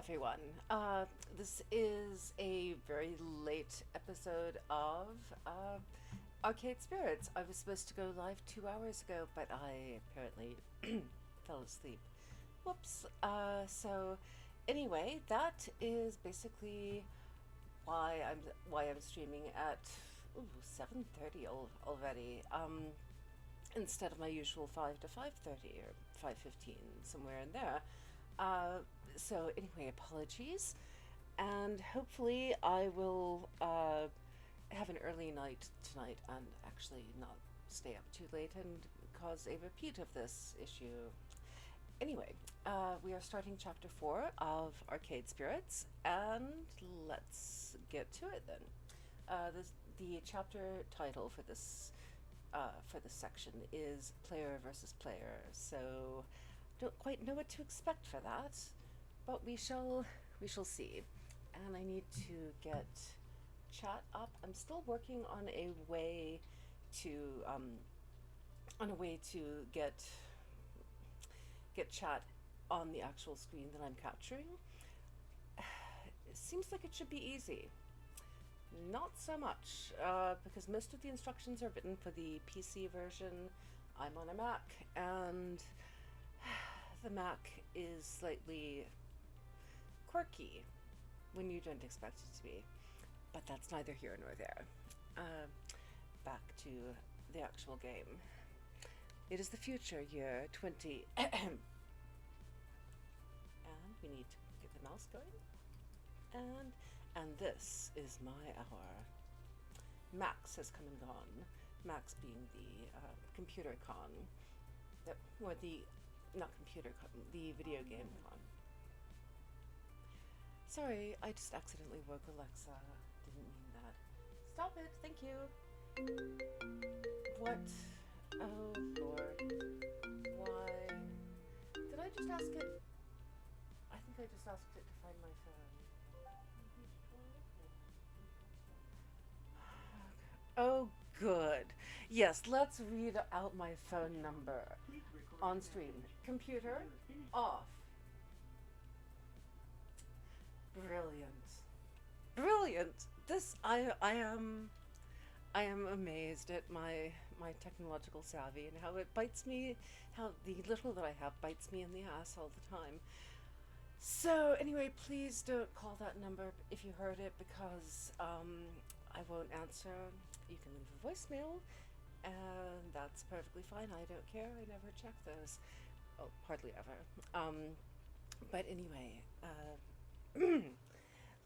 everyone. This is a very late episode of Arcade Spirits. I was supposed to go live 2 hours ago, but I apparently fell asleep. Whoops. So anyway, that is basically why I'm streaming at 7:30 already. Instead of my usual 5 to 5:30 or 5:15, somewhere in there. So anyway, apologies, and hopefully I will have an early night tonight and actually not stay up too late and cause a repeat of this issue. Anyway, we are starting chapter 4 of Arcade Spirits, and let's get to it then. The chapter title for this section is Player versus Player, so don't quite know what to expect for that, but we shall see. And I need to get chat up. I'm still working on a way to get chat on the actual screen that I'm capturing. It seems like it should be easy. Not so much, because most of the instructions are written for the PC version. I'm on a Mac, and the Mac is slightly quirky when you don't expect it to be. But that's neither here nor there. Back to the actual game. It is the future year 20... and we need to get the mouse going. And this is my hour. Max has come and gone. Max being the computer con. Or the... not computer con, the video game con. Sorry, I just accidentally woke Alexa. Didn't mean that. Stop it, thank you. What? Oh, Lord. Why? Did I just ask it? I think I just asked it to find my phone. Oh, good. Yes, let's read out my phone number on stream. Computer off. Brilliant. Brilliant. This I am amazed at my technological savvy and how it bites me, how the little that I have bites me in the ass all the time. So anyway, please don't call that number if you heard it, because I won't answer. You can leave a voicemail, and that's perfectly fine. I don't care. I never check those. Oh, hardly ever. But anyway,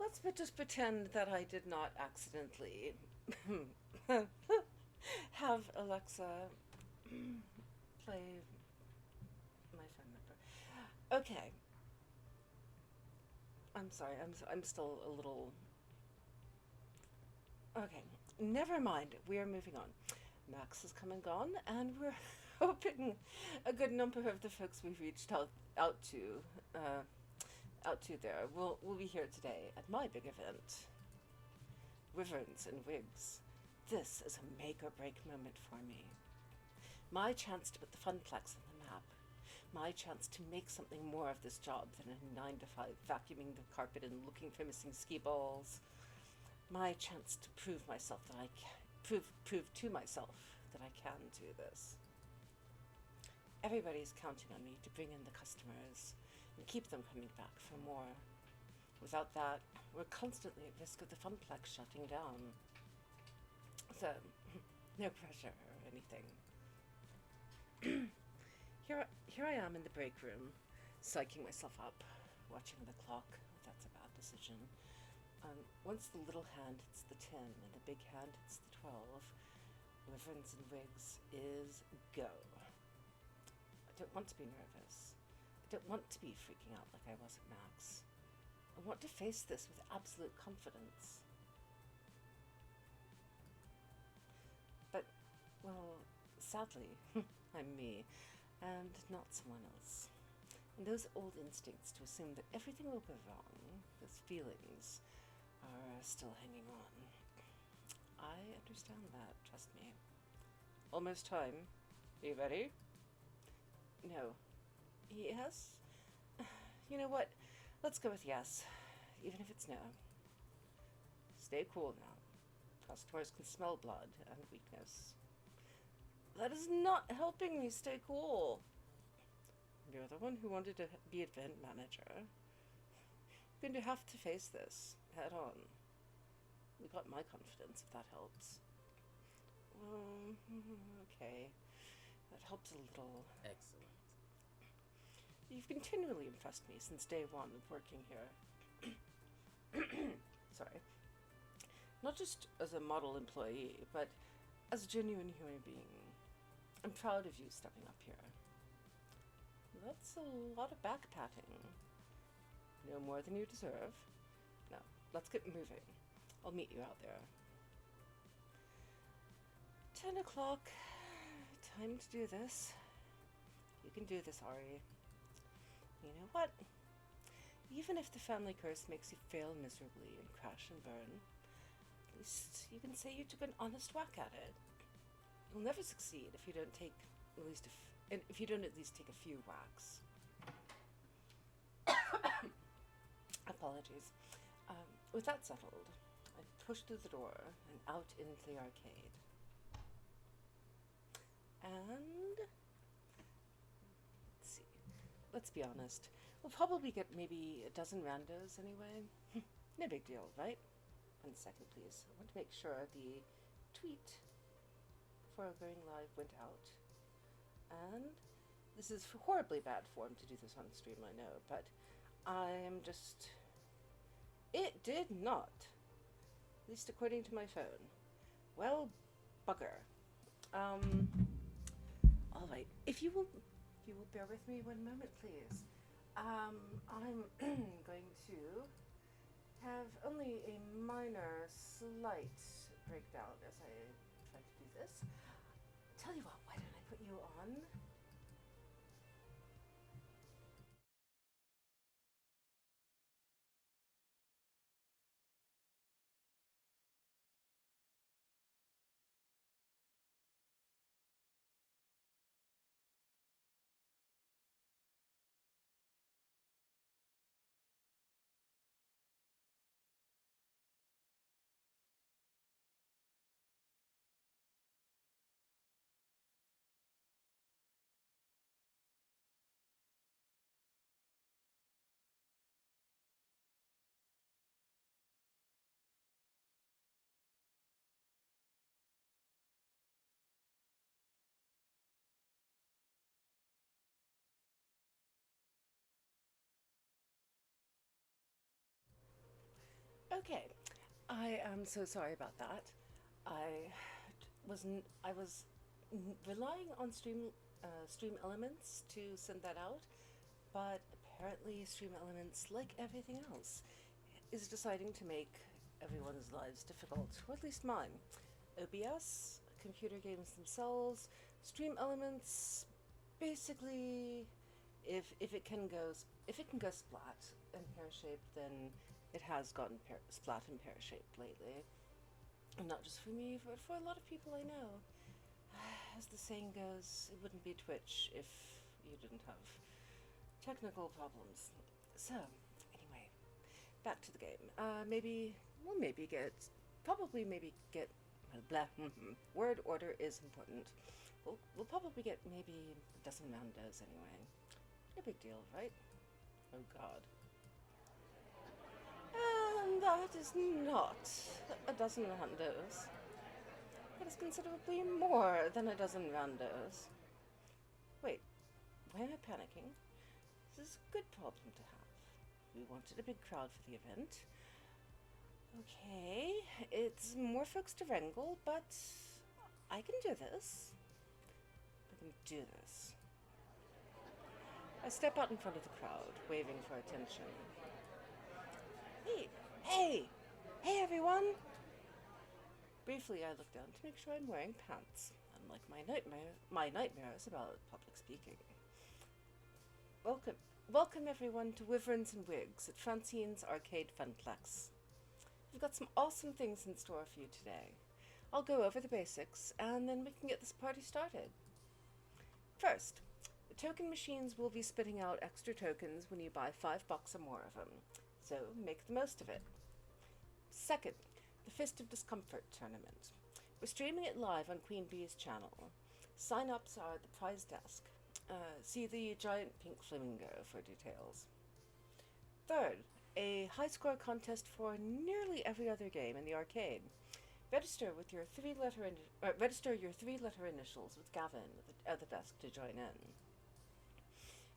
let's just pretend that I did not accidentally have Alexa play my phone number. Okay. I'm sorry, I'm still a little... Okay, never mind, we are moving on. Max has come and gone, and we're hoping a good number of the folks we've reached out to there will be here today at my big event. Wyverns and Wigs. This is a make or break moment for me. My chance to put the Funplex on the map. My chance to make something more of this job than a 9 to 5 vacuuming the carpet and looking for missing ski balls. My chance to prove myself that I can prove to myself that I can do this. Everybody's counting on me to bring in the customers and keep them coming back for more. Without that, we're constantly at risk of the Funplex shutting down. So, no pressure or anything. Here I am in the break room, psyching myself up, watching the clock. That's a bad decision. Once the little hand hits the 10 and the big hand hits the 12, Wyverns and Wigs is go. I don't want to be nervous. I don't want to be freaking out like I was at Max. I want to face this with absolute confidence. But, well, sadly, I'm me, and not someone else. And those old instincts to assume that everything will go wrong, those feelings, are still hanging on. I understand that, trust me. Almost time. Are you ready? No. Yes? You know what? Let's go with yes, even if it's no. Stay cool now. Customers can smell blood and weakness. That is not helping me stay cool. You're the one who wanted to be event manager. You're going to have to face this head on. You got my confidence, if that helps. Okay. That helps a little. Excellent. You've continually impressed me since day one of working here. Sorry. Not just as a model employee, but as a genuine human being. I'm proud of you stepping up here. That's a lot of back patting. No more than you deserve. Now, let's get moving. I'll meet you out there. 10 o'clock. Time to do this. You can do this, Ari. You know what? Even if the family curse makes you fail miserably and crash and burn, at least you can say you took an honest whack at it. You'll never succeed if you don't take if you don't at least take a few whacks. Apologies. With that settled, I pushed through the door and out into the arcade. And let's see. Let's be honest. We'll probably get maybe a dozen randos anyway. No big deal, right? 1 second, please. I want to make sure the tweet for going live went out. And this is horribly bad form to do this on stream, I know, but I'm just... It did not. At least according to my phone. Well, bugger. Alright, if you will bear with me 1 moment, please. I'm going to have only a minor, slight breakdown as I try to do this. Tell you what, why don't I put you on? Okay, I am so sorry about that. I was relying on Stream Elements to send that out, but apparently Stream Elements, like everything else, is deciding to make everyone's lives difficult, or at least mine. OBS, computer games themselves, Stream Elements, basically, if it can go splat and pear shaped, then it has gotten splat and pear shaped lately. And not just for me, but for a lot of people I know. As the saying goes, it wouldn't be Twitch if you didn't have technical problems. So, anyway, back to the game. Maybe get blah. Word order is important. We'll probably get maybe a dozen randos anyway. No big deal, right? Oh God. And that is not a dozen randos. That is considerably more than a dozen randos. Wait, why am I panicking? This is a good problem to have. We wanted a big crowd for the event. Okay, it's more folks to wrangle, but I can do this. I can do this. I step out in front of the crowd, waving for attention. Hey, everyone! Briefly, I look down to make sure I'm wearing pants, unlike my nightmares about public speaking. Welcome everyone to Wyverns and Wigs at Francine's Arcade Funplex. We've got some awesome things in store for you today. I'll go over the basics, and then we can get this party started. First, the Token machines will be spitting out extra tokens when you buy $5 or more of them, so make the most of it. Second, the Fist of Discomfort tournament. We're streaming it live on Queen Bee's channel. Sign-ups are at the prize desk. See the giant pink flamingo for details. Third, a high-score contest for nearly every other game in the arcade. Register your three-letter initials with Gavin at the desk to join in.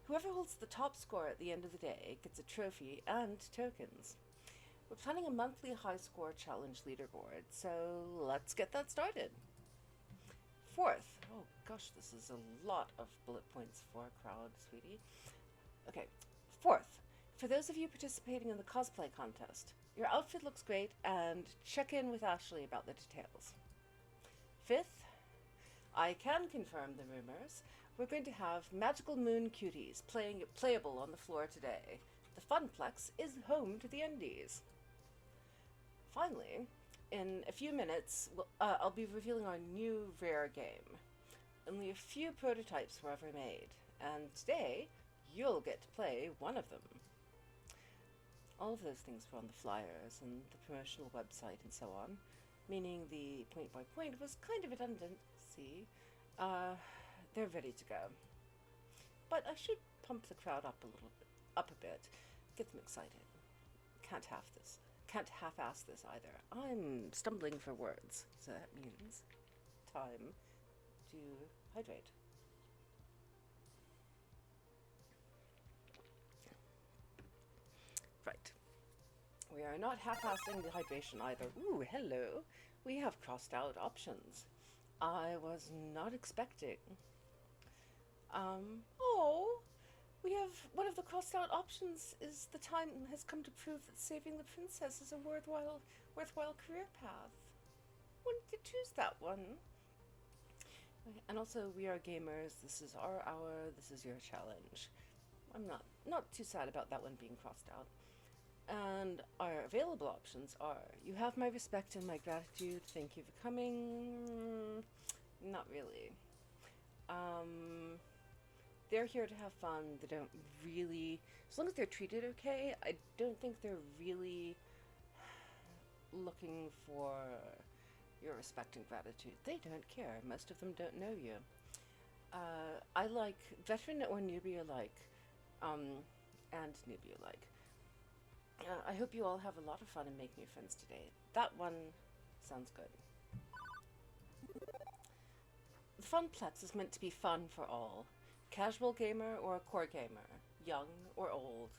Whoever holds the top score at the end of the day gets a trophy and tokens. We're planning a monthly high-score challenge leaderboard, so let's get that started. Fourth, oh gosh, this is a lot of bullet points for a crowd, sweetie. Okay, fourth, for those of you participating in the cosplay contest, your outfit looks great, and check in with Ashley about the details. Fifth, I can confirm the rumors. We're going to have Magical Moon Cuties playable on the floor today. The Funplex is home to the Indies. Finally, in a few minutes, I'll be revealing our new rare game. Only a few prototypes were ever made, and today, you'll get to play one of them. All of those things were on the flyers and the promotional website and so on, meaning the point-by-point was kind of redundant, see? They're ready to go. But I should pump the crowd up a bit, get them excited. Can't half-ass this either. I'm stumbling for words, so that means time to hydrate. Right. We are not half-assing the hydration either. Ooh, hello. We have crossed out options. I was not expecting. We have one of the crossed out options is the time has come to prove that saving the princess is a worthwhile career path. Why did you choose that one? Okay, and also, we are gamers. This is our hour. This is your challenge. I'm not too sad about that one being crossed out. And our available options are: you have my respect and my gratitude. Thank you for coming. Not really. They're here to have fun. They don't really, as long as they're treated okay, I don't think they're really looking for your respect and gratitude. They don't care. Most of them don't know you. I like veteran or newbie alike, and newbie alike. I hope you all have a lot of fun and make new friends today. That one sounds good. The Funplex is meant to be fun for all. Casual gamer or a core gamer, young or old,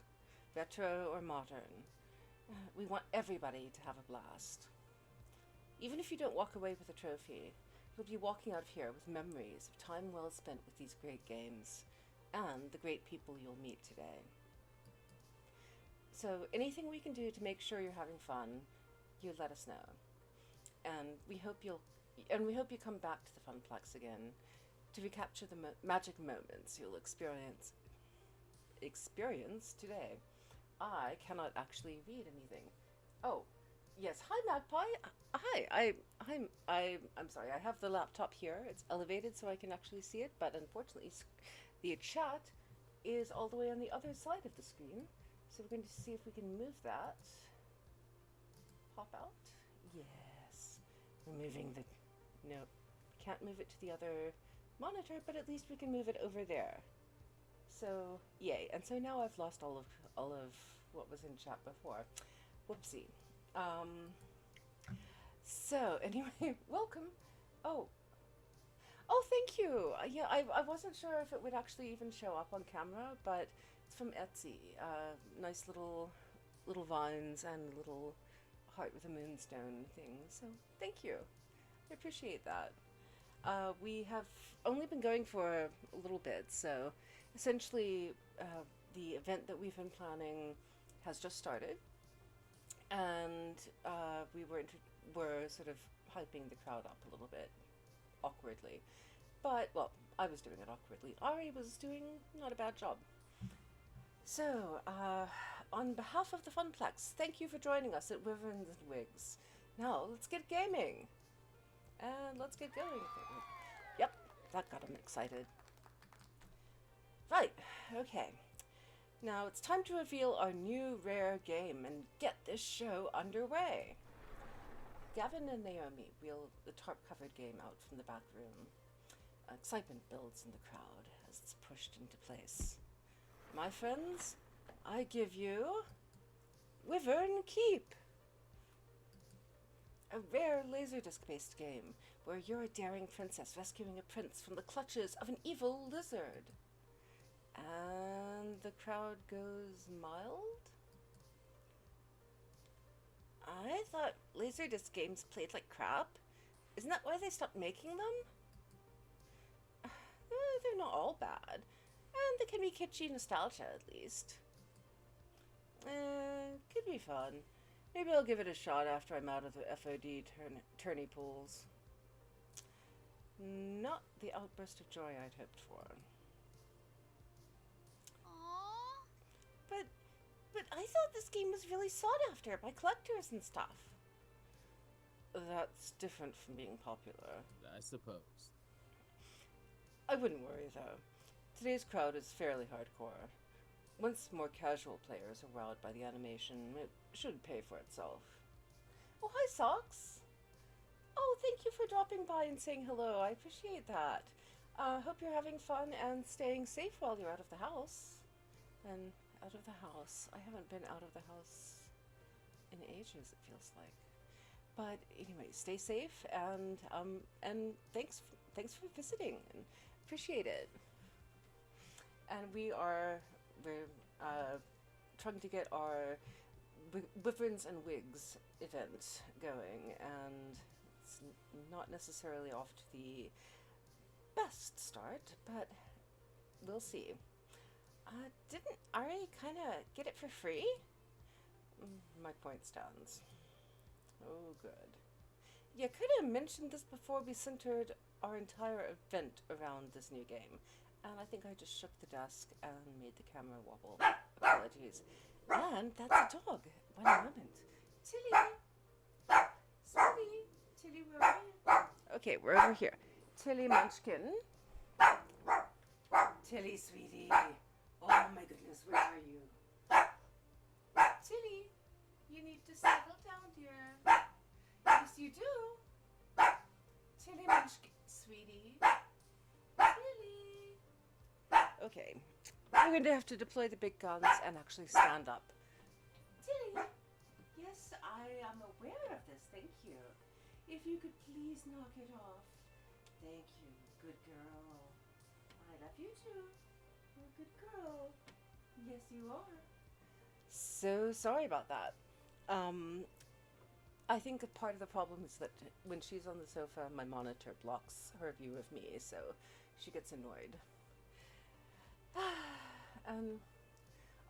retro or modern. We want everybody to have a blast. Even if you don't walk away with a trophy, you'll be walking out of here with memories of time well spent with these great games and the great people you'll meet today. So anything we can do to make sure you're having fun, you let us know. And we hope you come back to the Funplex again to recapture the magic moments you'll experience today. I cannot actually read anything. Oh, yes. Hi, Magpie. Hi. I'm sorry. I have the laptop here. It's elevated so I can actually see it, but unfortunately, the chat is all the way on the other side of the screen. So we're going to see if we can move that. Pop out. Yes. We're moving the... No, can't move it to the other monitor, but at least we can move it over there. So, yay. And so now I've lost all of what was in chat before. Whoopsie. So, anyway, welcome. Oh, thank you. Yeah, I wasn't sure if it would actually even show up on camera, but it's from Etsy. Nice little vines and a little heart with a moonstone thing. So, thank you. I appreciate that. We have only been going for a little bit, so essentially the event that we've been planning has just started, and we were sort of hyping the crowd up a little bit awkwardly. But, well, I was doing it awkwardly. Ari was doing not a bad job. So, on behalf of the Funplex, thank you for joining us at Wyverns and Wigs. Now, let's get gaming. And let's get going. Yep, that got him excited. Right, okay. Now it's time to reveal our new rare game and get this show underway. Gavin and Naomi wheel the tarp covered game out from the back room. Excitement builds in the crowd as it's pushed into place. My friends, I give you Wyvern Keep, a rare laserdisc based game where you're a daring princess rescuing a prince from the clutches of an evil lizard. And the crowd goes mild? I thought laserdisc games played like crap. Isn't that why they stopped making them? They're not all bad. And they can be kitschy nostalgia, at least. Could be fun. Maybe I'll give it a shot after I'm out of the FOD tourney pools. Not the outburst of joy I'd hoped for. Aww. But I thought this game was really sought after by collectors and stuff. That's different from being popular. I suppose. I wouldn't worry, though. Today's crowd is fairly hardcore. Once more casual players are wowed by the animation, it should pay for itself. Oh, hi, Socks! Oh, thank you for dropping by and saying hello. I appreciate that. Hope you're having fun and staying safe while you're out of the house. And out of the house. I haven't been out of the house in ages, it feels like. But anyway, stay safe and thanks for visiting and appreciate it. And we're trying to get our Wyverns and Wigs event going, and it's not necessarily off to the best start, but we'll see. Didn't Ari kind of get it for free? My point stands. Oh, good. You could have mentioned this before we centered our entire event around this new game. And I think I just shook the desk and made the camera wobble. Apologies. And that's a dog. One moment. Tilly! Sweetie! Tilly, where are you? Okay, we're over here. Tilly Munchkin. Tilly, sweetie. Oh my goodness, where are you? Tilly, you need to settle down, dear. Yes, you do. Tilly Munchkin, sweetie. Tilly. Okay, we're going to have to deploy the big guns and actually stand up. Tilly, yes, I am aware of this, thank you. If you could please knock it off. Thank you, good girl. I love you too. You're a good girl. Yes, you are. So sorry about that. I think a part of the problem is that when she's on the sofa, my monitor blocks her view of me, so she gets annoyed.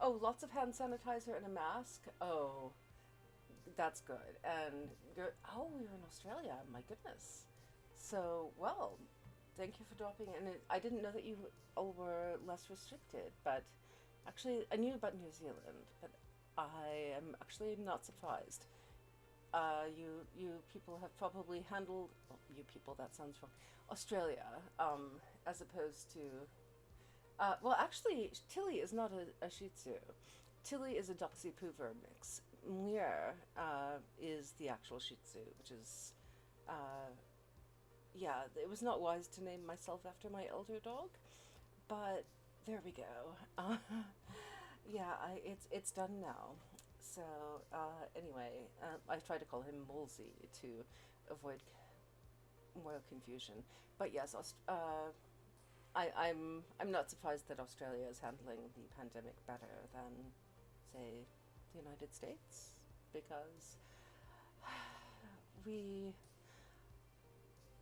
Oh, lots of hand sanitizer and a mask. Oh, that's good. And oh, we were in Australia. My goodness. So, well, thank you for dropping in. And I didn't know that you all were less restricted, but actually, I knew about New Zealand, but I am actually not surprised. You people have probably handled, well, you people, that sounds wrong, Australia, as opposed to, well, actually, Tilly is not a Shih Tzu. Tilly is a Doxy Poover mix. Muir is the actual Shih Tzu, which is, yeah, it was not wise to name myself after my elder dog, but there we go. Yeah, it's done now. So, anyway, I try to call him Molesy to avoid more confusion. But yes, I'm not surprised that Australia is handling the pandemic better than, say, the United States, because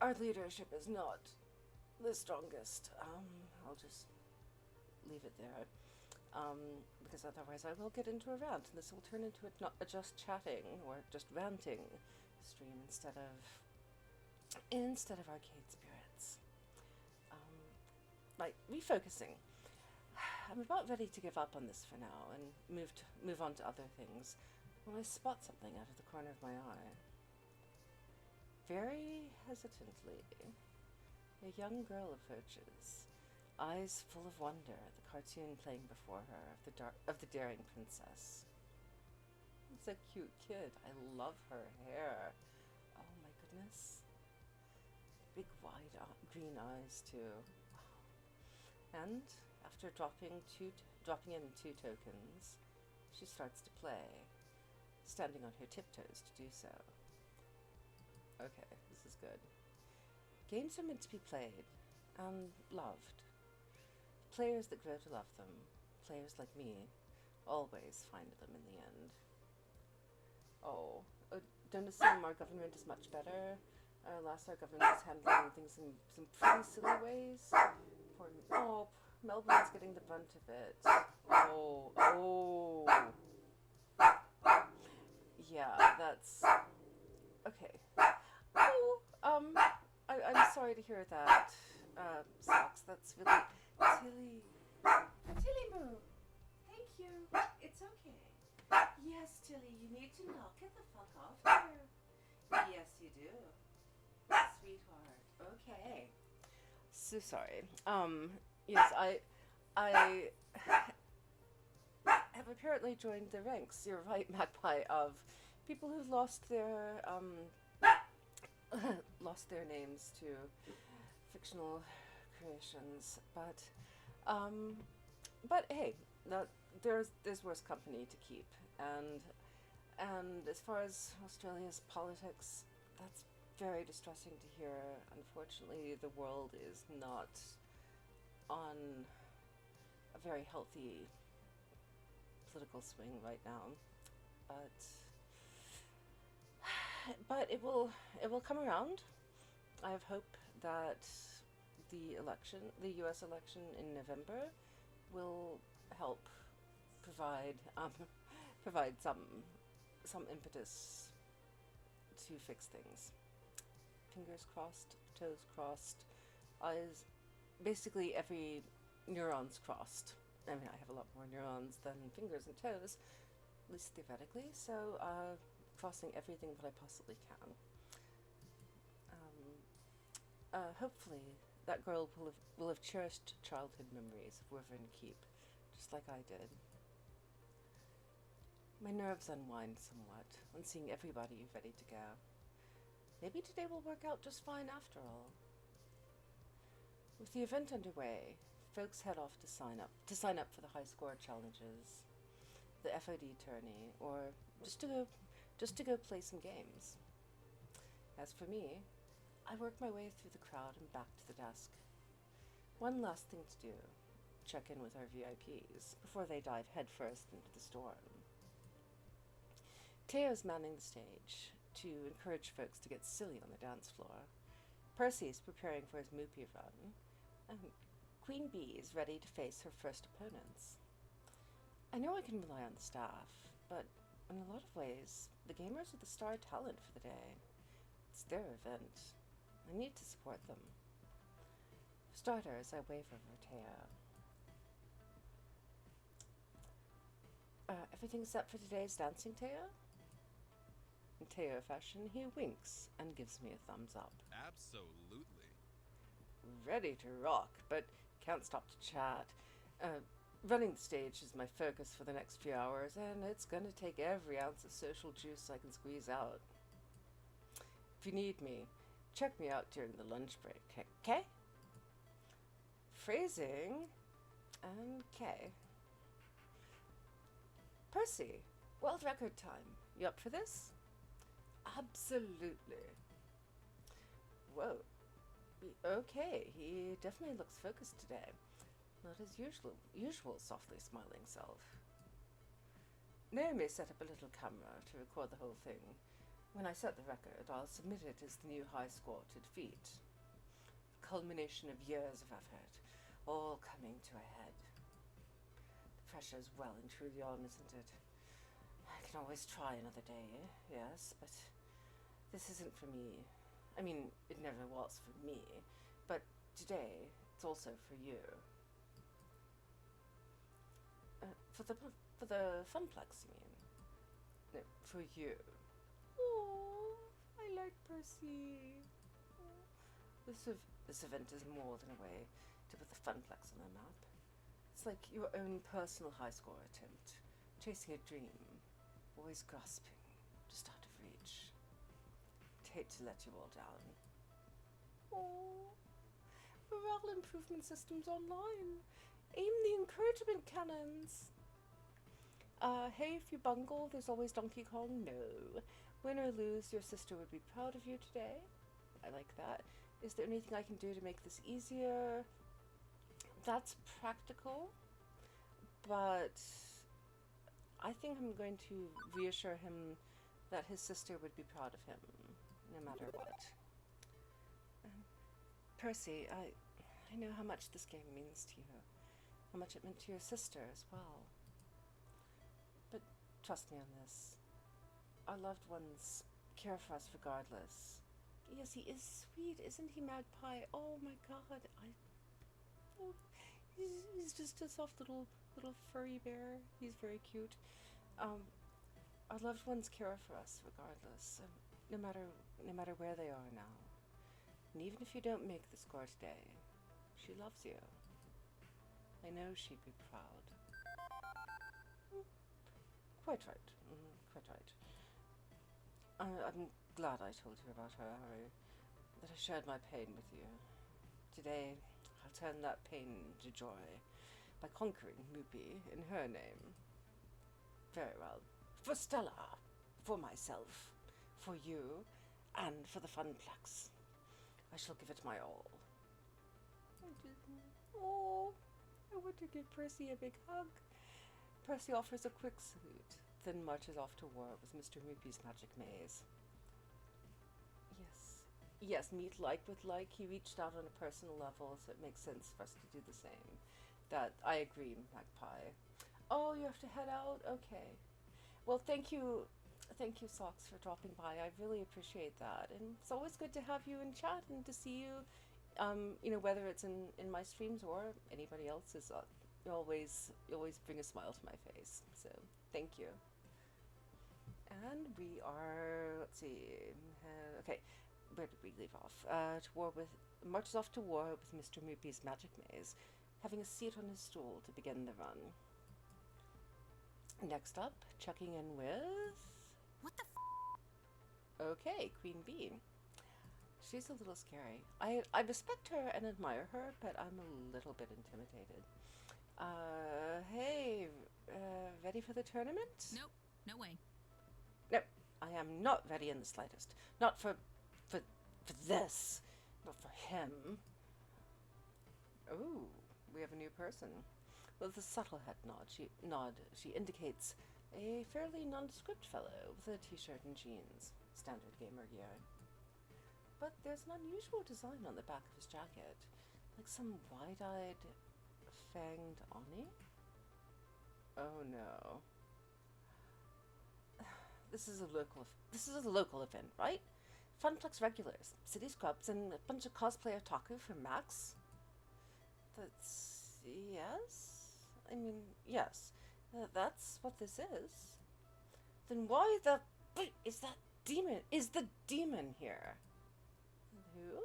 our leadership is not the strongest. I'll just leave it there. Because otherwise I will get into a rant, and this will turn into a just chatting or just ranting stream instead of Arcade Spirits. Right, refocusing. I'm about ready to give up on this for now and move on to other things when I spot something out of the corner of my eye. Very hesitantly, a young girl approaches, eyes full of wonder, the cartoon playing before her of the daring princess. It's a cute kid. I love her hair. Oh my goodness. Big wide green eyes too. And after dropping in 2 tokens, she starts to play, standing on her tiptoes to do so. Okay, this is good. Games are meant to be played and loved. Players that grow to love them, players like me, always find them in the end. Oh, don't assume our government is much better. Last our government was handling things in some pretty silly ways. Melbourne's getting the brunt of it. Oh. Yeah, that's okay. I'm sorry to hear that, Socks. That's really Tilly. Tilly Moo. Thank you. It's okay. Yes, Tilly, you need to knock it the fuck off here. Yes, you do. Sweetheart. Okay. So sorry. Yes, I have apparently joined the ranks, you're right, Magpie, of people who've lost their lost their names to fictional creations, but hey, there's worse company to keep, and as far as Australia's politics, that's very distressing to hear. Unfortunately, the world is not on a very healthy political swing right now, but it will come around. I have hope that the U.S. election in November, will help provide provide some impetus to fix things. Fingers crossed, toes crossed, eyes, basically every neuron's crossed. I mean, I have a lot more neurons than fingers and toes, at least theoretically, so crossing everything that I possibly can. Hopefully, that girl will have cherished childhood memories of Wyvern Keep, just like I did. My nerves unwind somewhat on seeing everybody ready to go. Maybe today will work out just fine after all. With the event underway, folks head off to sign up for the high score challenges, the FOD tourney, or just to go play some games. As for me, I work my way through the crowd and back to the desk. One last thing to do, check in with our VIPs before they dive headfirst into the storm. Teo's manning the stage to encourage folks to get silly on the dance floor. Percy's preparing for his Moopy run, and Queen Bee is ready to face her first opponents. I know I can rely on the staff, but in a lot of ways, the gamers are the star talent for the day. It's their event. I need to support them. For starters, I wave over Teo. Everything set for today's dancing, Teo? In Teo fashion, he winks and gives me a thumbs up. Absolutely. Ready to rock, but can't stop to chat. Running the stage is my focus for the next few hours, and it's gonna take every ounce of social juice I can squeeze out. If you need me, check me out during the lunch break, okay? Phrasing and K. Percy, world record time. You up for this? Absolutely. Whoa. Okay, he definitely looks focused today. Not his usual softly smiling self. Naomi set up a little camera to record the whole thing. When I set the record, I'll submit it as the new high score to defeat. The culmination of years of effort, all coming to a head. The pressure's well and truly on, isn't it? I can always try another day, yes, but this isn't for me. I mean, it never was for me, but today, it's also for you. For the Funplex, you mean? No, for you. Oh, I like Percy. This event is more than a way to put the Funplex on the map. It's like your own personal high score attempt, chasing a dream, always grasping, just out of reach. I'd hate to let you all down. Oh, morale improvement systems online. Aim the encouragement cannons. Hey, if you bungle, there's always Donkey Kong. No. Win or lose, your sister would be proud of you today. I like that. Is there anything I can do to make this easier? That's practical, but I think I'm going to reassure him that his sister would be proud of him, no matter what. Percy, I know how much this game means to you, how much it meant to your sister as well. But trust me on this. Our loved ones care for us regardless. Yes, he is sweet, isn't he, Magpie? Oh my god, oh, he's just a soft little furry bear. He's very cute. Our loved ones care for us regardless, no matter where they are now. And even if you don't make the score today, she loves you. I know she'd be proud. Quite right. Quite right. I'm glad I told you about her, Harry. That I shared my pain with you. Today, I'll turn that pain into joy by conquering Moopy in her name. Very well. For Stella, for myself, for you, and for the Funplex. I shall give it my all. Oh, I want to give Percy a big hug. Percy offers a quick salute, then marches off to war with Mr. Moopy's magic maze. Yes, meet like with like. He reached out on a personal level, so it makes sense for us to do the same. That, I agree, Magpie. Oh, you have to head out? Okay. Well, thank you, Socks, for dropping by. I really appreciate that. And it's always good to have you in chat and to see you, whether it's in my streams or anybody else's. You always bring a smile to my face. So, thank you. And we are, let's see, okay, where did we leave off? Marches off to war with Mr. Moopy's magic maze, having a seat on his stool to begin the run. Next up, checking in with... What the Okay, Queen Bee. She's a little scary. I respect her and admire her, but I'm a little bit intimidated. Hey, ready for the tournament? Nope, no way. Nope, I am not ready in the slightest. Not for this. Not for him. Ooh, we have a new person. With a subtle head nod, she indicates a fairly nondescript fellow with a t-shirt and jeans. Standard gamer gear. But there's an unusual design on the back of his jacket. Like some wide-eyed, fanged Oni? Oh no. This is a local event, right? Funplex regulars, city scrubs, and a bunch of cosplay otaku from Max? Yes? I mean, yes. That's what this is. Then why the... Wait, is the demon here? Who?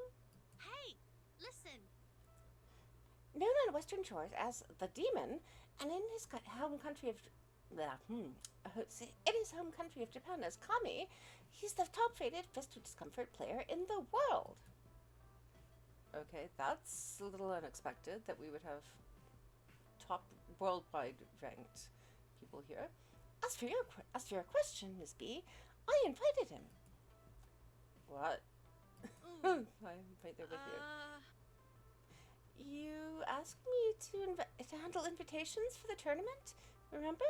Hey, listen. Known on Western Shores as the Demon, and in his home country of... in his home country of Japan as Kami, he's the top-rated Fist of Discomfort player in the world. Okay, that's a little unexpected that we would have top worldwide ranked people here. As for your question, Miss B, I invited him. What? I'm right there with you. You asked me to handle invitations for the tournament, remember?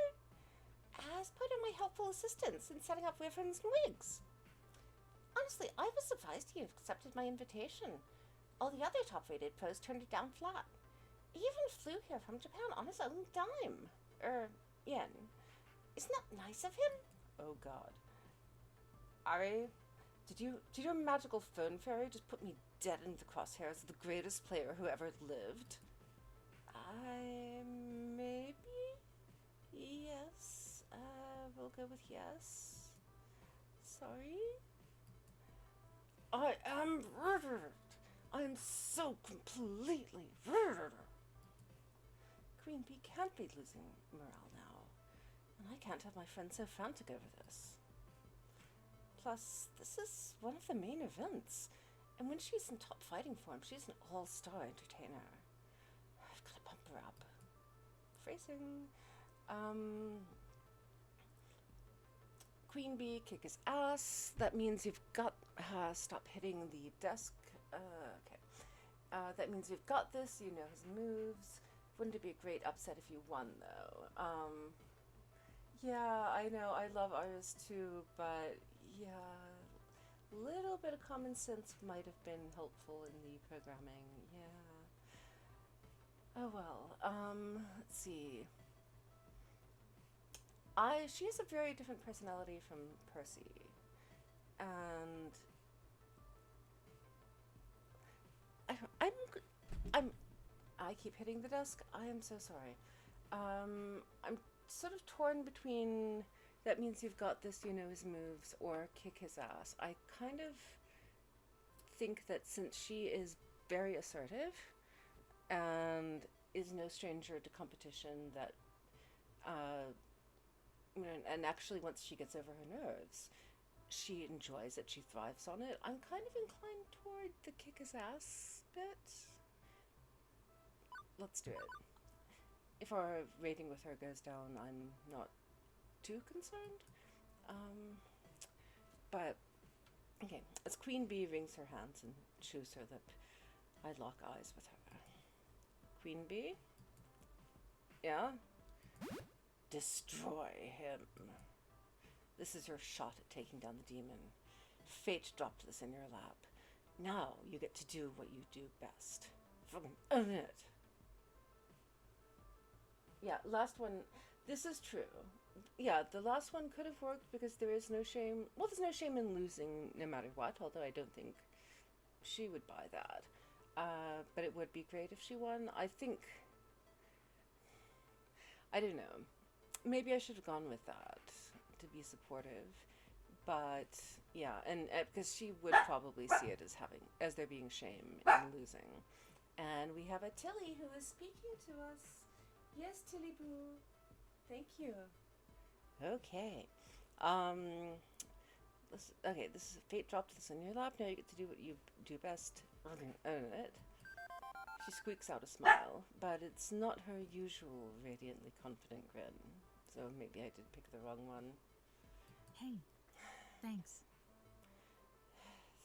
As part of my helpful assistance in setting up ribbons and wigs. Honestly, I was surprised he accepted my invitation. All the other top-rated pros turned it down flat. He even flew here from Japan on his own dime. Yen. Isn't that nice of him? Oh god. Ari, did your magical phone fairy just put me dead in the crosshairs of the greatest player who ever lived? Maybe? Yes. We'll go with yes. Sorry? I am murdered. I'm so completely... Queen Bee can't be losing morale now, and I can't have my friend so frantic over this. Plus, this is one of the main events, and when she's in top fighting form, she's an all-star entertainer. I've got to pump her up. Phrasing. Queen Bee, kick his ass. That means you've got... stop hitting the desk. Okay. That means you've got this, you know his moves. Wouldn't it be a great upset if you won, though? Yeah, I know, I love Iris too, but yeah, a little bit of common sense might have been helpful in the programming, yeah. Oh well, let's see. She has a very different personality from Percy, and I keep hitting the desk. I am so sorry. I'm sort of torn between that means you've got this, you know his moves, or kick his ass. I kind of think that since she is very assertive and is no stranger to competition, that and actually once she gets over her nerves, she enjoys it, she thrives on it. I'm kind of inclined toward the kick his ass bit. Let's do it. If our rating with her goes down, I'm not too concerned. But, okay, as Queen Bee wrings her hands and shows her that I lock eyes with her. Queen Bee? Yeah? Destroy him. This is your shot at taking down the demon. Fate dropped this in your lap. Now you get to do what you do best. Fucking own it. Yeah, last one. This is true. Yeah, the last one could have worked because there is no shame. Well, there's no shame in losing no matter what, although I don't think she would buy that. But it would be great if she won. I think... I don't know. Maybe I should have gone with that to be supportive. But, yeah, and because she would probably see it as there being shame in losing. And we have a Tilly who is speaking to us. Yes, Tilly Boo. Thank you. Okay. This is fate dropped this in your lap. Now you get to do what you do best. Own it. She squeaks out a smile, but it's not her usual radiantly confident grin. So maybe I did pick the wrong one. Hey, thanks.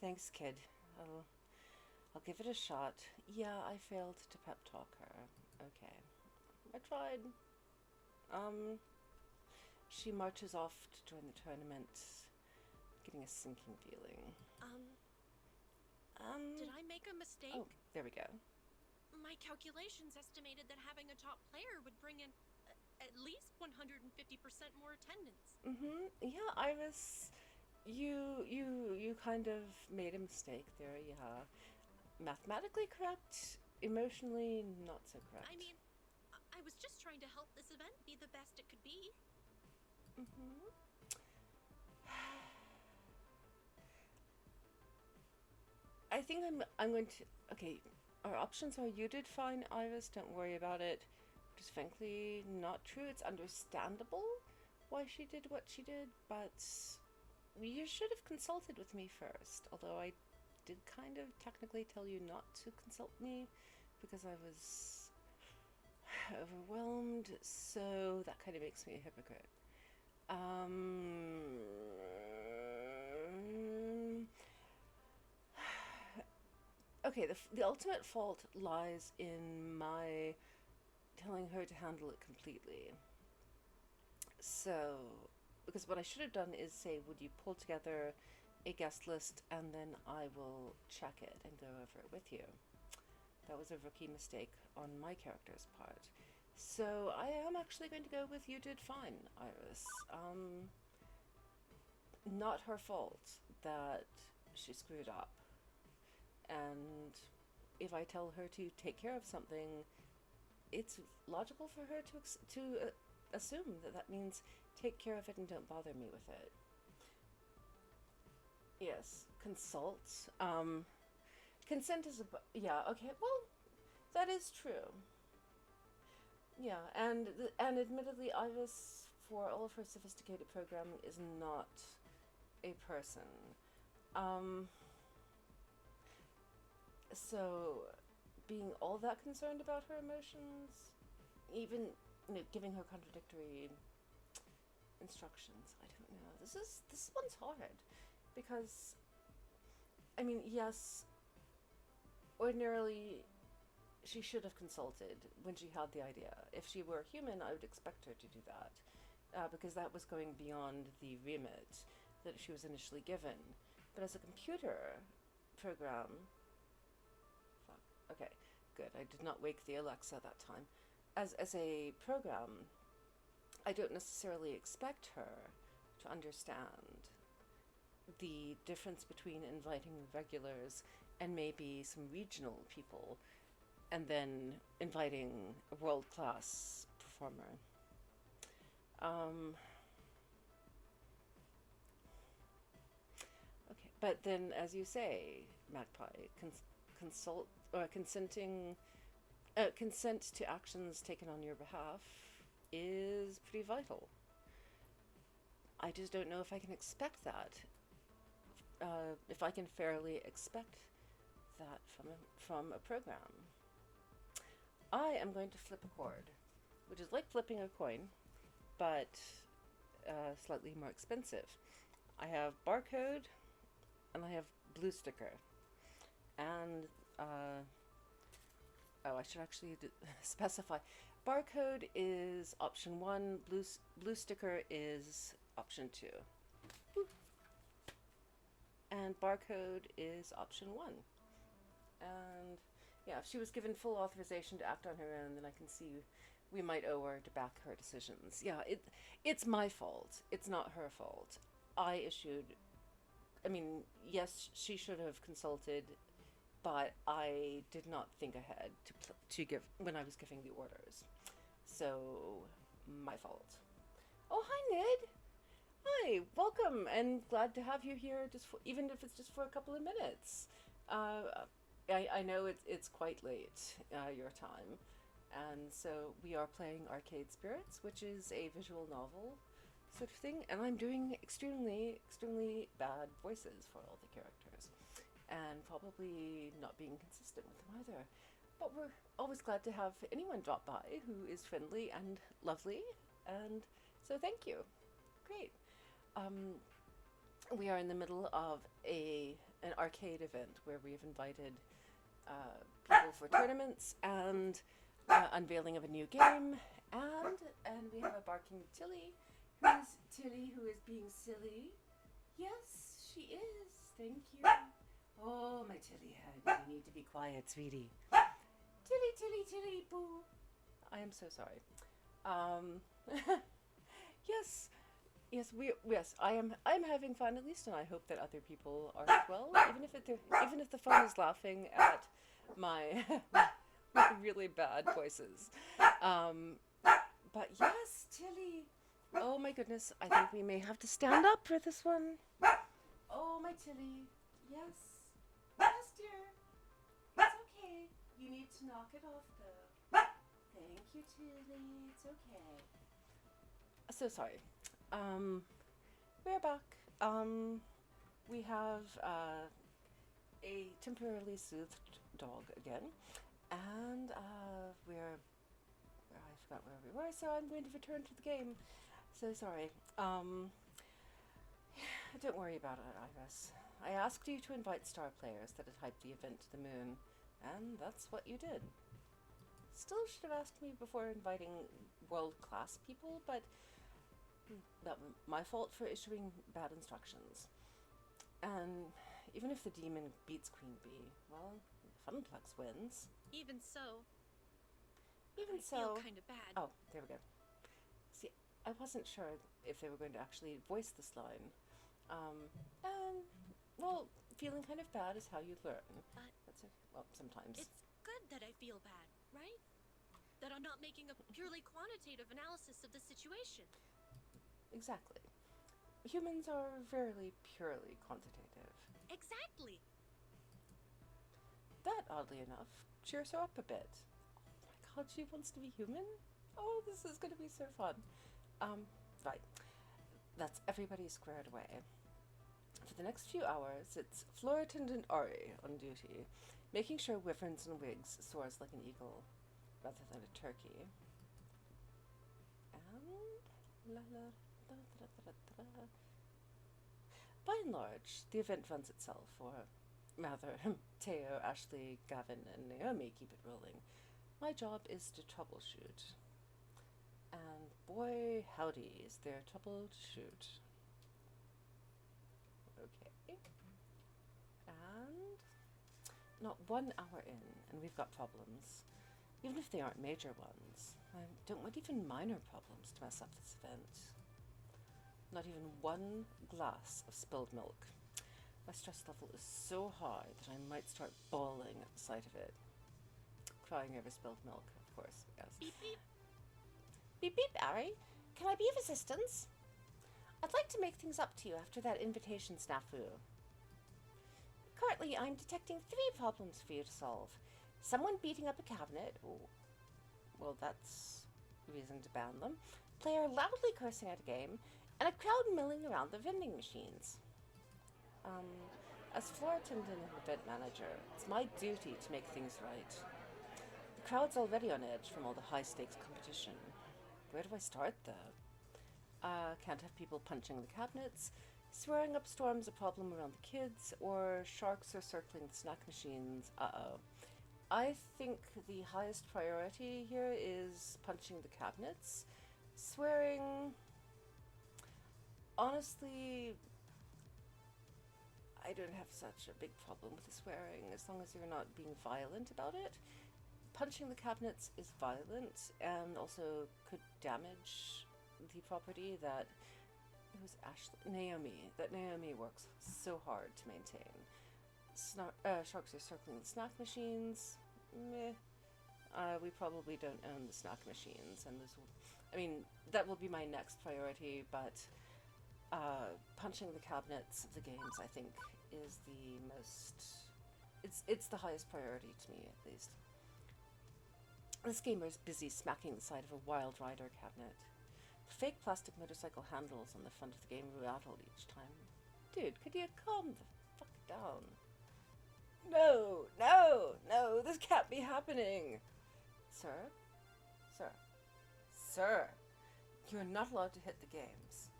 Thanks, kid. I'll give it a shot. Yeah, I failed to pep talk her. Okay. I tried. She marches off to join the tournament, getting a sinking feeling. Did I make a mistake? Oh, there we go. My calculations estimated that having a top player would bring in at least 150% more attendance. Yeah, Iris, you kind of made a mistake there, yeah. Mathematically correct, emotionally not so correct. I mean, I was just trying to help this event be the best it could be. I think I'm going to... Okay, our options are you did fine, Iris, don't worry about it. Which is frankly not true. It's understandable why she did what she did, but you should have consulted with me first. Although I did kind of technically tell you not to consult me because I was overwhelmed, so that kind of makes me a hypocrite. Okay, the ultimate fault lies in my telling her to handle it completely. So, because what I should have done is say, would you pull together a guest list and then I will check it and go over it with you. That was a rookie mistake on my character's part. So I am actually going to go with you did fine, Iris. Not her fault that she screwed up. And if I tell her to take care of something, it's logical for her to assume that means take care of it and don't bother me with it. Yes, consult. Consent is yeah, okay. Well, that is true. Yeah, and admittedly, Iris, for all of her sophisticated programming, is not a person. Um, so being all that concerned about her emotions, even giving her contradictory instructions, I don't know. This one's hard because I mean, yes, ordinarily she should have consulted when she had the idea. If she were human, I would expect her to do that, because that was going beyond the remit that she was initially given. But as a computer program, fuck, okay, good. I did not wake the Alexa that time. As a program, I don't necessarily expect her to understand the difference between inviting regulars and maybe some regional people and then inviting a world-class performer. Okay, but then, as you say, Magpie, consent to actions taken on your behalf is pretty vital. I just don't know if I can expect that. If I can fairly expect that from a program. I am going to flip a cord, which is like flipping a coin, but slightly more expensive. I have barcode, and I have blue sticker, and I should actually specify. Barcode is option 1. Blue sticker is option 2. Woo. And barcode is option 1. And yeah, if she was given full authorization to act on her own, then I can see we might owe her to back her decisions. Yeah, it's my fault. It's not her fault. I mean, yes, she should have consulted, but I did not think ahead to give when I was giving the orders. So, my fault. Oh, hi, Nid. Hi, welcome, and glad to have you here. Even if it's just for a couple of minutes. I know it's quite late your time, and so we are playing Arcade Spirits, which is a visual novel sort of thing, and I'm doing extremely bad voices for all the characters, and probably not being consistent with them either. But we're always glad to have anyone drop by who is friendly and lovely, and so thank you. Great. We are in the middle of an arcade event where we've invited people for tournaments and unveiling of a new game, and we have a barking Tilly, who is being silly. Yes, she is. Thank you. Oh, my Tilly head, you need to be quiet, sweetie. Tilly, boo. I am so sorry. Yes, I'm having fun at least, and I hope that other people are as well. Even if the phone is laughing at my really bad voices. But yes, Tilly. Oh my goodness, I think we may have to stand up for this one. Oh my Tilly. Yes, dear. It's okay. You need to knock it off though. Thank you, Tilly. It's okay. So sorry. We're back. We have a temporarily soothed dog again, and I forgot where we were, so I'm going to return to the game. So sorry. Don't worry about it, Iris. I asked you to invite star players that had hyped the event to the moon, and that's what you did. Still should have asked me before inviting world-class people, but that was my fault for issuing bad instructions. And even if the demon beats Queen Bee, well, Funplex wins. Even so, I feel kind of bad. Oh, there we go. See, I wasn't sure if they were going to actually voice this line. And, well, feeling kind of bad is how you learn. But well, sometimes. it's good that I feel bad, right? That I'm not making a purely quantitative analysis of the situation. Exactly. Humans are very purely quantitative. Exactly. That, oddly enough, cheers her up a bit. Oh my god, she wants to be human? Oh, this is going to be so fun. Right. That's everybody squared away. For the next few hours, it's Floor Attendant Ari on duty, making sure Wyverns and Wigs soars like an eagle rather than a turkey. And by and large, the event runs itself, or rather, Teo, Ashley, Gavin, and Naomi keep it rolling. My job is to troubleshoot. And boy, howdy, is there trouble to shoot. Okay. And not 1 hour in, and we've got problems. Even if they aren't major ones. I don't want even minor problems to mess up this event. Not even 1 glass of spilled milk. My stress level is so high that I might start bawling at the sight of it. Crying over spilled milk, of course, yes. Beep beep. Beep beep, Ari. Can I be of assistance? I'd like to make things up to you after that invitation snafu. Currently, I'm detecting 3 problems for you to solve. Someone beating up a cabinet. Oh, well, that's reason to ban them. Player loudly cursing at a game, and a crowd milling around the vending machines. As floor attendant and event manager, it's my duty to make things right. The crowd's already on edge from all the high-stakes competition. Where do I start, though? Can't have people punching the cabinets, swearing up storms a problem around the kids, or sharks are circling the snack machines. Uh-oh. I think the highest priority here is punching the cabinets. Swearing... Honestly, I don't have such a big problem with the swearing, as long as you're not being violent about it. Punching the cabinets is violent, and also could damage the property that... It was Naomi. That Naomi works so hard to maintain. Sharks are circling the snack machines. Meh. We probably don't own the snack machines, and this will... I mean, that will be my next priority, but... punching the cabinets of the games, I think, is the most... It's the highest priority to me, at least. This gamer is busy smacking the side of a Wild Rider cabinet. Fake plastic motorcycle handles on the front of the game rattled each time. Dude, could you calm the fuck down? No, no, no, this can't be happening. Sir? Sir? Sir! You're not allowed to hit the games.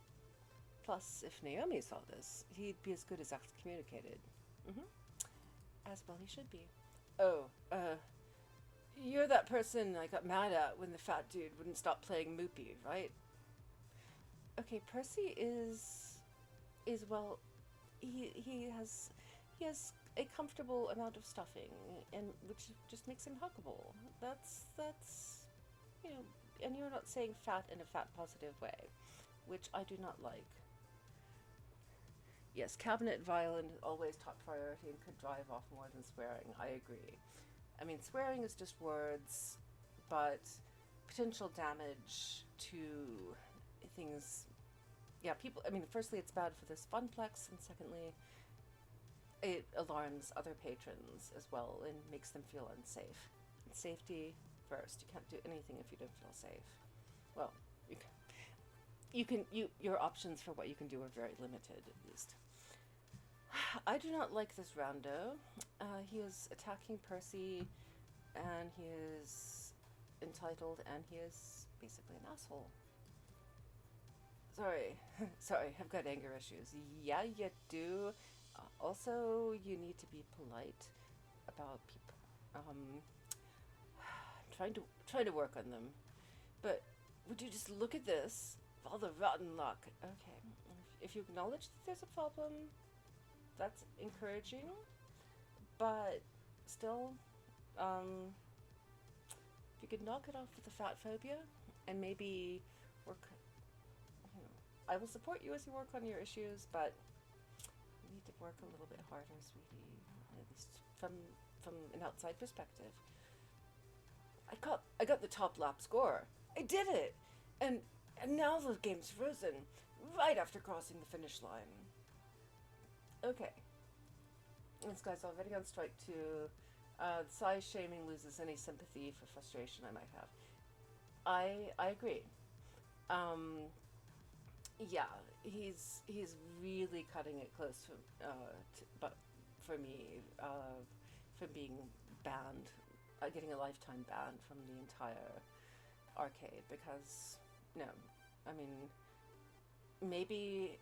Plus, if Naomi saw this, he'd be as good as excommunicated. As well he should be. Oh, you're that person I got mad at when the fat dude wouldn't stop playing Moopy, right? Okay, Percy is well, he has a comfortable amount of stuffing, and which just makes him huggable. That's you know, and you're not saying fat in a fat positive way, which I do not like. Yes, cabinet violence always top priority and could drive off more than swearing. I agree. I mean, swearing is just words, but potential damage to things... Yeah, people... I mean, firstly, it's bad for this funplex, and secondly, it alarms other patrons as well and makes them feel unsafe. Safety first. You can't do anything if you don't feel safe. Well, your options for what you can do are very limited, at least. I do not like this roundo. He is attacking Percy, and he is entitled, and he is basically an asshole. Sorry, I've got anger issues. Yeah, you do. Also, you need to be polite about people. Trying to work on them. But would you just look at this? All the rotten luck. Okay, if you acknowledge that there's a problem, that's encouraging. But still, if you could knock it off with the fat phobia and maybe work, you know, I will support you as you work on your issues, but you need to work a little bit harder, sweetie, at least from an outside perspective. I got the top lap score. I did it! And now the game's frozen, right after crossing the finish line. Okay. This guy's already on strike 2. Size shaming loses any sympathy for frustration I might have. I agree. Um, yeah, he's really cutting it close but for me, from being banned, getting a lifetime ban from the entire arcade because no, I mean maybe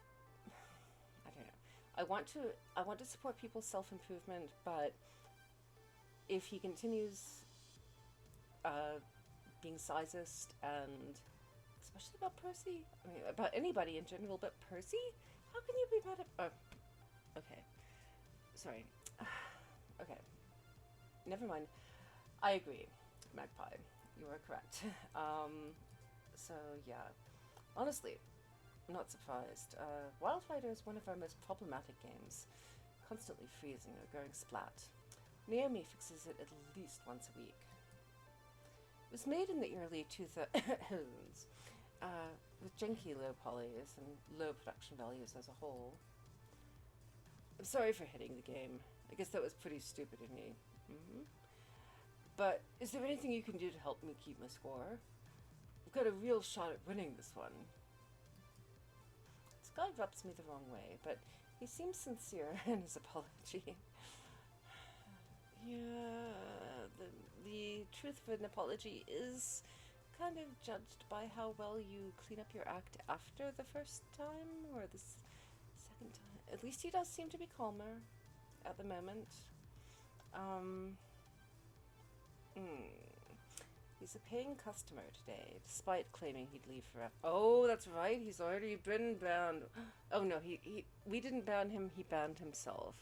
I don't know. I want to support people's self improvement, but if he continues being sizist and especially about Percy, I mean about anybody in general, but Percy, how can you be mad at? Oh, okay, sorry. Okay, never mind. I agree, Magpie. You are correct. So yeah, honestly, I'm not surprised. Wildfighter is one of our most problematic games, constantly freezing or going splat. Naomi fixes it at least once a week. It was made in the early 2000s, with janky low polys and low production values as a whole. I'm sorry for hitting the game. I guess that was pretty stupid of me. But is there anything you can do to help me keep my score? I've got a real shot at winning this one. This guy rubs me the wrong way, but he seems sincere in his apology. Yeah, the truth of an apology is kind of judged by how well you clean up your act after the first time or the second time. At least he does seem to be calmer at the moment. He's a paying customer today, despite claiming he'd leave forever. Oh, that's right, he's already been banned. Oh no, we didn't ban him, he banned himself.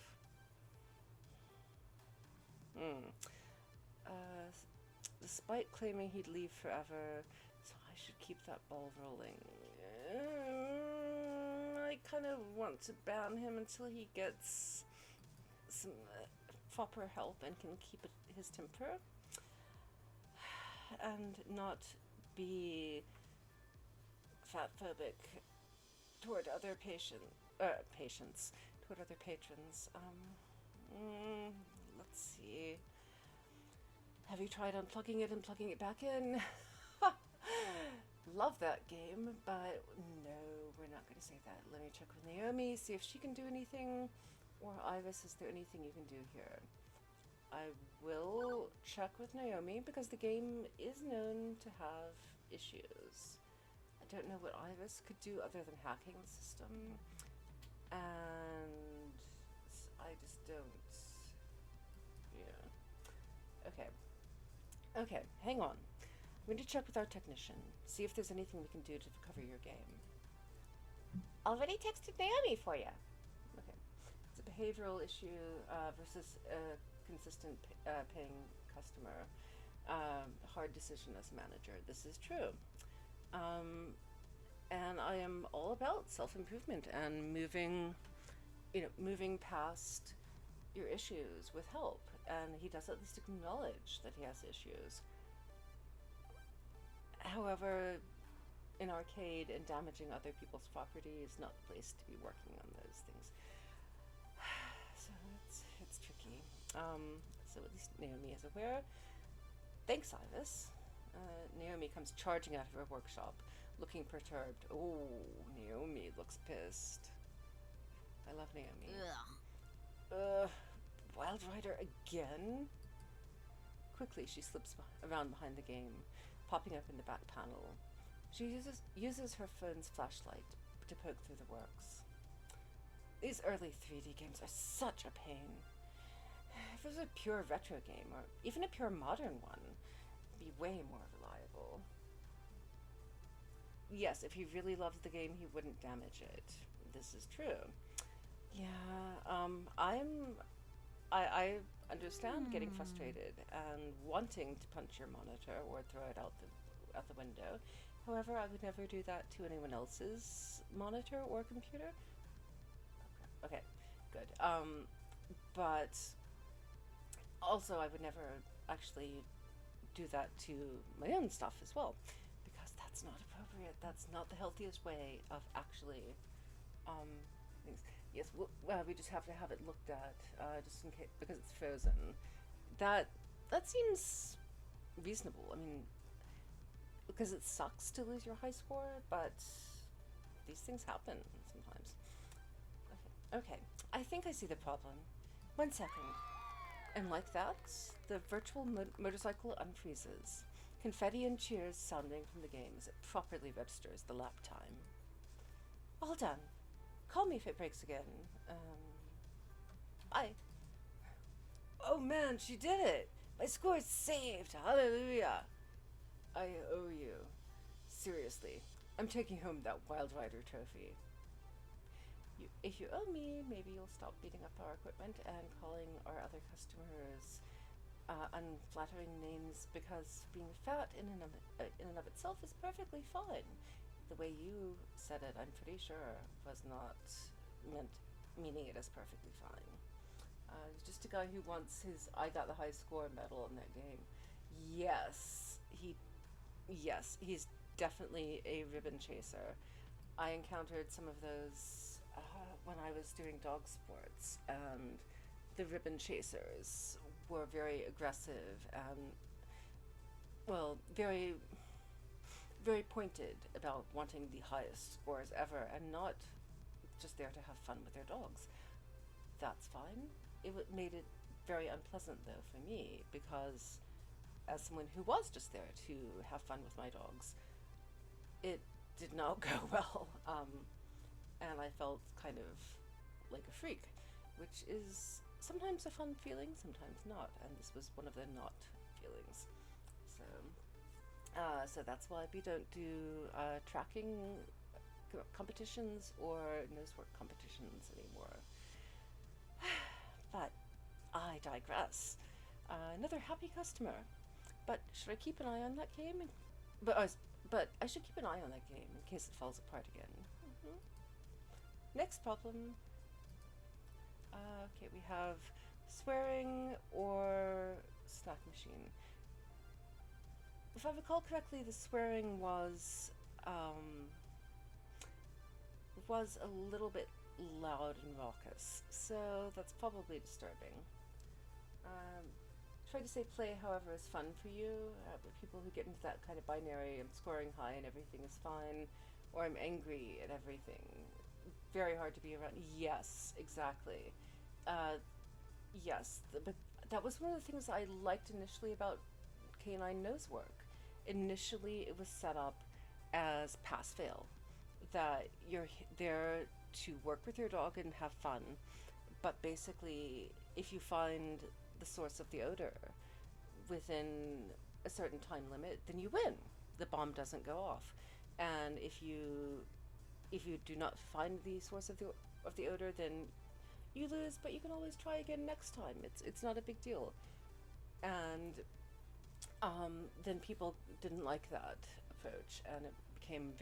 Despite claiming he'd leave forever, so I should keep that ball rolling. I kind of want to ban him until he gets some proper help and can keep his temper and not be fatphobic toward other patients, toward other patrons. Let's see. Have you tried unplugging it and plugging it back in? Love that game, but no, we're not going to say that. Let me check with Naomi, see if she can do anything, or Ivis, is there anything you can do here? I will check with Naomi because the game is known to have issues. I don't know what Ivis could do other than hacking the system, and I just don't. Yeah. Okay, hang on. I'm going to check with our technician, see if there's anything we can do to recover your game. Already texted Naomi for you. Okay. It's a behavioral issue versus a consistent paying customer. Hard decision as a manager. This is true. And I am all about self-improvement and moving past your issues with help. And he does at least acknowledge that he has issues. However, in arcade and damaging other people's property is not the place to be working on those things. So it's tricky. So at least Naomi is aware. Thanks, Ivis. Naomi comes charging out of her workshop, looking perturbed. Oh, Naomi looks pissed. I love Naomi. Wild Rider again? Quickly, she slips around behind the game, popping up in the back panel. She uses her phone's flashlight to poke through the works. These early 3D games are such a pain. If it was a pure retro game, or even a pure modern one, it'd be way more reliable. Yes, if he really loved the game, he wouldn't damage it. This is true. Yeah, I understand getting frustrated and wanting to punch your monitor or throw it out the window. However, I would never do that to anyone else's monitor or computer. Okay, good. But also, I would never actually do that to my own stuff as well, because that's not appropriate. That's not the healthiest way of actually things. Yes, we just have to have it looked at, just in case, because it's frozen. that that seems reasonable. I mean, because it sucks to lose your high score, but these things happen sometimes. Okay, I think I see the problem. 1 second. And like that, the virtual motorcycle unfreezes. Confetti and cheers sounding from the game as it properly registers the lap time. All done. Call me if it breaks again. Bye. Oh man, she did it! My score is saved! Hallelujah! I owe you. Seriously, I'm taking home that Wild Rider trophy. If you owe me, maybe you'll stop beating up our equipment and calling our other customers unflattering names, because being fat in and of itself is perfectly fine. The way you said it, I'm pretty sure, was not meaning it as perfectly fine. He's just a guy who wants his I got the high score medal in that game. Yes, he's definitely a ribbon chaser. I encountered some of those when I was doing dog sports, and the ribbon chasers were very aggressive and, well, very, very pointed about wanting the highest scores ever and not just there to have fun with their dogs. That's fine. It made it very unpleasant, though, for me, because as someone who was just there to have fun with my dogs, it did not go well. And I felt kind of like a freak, which is sometimes a fun feeling, sometimes not, and this was one of the not feelings. So that's why we don't do tracking competitions or nosework competitions anymore. But I digress. Another happy customer. But should I keep an eye on that game? But I should keep an eye on that game in case it falls apart again. Next problem. Okay, we have swearing or snack machine. If I recall correctly, the swearing was a little bit loud and raucous, so that's probably disturbing. Try to say play, however, is fun for you. People who get into that kind of binary, I'm scoring high and everything is fine, or I'm angry at everything. Very hard to be around. Yes, exactly. But that was one of the things I liked initially about Canine Nosework. Initially, it was set up as pass-fail, that you're there to work with your dog and have fun, but basically, if you find the source of the odor within a certain time limit, then you win. The bomb doesn't go off. And if you do not find the source of the odor, then you lose, but you can always try again next time. It's not a big deal. And then people didn't like that approach, and it became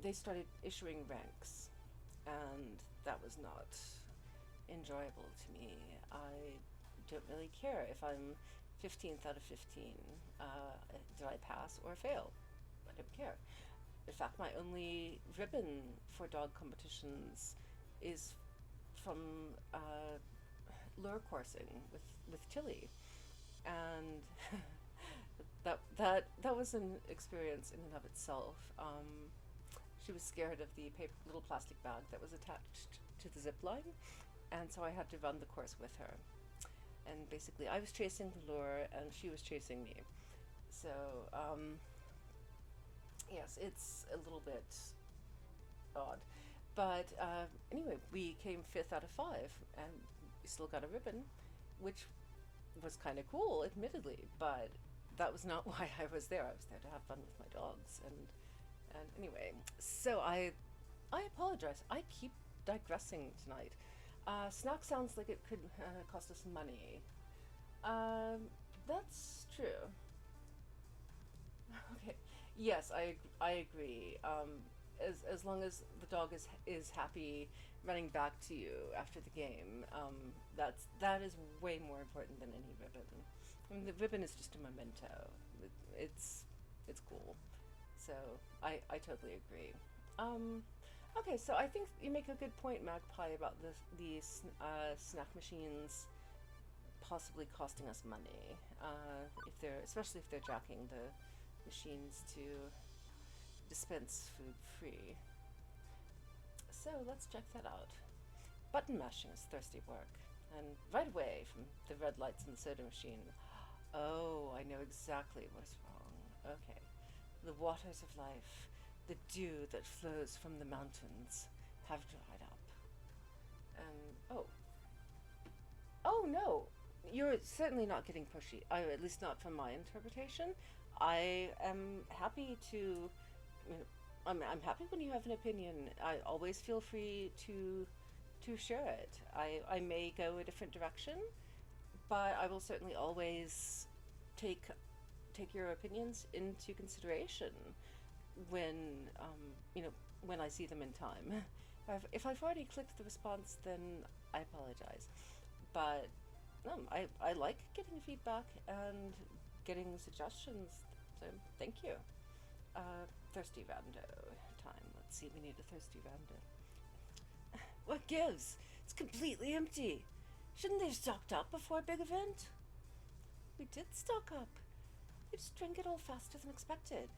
they started issuing ranks, and that was not enjoyable to me. I don't really care if I'm 15th out of 15. Did I pass or fail? I don't care. In fact, my only ribbon for dog competitions is from lure coursing with Tilly, and that was an experience in and of itself. She was scared of the little plastic bag that was attached to the zip line, and so I had to run the course with her. And basically, I was chasing the lure, and she was chasing me. So, yes, it's a little bit odd. But anyway, we came 5th out of 5, and we still got a ribbon, which was kind of cool, admittedly, but that was not why I was there. I was there to have fun with my dogs, and anyway, so I apologize. I keep digressing tonight. Snack sounds like it could cost us money. That's true. Okay. Yes, I agree. As long as the dog is happy running back to you after the game, that is way more important than any ribbon. I mean, the ribbon is just a memento. It's cool. So I totally agree. Okay, so I think you make a good point, Magpie, about the snack machines possibly costing us money. If they're, especially if they're jacking the machines to dispense food free. So let's check that out. Button mashing is thirsty work, and right away from the red lights in the soda machine. Oh, I know exactly what's wrong. Okay. The waters of life, the dew that flows from the mountains, have dried up. And oh no, you're certainly not getting pushy. At least not from my interpretation. I am happy to. You know, I'm happy when you have an opinion. I always feel free to share it. I may go a different direction, but I will certainly always take take your opinions into consideration when when I see them in time. If I've already clicked the response, then I apologize. But no, I like getting feedback and getting suggestions. So thank you. Thirsty rando time. Let's see. We need a thirsty rando. What gives? It's completely empty. Shouldn't they have stocked up before a big event? We did stock up. We just drank it all faster than expected.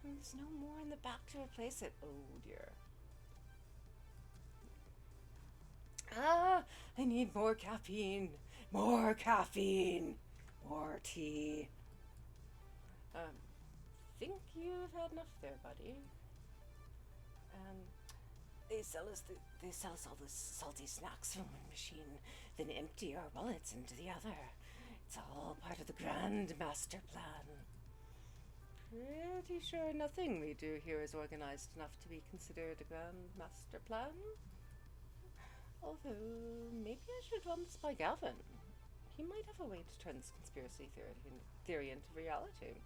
And there's no more in the back to replace it. Oh dear. I need more caffeine. More caffeine. More tea. Think you've had enough there, buddy. They sell us all the salty snacks from one machine, then empty our wallets into the other. It's all part of the grand master plan. Pretty sure nothing we do here is organized enough to be considered a grand master plan. Although, maybe I should run this by Gavin. He might have a way to turn this conspiracy theory into reality.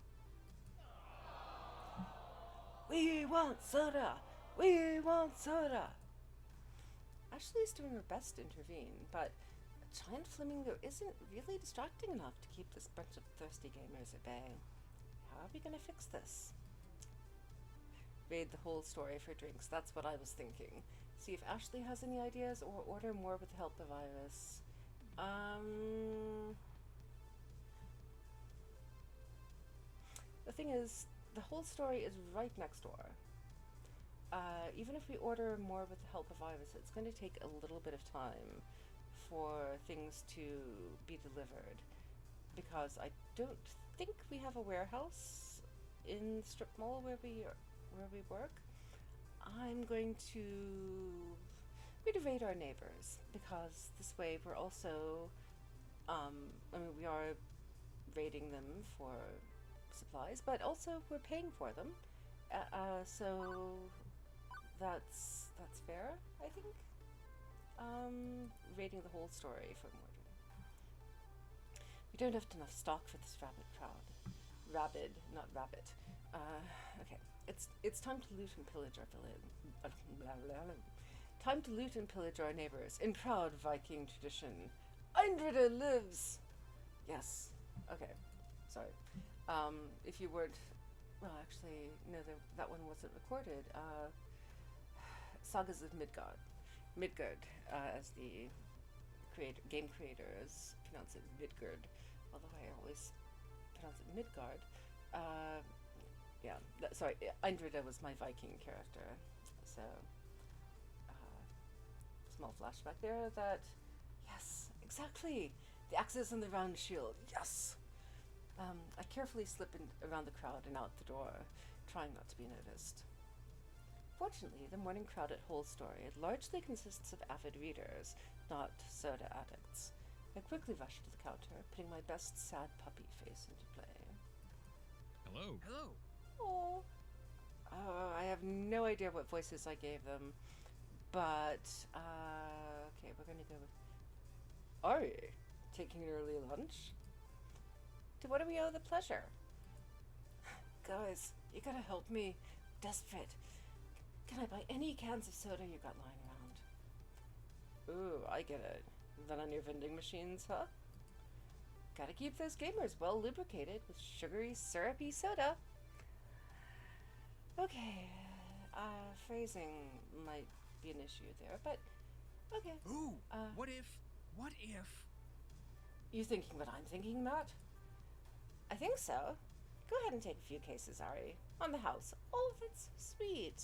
We want soda! We want soda! Ashley's doing her best to intervene, but a giant flamingo isn't really distracting enough to keep this bunch of thirsty gamers at bay. How are we gonna fix this? Raid the whole story for drinks, that's what I was thinking. See if Ashley has any ideas, or order more with the help of Iris. The thing is, the whole story is right next door. Even if we order more with the help of Iris, it's going to take a little bit of time for things to be delivered, because I don't think we have a warehouse in the strip mall where we work. I'm going to raid our neighbors, because this way we're also we are raiding them for supplies, but also we're paying for them. So that's fair, I think. Raiding the whole story for more. We don't have enough stock for this rabid crowd. Rabid, not rabbit. Okay. It's time to loot and pillage our village. Time to loot and pillage our neighbors. In proud Viking tradition, Eindrida lives! Yes. Okay. Sorry. If you weren't... Well, actually, no, that one wasn't recorded. Sagas of Midgard. Midgard, as the game creators pronounce it Midgard, although I always pronounce it Midgard. Sorry, Eindrida was my Viking character, so small flashback there that, yes, exactly, the axes and the round shield, yes! I carefully slip around the crowd and out the door, trying not to be noticed. Fortunately, the morning crowd at Whole Story largely consists of avid readers, not soda addicts. I quickly rush to the counter, putting my best sad puppy face into play. Hello. Oh, I have no idea what voices I gave them, but okay, we're gonna go with Ari, taking an early lunch. To what do we owe the pleasure? Guys, you gotta help me. Desperate. Can I buy any cans of soda you got lying around? Ooh, I get it. Then on your vending machines, huh? Gotta keep those gamers well lubricated with sugary, syrupy soda. Okay, Phrasing might be an issue there, but okay. Ooh, Uh, what if? You thinking what I'm thinking, Matt? I think so. Go ahead and take a few cases, Ari. On the house. Oh, that's so sweet.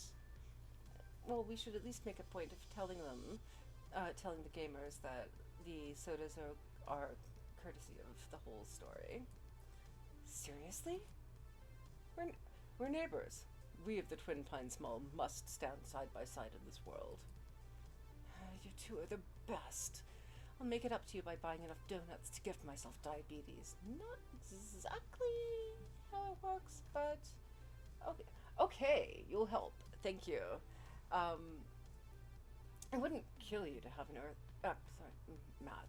Well, we should at least make a point of telling the gamers that the sodas are courtesy of the whole story. Seriously? We're neighbors. We of the Twin Pines Mall must stand side by side in this world. You two are the best. I'll make it up to you by buying enough donuts to give myself diabetes. Not exactly how it works, but okay. Okay, you'll help. Thank you. It wouldn't kill you to have Matt.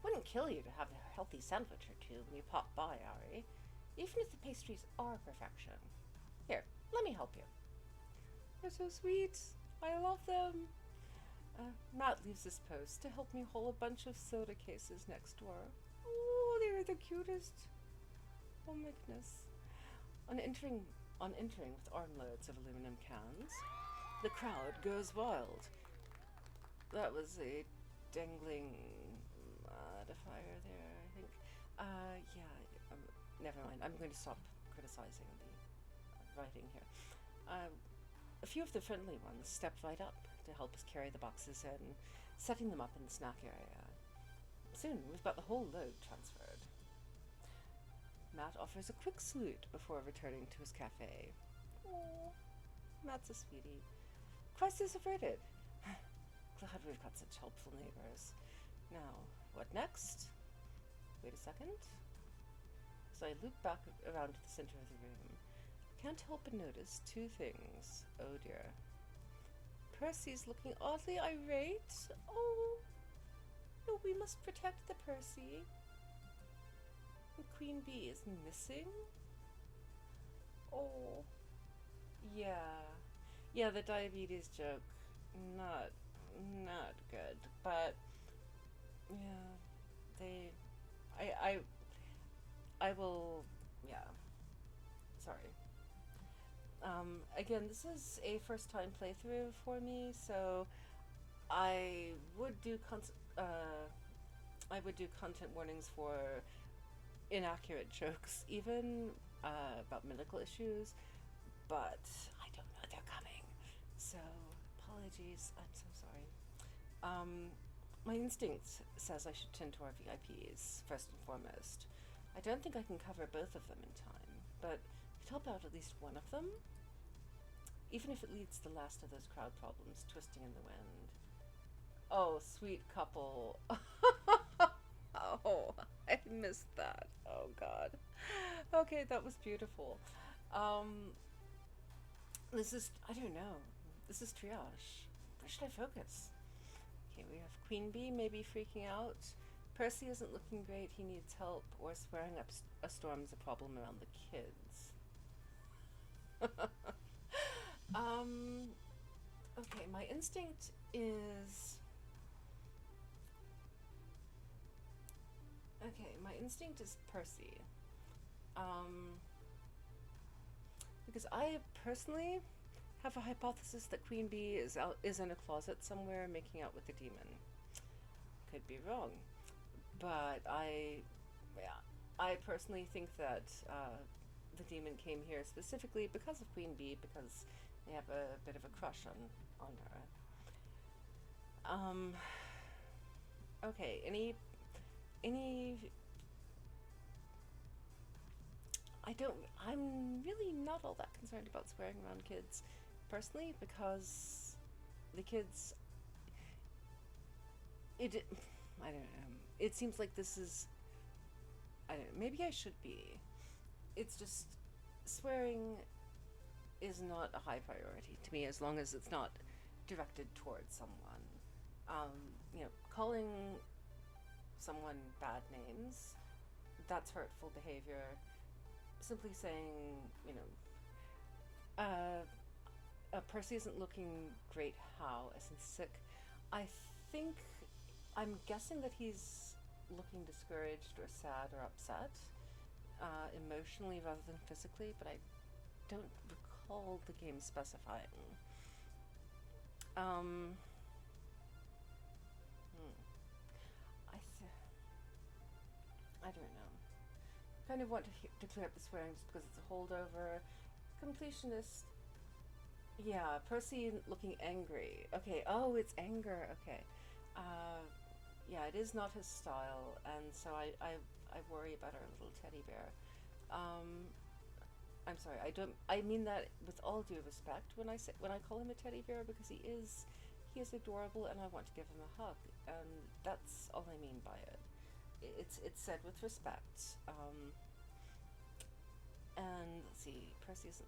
Wouldn't kill you to have a healthy sandwich or two when you pop by, Ari. Even if the pastries are perfection. Here, let me help you. They're so sweet. I love them. Matt leaves this post to help me haul a bunch of soda cases next door. Oh, they're the cutest. Oh my goodness. On entering with armloads of aluminum cans, the crowd goes wild. That was a dangling modifier there, I think. Never mind. I'm going to stop criticizing the writing here. A few of the friendly ones stepped right up to help us carry the boxes in, setting them up in the snack area. Soon, we've got the whole load transferred. Matt offers a quick salute before returning to his cafe. Oh, Matt's a sweetie. Crisis averted. Glad we've got such helpful neighbors. Now, what next? Wait a second. So I loop back around to the center of the room. Can't help but notice two things. Oh dear. Percy's looking oddly irate. Oh, no, we must protect the Percy. And Queen Bee is missing. Oh, yeah. Yeah, the diabetes joke, not good. But yeah, I will. Yeah. Sorry. Again, this is a first-time playthrough for me, so I would do content warnings for inaccurate jokes, even about medical issues, but I don't know they're coming, so apologies. I'm so sorry. My instinct says I should tend to our VIPs first and foremost. I don't think I can cover both of them in time, but could help out at least one of them, even if it leads to the last of those crowd problems twisting in the wind. Oh, sweet couple. Oh, I missed that. Oh god. Okay, that was beautiful. This is, I don't know. This is triage. Where should I focus? Okay, we have Queen Bee maybe freaking out. Percy isn't looking great. He needs help, or swearing up a storm's a problem around the kids. Okay, my instinct is... Okay, my instinct is Percy. Because I personally have a hypothesis that Queen Bee is in a closet somewhere making out with the demon. Could be wrong. But I personally think that the demon came here specifically because of Queen Bee, because they have a bit of a crush on her. Okay, I'm really not all that concerned about swearing around kids, personally, because the kids, I don't know, it seems like this is, I don't know, maybe I should be. It's just, swearing is not a high priority to me as long as it's not directed towards someone. Calling someone bad names, that's hurtful behavior. Simply saying, Percy isn't looking great how, as in sick. I'm guessing that he's looking discouraged or sad or upset, emotionally rather than physically, but I don't recall the game specifying. I don't know. Kind of want to clear up the swearing just because it's a holdover. Completionist. Yeah, Percy looking angry. Okay, oh, it's anger. Okay. Yeah, it is not his style, and so I worry about our little teddy bear. I'm sorry, I mean that with all due respect when I call him a teddy bear, because he is adorable and I want to give him a hug, and that's all I mean by it. It's said with respect. And let's see, Percy's.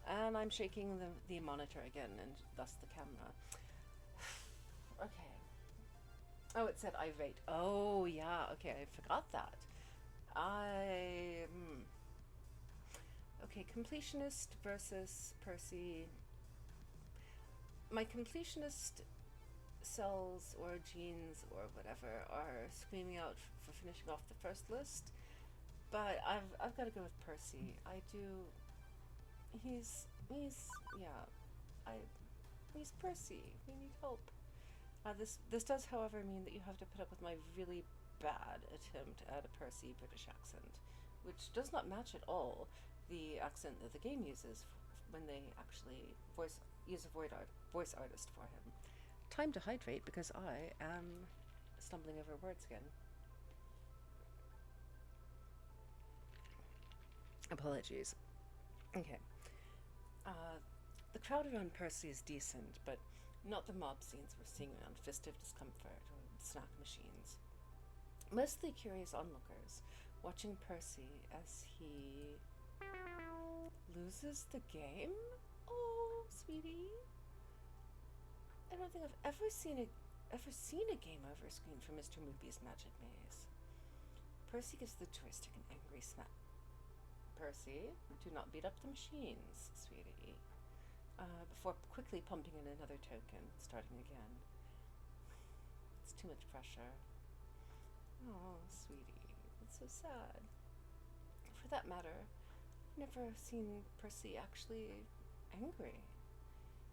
And I'm shaking the monitor again, and thus the camera. Okay. Oh, it said irate. Oh, yeah, okay, I forgot that. Okay, completionist versus Percy. My completionist cells or genes or whatever are screaming out for finishing off the first list, but I've got to go with Percy. I do. He's Percy. We need help. This does, however, mean that you have to put up with my really bad attempt at a Percy British accent, which does not match at all the accent that the game uses when they actually use a voice artist for him. Time to hydrate because I am stumbling over words again. Apologies. Okay. The crowd around Percy is decent, but not the mob scenes we're seeing around Festive Discomfort or snack machines. Mostly curious onlookers watching Percy as he loses the game? Oh, sweetie. I don't think I've ever seen a game over screen from Mr. Moopy's Magic Maze. Percy gives the joystick an angry snap. Percy, do not beat up the machines, sweetie. Before quickly pumping in another token, starting again. It's too much pressure. Oh, sweetie, that's so sad. For that matter, I've never seen Percy actually angry.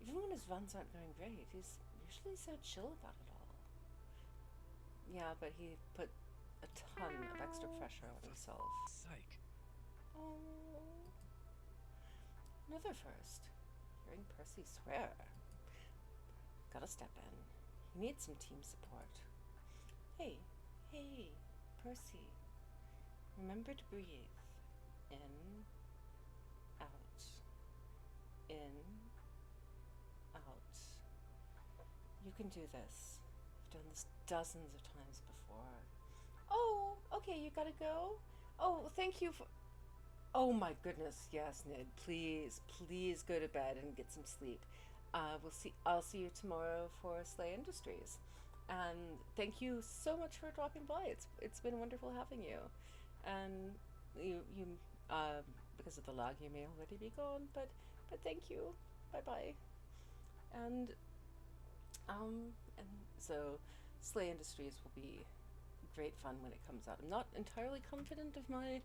Even when his runs aren't going great, he's usually so chill about it all. Yeah, but he put a ton of extra pressure on himself. Sake. Oh. Another first. Hearing Percy swear. Gotta step in. He needs some team support. Hey, Percy. Remember to breathe. In, out. In, out. You can do this. You've done this dozens of times before. Oh, okay, you gotta go? Oh, thank you for... Oh my goodness, yes, Ned. Please go to bed and get some sleep. I'll see you tomorrow for Slay Industries. And thank you so much for dropping by. It's been wonderful having you. And you because of the lag, you may already be gone, but thank you. Bye. And so Slay Industries will be great fun when it comes out. I'm not entirely confident of my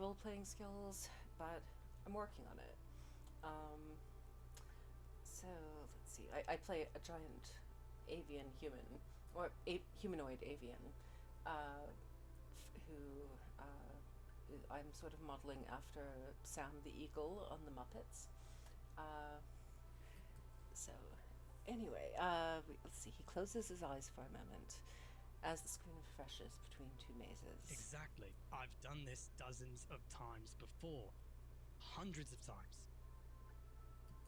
role-playing skills, but I'm working on it. So let's see. I play a giant avian human, or humanoid avian, who I'm sort of modeling after Sam the Eagle on the Muppets. So anyway, let's see. He closes his eyes for a moment as the screen refreshes between two mazes. Exactly. I've done this dozens of times before. Hundreds of times.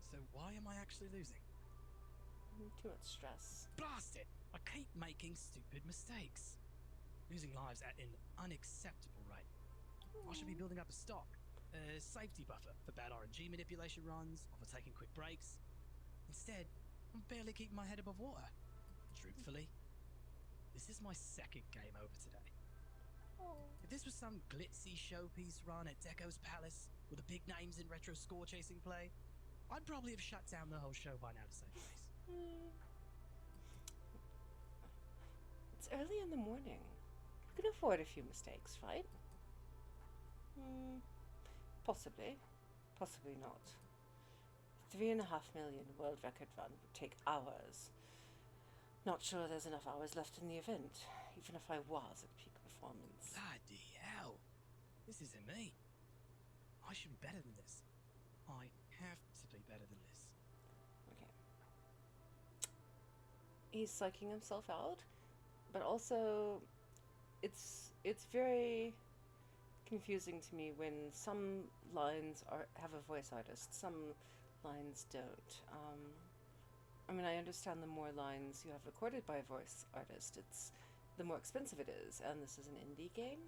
So why am I actually losing? Too much stress. Blast it! I keep making stupid mistakes. Losing lives at an unacceptable rate. I should be building up a stock. A safety buffer for bad RNG manipulation runs, or for taking quick breaks. Instead, I'm barely keeping my head above water. Truthfully, this is my second game over today. If this was some glitzy showpiece run at Deco's Palace, with the big names in retro score chasing play, I'd probably have shut down the whole show by now to save face. It's early in the morning. You can afford a few mistakes, right? Possibly. Possibly not. 3.5 million world record run would take hours. Not sure there's enough hours left in the event, even if I was at peak performance. Bloody hell. This isn't me. I should be better than this. I have to be better than this. Okay. He's psyching himself out, but also it's very confusing to me when some lines have a voice artist, some lines don't. I mean, I understand the more lines you have recorded by a voice artist, the more expensive it is, and this is an indie game,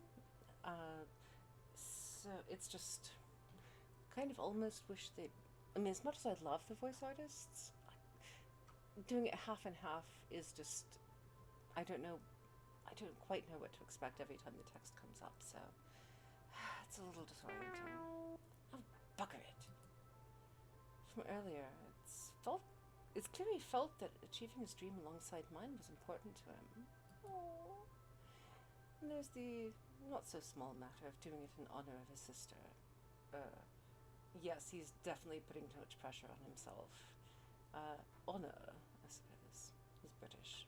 so it's just kind of almost wish they. I mean, as much as I love the voice artists, doing it half and half is just. I don't quite know what to expect every time the text comes up, so it's a little disorienting. Oh, bugger it. From earlier, it's clearly felt that achieving his dream alongside mine was important to him. Aww. And there's the not-so-small matter of doing it in honor of his sister. Yes, he's definitely putting too much pressure on himself. Honor, I suppose. He's British.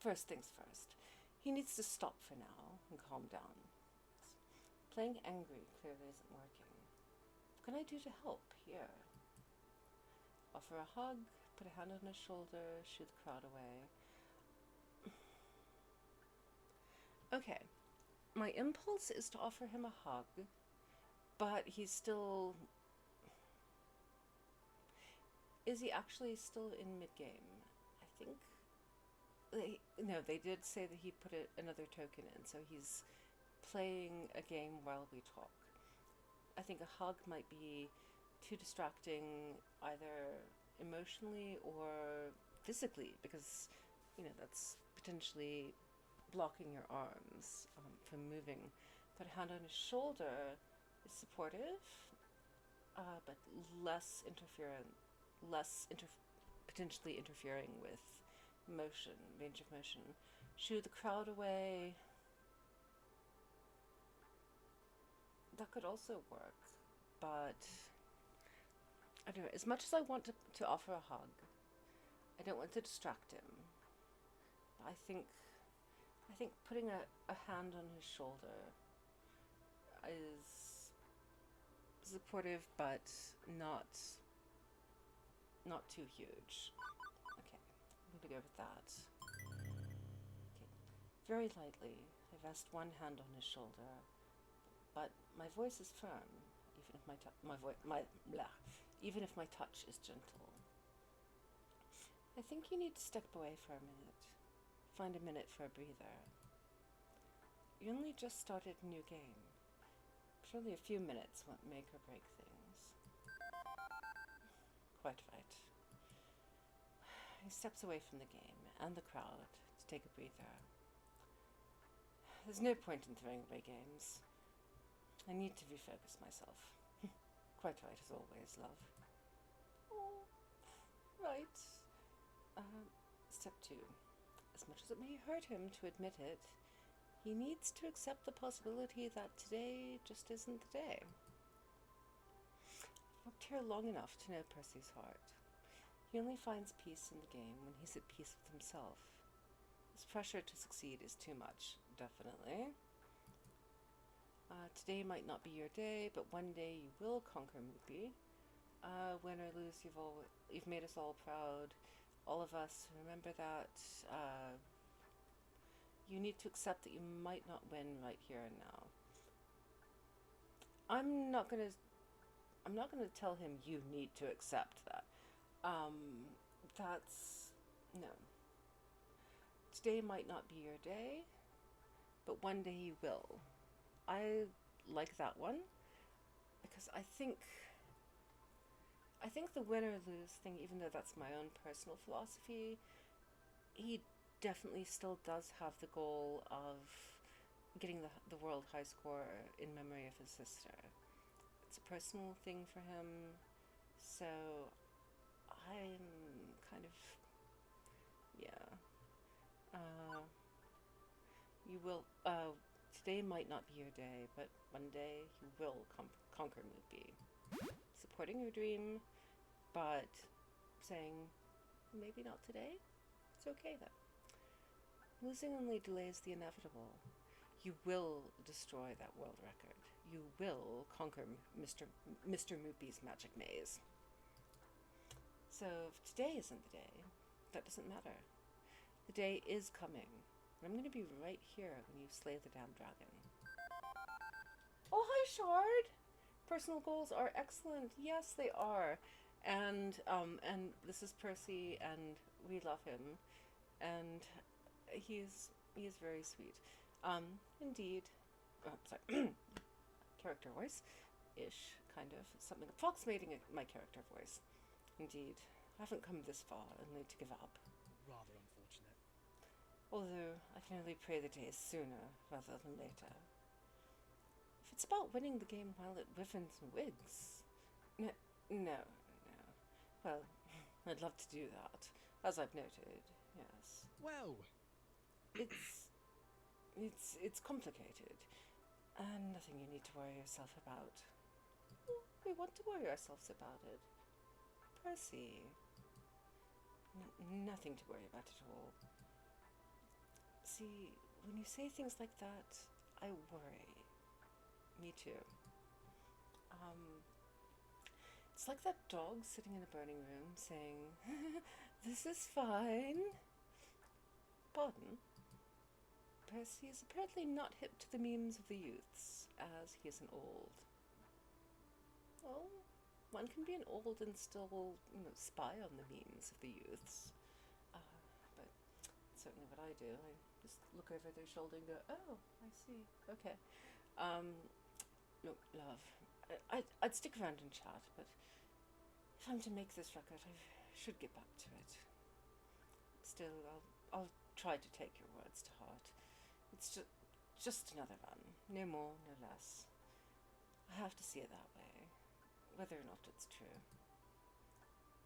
First things first. He needs to stop for now and calm down. Playing angry clearly isn't working. What can I do to help here? Offer a hug, put a hand on his shoulder, shoo the crowd away. Okay. My impulse is to offer him a hug, but he's still... Is he actually still in mid-game? I think... No, they did say that he put another token in, so he's playing a game while we talk. I think a hug might be too distracting, either emotionally or physically, because, that's potentially blocking your arms from moving. Put a hand on his shoulder is supportive, but less potentially interfering with motion, range of motion. Shoo the crowd away. That could also work, but I don't know. As much as I want to offer a hug, I don't want to distract him. I think putting a hand on his shoulder is supportive, but not too huge. Okay, I'm gonna go with that. Okay, very lightly, I rest one hand on his shoulder, but my voice is firm, even if even if my touch is gentle. I think you need to step away for a minute. Find a minute for a breather. You only just started a new game. Surely a few minutes won't make or break things. Quite right. He steps away from the game and the crowd to take a breather. There's no point in throwing away games. I need to refocus myself. Quite right, as always, love. Oh, right. Step 2. As much as it may hurt him to admit it, he needs to accept the possibility that today just isn't the day. I've worked here long enough to know Percy's heart. He only finds peace in the game when he's at peace with himself. His pressure to succeed is too much, definitely. Today might not be your day, but one day you will conquer Moopy. Win or lose, you've made us all proud. All of us, remember that. You need to accept that you might not win right here and now. I'm not gonna tell him you need to accept that. No. Today might not be your day, but one day you will. I like that one because I think the win or lose thing, even though that's my own personal philosophy, he definitely still does have the goal of getting the world high score in memory of his sister. It's a personal thing for him, so I'm kind of, yeah. You will, today might not be your day, but one day you will conquer Moopy. Supporting your dream, but saying, maybe not today? It's okay then. Losing only delays the inevitable. You will destroy that world record. You will conquer Mr. Moopy's magic maze. So if today isn't the day, that doesn't matter. The day is coming. And I'm going to be right here when you slay the damn dragon. Oh, hi, Shard! Personal goals are excellent. Yes, they are. And this is Percy, and we love him. And he is very sweet. Indeed. Oh, sorry. Character voice-ish, kind of. Something approximating my character voice. Indeed. I haven't come this far, only to give up. Rather unfortunate. Although, I can only pray the day is sooner rather than later. If it's about winning the game while it Wyverns and Wigs... No. Well, I'd love to do that, as I've noted, yes. Well, It's complicated, and nothing you need to worry yourself about. We want to worry ourselves about it. Percy. Nothing to worry about at all. See, when you say things like that, I worry. Me too. It's like that dog sitting in a burning room saying, "This is fine." Pardon? Percy is apparently not hip to the memes of the youths, as he isn't old. Well, one can be an old and still, spy on the memes of the youths. But it's certainly what I do. I just look over their shoulder and go, "Oh, I see. Okay." Look, love, I'd stick around and chat, but if I'm to make this record, I should get back to it. Still, I'll try to take your words to heart. It's just another run. No more, no less. I have to see it that way, whether or not it's true.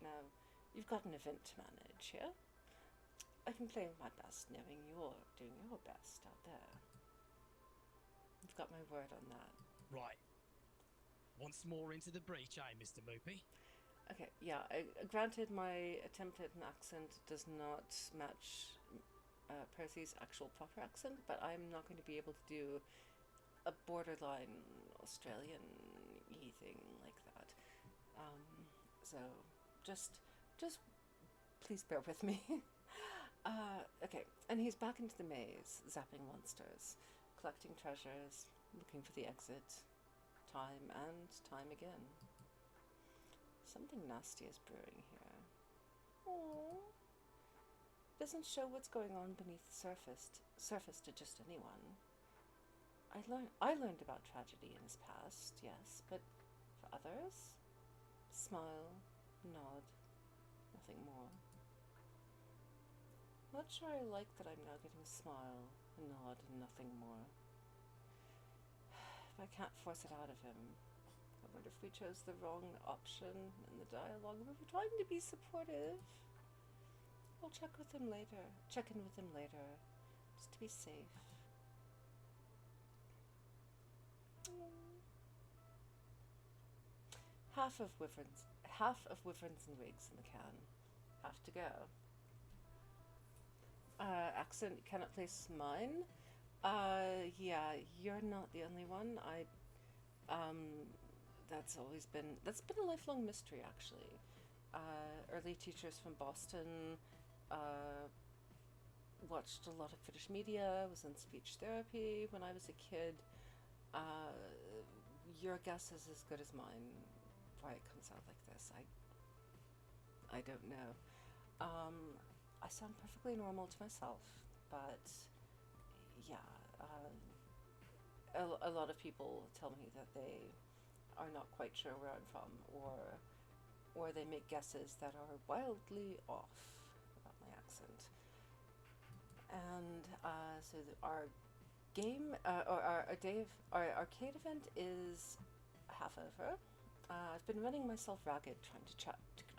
Now, you've got an event to manage, yeah? I can play my best knowing you're doing your best out there. You've got my word on that. right. Once more into the breach, Mr. Moopy? Okay, yeah, granted my attempt at an accent does not match Percy's actual proper accent, but I'm not going to be able to do a borderline Australian-y thing like that. So just please bear with me. Okay, and he's back into the maze, zapping monsters, collecting treasures, looking for the exit, time and time again. Something nasty is brewing here. Aww. Doesn't show what's going on beneath the surface to just anyone. I learned about tragedy in his past, yes, but for others? Smile, nod, nothing more. Not sure I like that I'm now getting smile, a nod, and nothing more. If I can't force it out of him, I wonder if we chose the wrong option in the dialogue. We were trying to be supportive. I'll check in with him later, just to be safe. Half of Wyverns and Wigs in the can. Have to go. Accent cannot place mine. Yeah, you're not the only one. That's been a lifelong mystery, actually. Early teachers from Boston watched a lot of British media, was in speech therapy when I was a kid. Your guess is as good as mine why it comes out like this. I don't know. I sound perfectly normal to myself, but yeah, a lot of people tell me that they are not quite sure where I'm from, or they make guesses that are wildly off about my accent. And so our game, or our arcade event is half over. I've been running myself ragged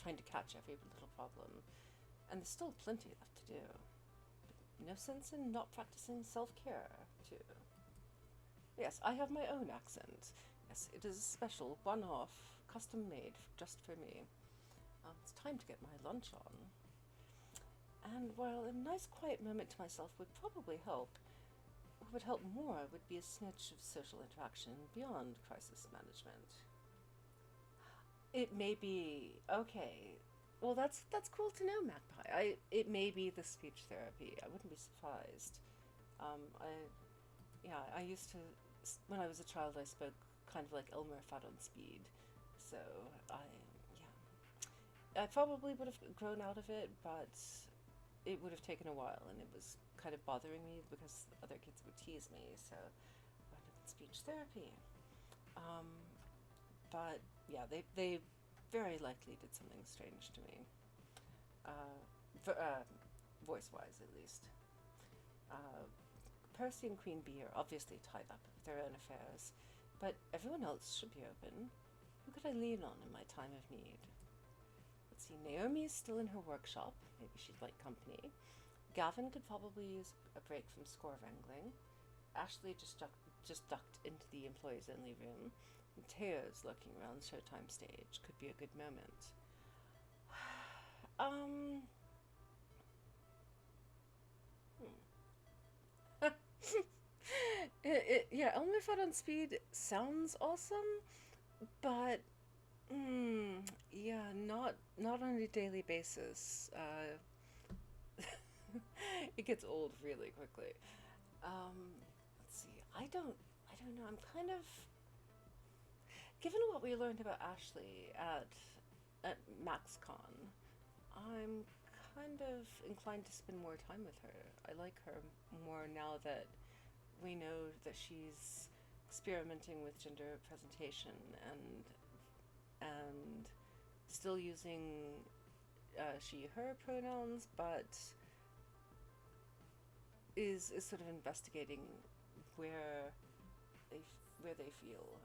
trying to catch every little problem, and there's still plenty left to do. But no sense in not practicing self-care too. Yes, I have my own accent. Yes, it is special, one-off, custom-made just for me. It's time to get my lunch on. And while a nice quiet moment to myself would probably help, what would help more would be a snitch of social interaction beyond crisis management. It may be okay. Well, that's cool to know, Magpie. It may be the speech therapy. I wouldn't be surprised. I used to when I was a child. I spoke kind of like Elmer Fudd on speed, so I probably would have grown out of it, but it would have taken a while, and it was kind of bothering me because other kids would tease me. So I ended up in speech therapy. But yeah, they very likely did something strange to me, voice-wise at least. Percy and Queen Bee are obviously tied up with their own affairs, but everyone else should be open. Who could I lean on in my time of need? Let's see, Naomi is still in her workshop. Maybe she'd like company. Gavin could probably use a break from score wrangling. Ashley just ducked into the employees-only room. And Teo's lurking around the Showtime stage. Could be a good moment. Yeah, Elmer Fudd on speed sounds awesome, but yeah, not on a daily basis. It gets old really quickly. Let's see. I don't know. I'm kind of, given what we learned about Ashley at MaxCon, I'm kind of inclined to spend more time with her. I like her more now that we know that she's experimenting with gender presentation and still using she/her pronouns, but is sort of investigating where they feel.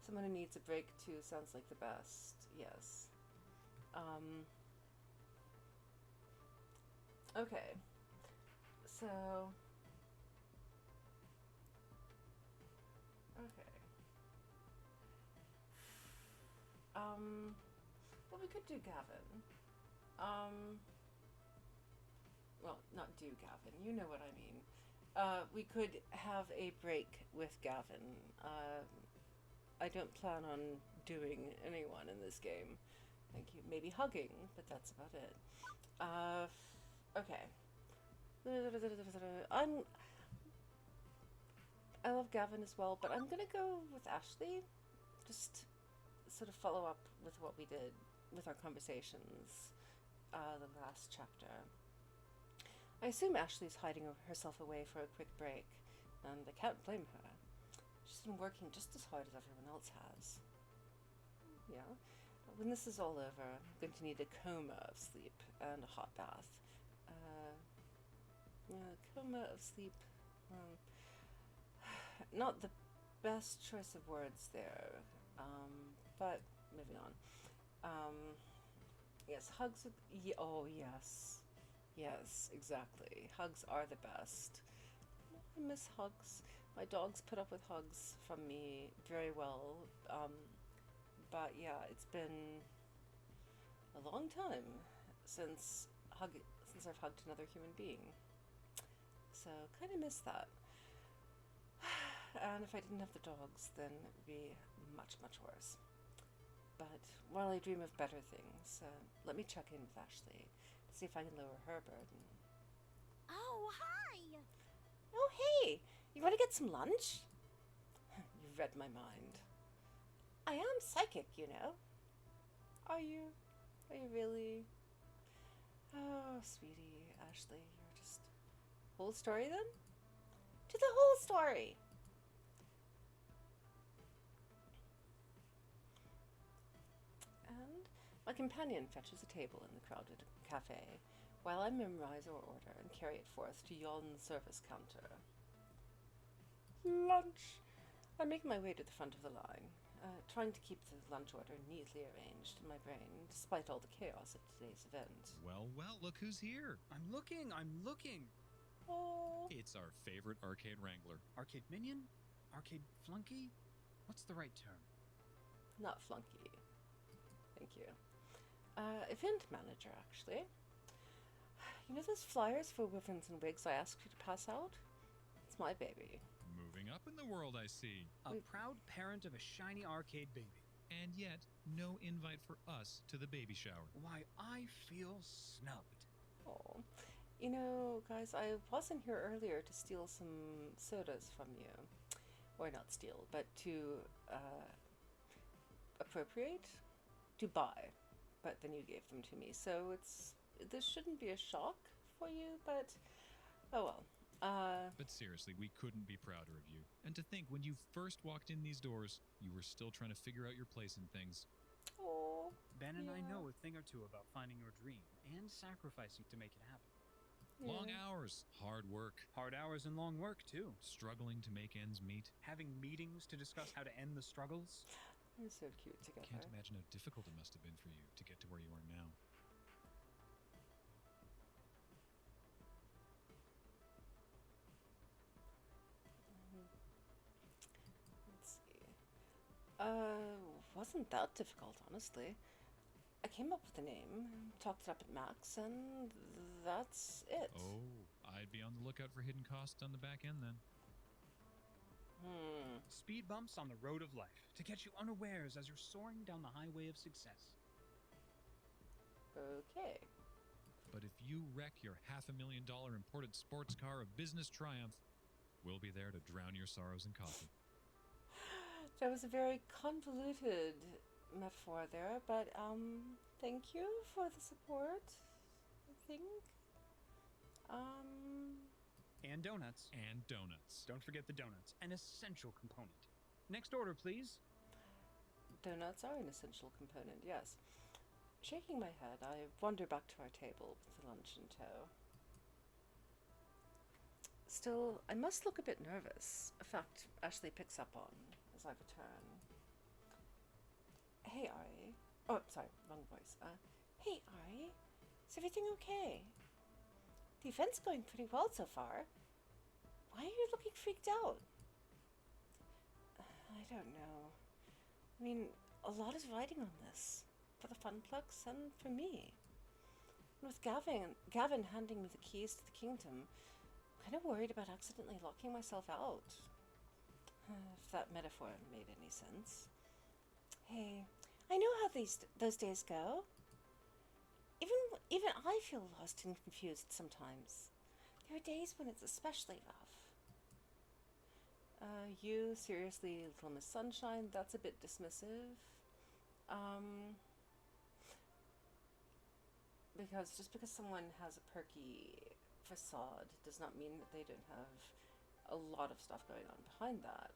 Someone who needs a break too sounds like the best. Yes. Okay. So. Okay. Well, we could do Gavin. Well, not do Gavin. You know what I mean. We could have a break with Gavin. I don't plan on doing anyone in this game. Thank you. Maybe hugging, but that's about it. Okay. I love Gavin as well, but I'm gonna go with Ashley. Just sort of follow up with what we did with our conversations the last chapter. I assume Ashley's hiding herself away for a quick break, and I can't blame her. She's been working just as hard as everyone else has. Yeah. When this is all over, I'm going to need a coma of sleep and a hot bath. Coma of sleep. Not the best choice of words there, but moving on. Yes, hugs. Oh, yes. Yes, exactly. Hugs are the best. I miss hugs. My dogs put up with hugs from me very well. But yeah, it's been a long time since I've hugged another human being. So kind of miss that. And if I didn't have the dogs, then it would be much, much worse. But while I dream of better things, let me check in with Ashley to see if I can lower her burden. Oh, hi! Oh, hey! You want to get some lunch? You've read my mind. I am psychic, you know. Are you? Are you really? Oh, sweetie, Ashley, you're just... Whole story, then? To the whole story! And my companion fetches a table in the crowded cafe, while I memorize our order and carry it forth to Yon's service counter. Lunch! I make my way to the front of the line, trying to keep the lunch order neatly arranged in my brain, despite all the chaos of today's event. Well, look who's here. I'm looking. Oh, It's our favorite arcade wrangler. Arcade Minion? Arcade flunky? What's the right term? Not flunky. Thank you. Event manager, actually. You know those flyers for Wyverns and Wigs I asked you to pass out? It's my baby. Moving up in the world, I see. A proud parent of a shiny arcade baby. And yet, no invite for us to the baby shower. Why, I feel snubbed. Oh. You know, guys, I wasn't here earlier to steal some sodas from you. Or not steal, but to appropriate? To buy. But then you gave them to me. So this shouldn't be a shock for you, but oh well. But seriously, we couldn't be prouder of you. And to think, when you first walked in these doors, you were still trying to figure out your place in things. Oh. Ben and I Yeah. know a thing or two about finding your dream and sacrificing to make it happen. Long Yeah. hours, hard work, Hard hours and long work, too. struggling to make ends meet. Having meetings to discuss how to end the struggles. You're so cute together. Can't imagine how difficult it must have been for you to get to where you are now. Let's see. Wasn't that difficult, honestly. I came up with the name, talked it up at Max, and that's it. Oh, I'd be on the lookout for hidden costs on the back end then. Speed bumps on the road of life to catch you unawares as you're soaring down the highway of success. Okay. But if you wreck your $500,000 imported sports car of business triumph, we'll be there to drown your sorrows in coffee. That was a very convoluted metaphor there, but thank you for the support, I think. And donuts. And donuts. Don't forget the donuts, an essential component. Next order, please. Donuts are an essential component, yes. Shaking my head, I wander back to our table with the lunch in tow. Still, I must look a bit nervous, a fact Ashley picks up on as I return. Hey, Ari. Oh, sorry, wrong voice. Hey, Ari. Is everything okay? The event's going pretty well so far. Why are you looking freaked out? I don't know. I mean, a lot is riding on this. For the Funplex and for me. And with Gavin handing me the keys to the kingdom, I'm kind of worried about accidentally locking myself out. If that metaphor made any sense. Hey, I know how those days go. Even I feel lost and confused sometimes. There are days when it's especially rough. You, seriously, Little Miss Sunshine, that's a bit dismissive. Because just because someone has a perky facade does not mean that they don't have a lot of stuff going on behind that.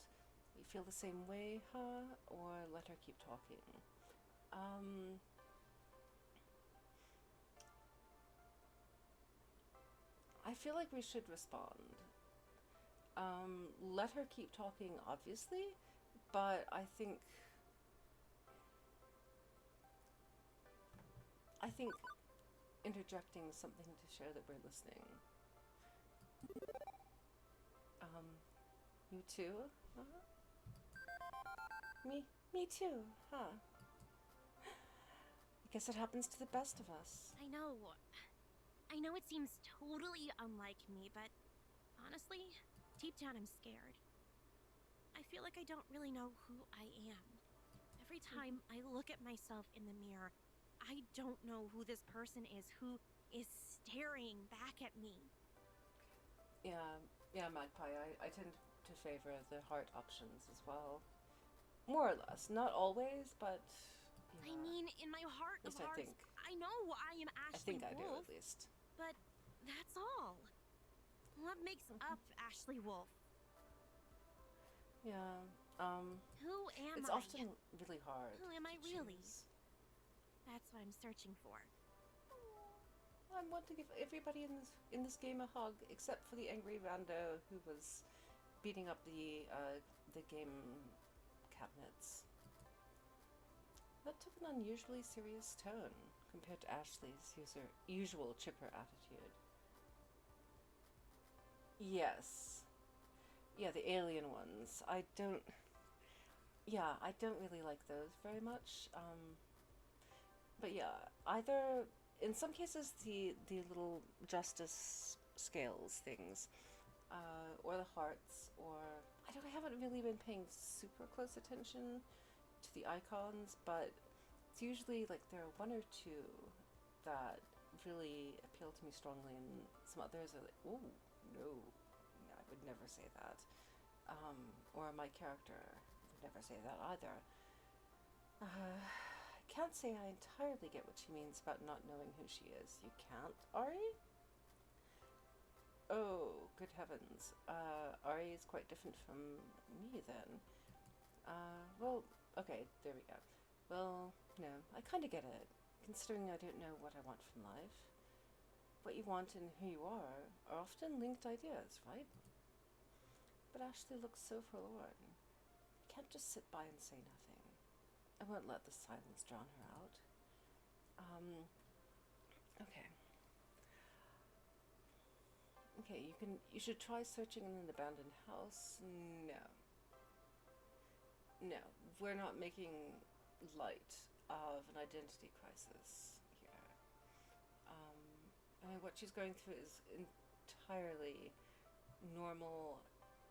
You feel the same way, huh? Or let her keep talking. I feel like we should respond. Let her keep talking, obviously, but I think interjecting something to show that we're listening. You too? Huh? Me too, huh? I guess it happens to the best of us. I know it seems totally unlike me, but honestly, deep down I'm scared. I feel like I don't really know who I am. Every time I look at myself in the mirror, I don't know who this person is who is staring back at me. Yeah, Magpie, I tend to favor the heart options as well. More or less. Not always, but I mean, in my heart of At least I hearts, think. I know I am I Ashley think I do Wolf, at least. but that's all. What makes up Ashley Wolf? Yeah. Who am It's I? often really hard. Who am I to really? choose. That's what I'm searching for. I want to give everybody in this game a hug, except for the angry Vando who was beating up the game cabinets. That took an unusually serious tone compared to Ashley's usual chipper attitude. Yes. yeah, the alien ones. I don't really like those very much. But yeah, either in some cases the little justice scales things, or the hearts, or I haven't really been paying super close attention to the icons, but it's usually like there are one or two that really appeal to me strongly, and some others are like, oh no, I would never say that, or my character would never say that either. I can't say I entirely get what she means about not knowing who she is. You can't, Ari? Oh, good heavens. Ari is quite different from me then. Well, okay, there we go. Well, no, I kind of get it, considering I don't know what I want from life. What you want and who you are often linked ideas, right? But Ashley looks so forlorn. I can't just sit by and say nothing. I won't let the silence drown her out. Okay. Okay, you should try searching in an abandoned house. No, we're not making light of an identity crisis here. I mean, what she's going through is entirely normal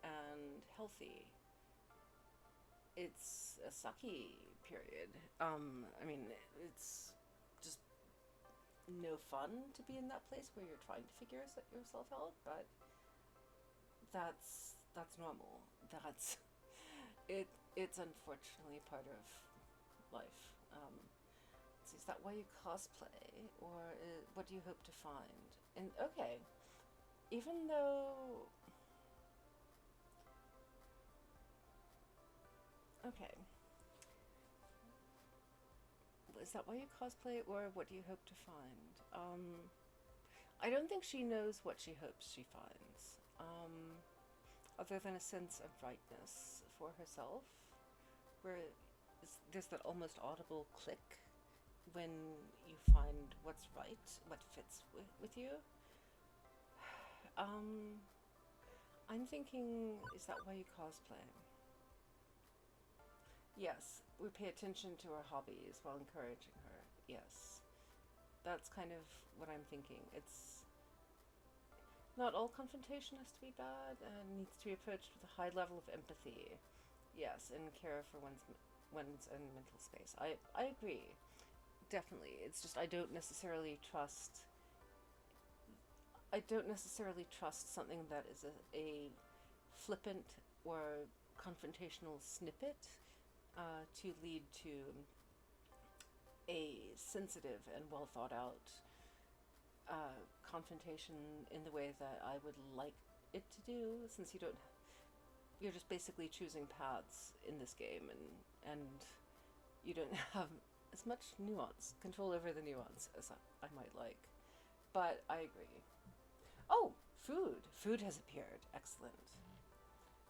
and healthy. It's a sucky period. I mean, it's just no fun to be in that place where you're trying to figure yourself out, but that's normal. It's unfortunately part of life. Is that why you cosplay, or what do you hope to find? And okay, even though, okay, is that why you cosplay, or what do you hope to find? I don't think she knows what she hopes she finds, other than a sense of rightness for herself, where there's that almost audible click when you find what's right, what fits with you. I'm thinking, is that why you cosplay? Yes, we pay attention to her hobbies while encouraging her. Yes, that's kind of what I'm thinking. It's not all confrontation has to be bad, and needs to be approached with a high level of empathy. Yes, and care for one's own mental space. I agree, definitely. It's just I don't necessarily trust something that is a flippant or confrontational snippet to lead to a sensitive and well thought out confrontation in the way that I would like it to do, since you're just basically choosing paths in this game, and you don't have as much control over the nuance as I might like. But I agree. Oh, food has appeared. Excellent.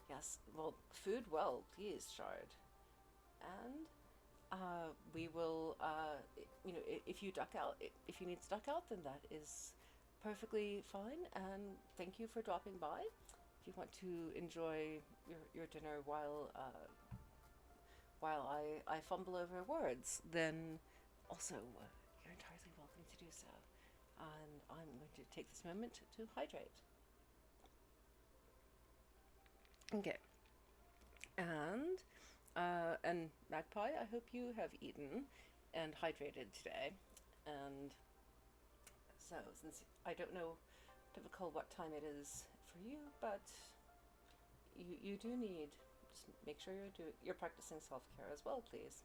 Yes, well, food, well, please, Shard. And we will, if you duck out, if you need to duck out, then that is perfectly fine. And thank you for dropping by. If you want to enjoy your dinner while I fumble over words, then also you're entirely welcome to do so. And I'm going to take this moment to hydrate. Okay. And Magpie, I hope you have eaten and hydrated today. And so, since I don't know to recall what time it is for you, but you do need, just make sure you're practicing self-care as well, please.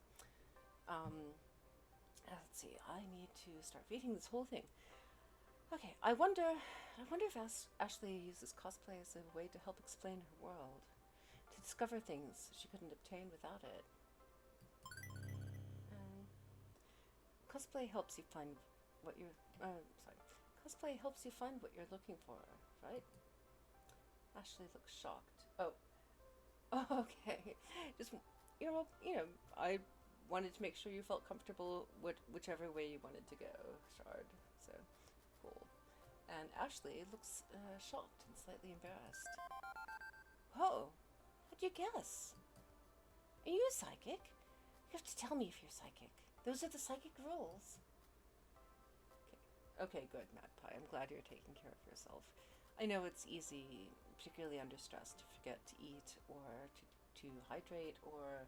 Let's see, I need to start reading this whole thing. Okay, I wonder if Ashley uses cosplay as a way to help explain her world, to discover things she couldn't obtain without it. Cosplay helps you find what you're, Cosplay helps you find what you're looking for, right? Ashley looks shocked. Oh, okay. Just, I wanted to make sure you felt comfortable whichever way you wanted to go, Shard. So, cool. And Ashley looks shocked and slightly embarrassed. Oh, how'd you guess? Are you a psychic? You have to tell me if you're psychic. Those are the psychic rules. Okay, good, Magpie. I'm glad you're taking care of yourself. I know it's easy, particularly under stress, to forget to eat or to hydrate or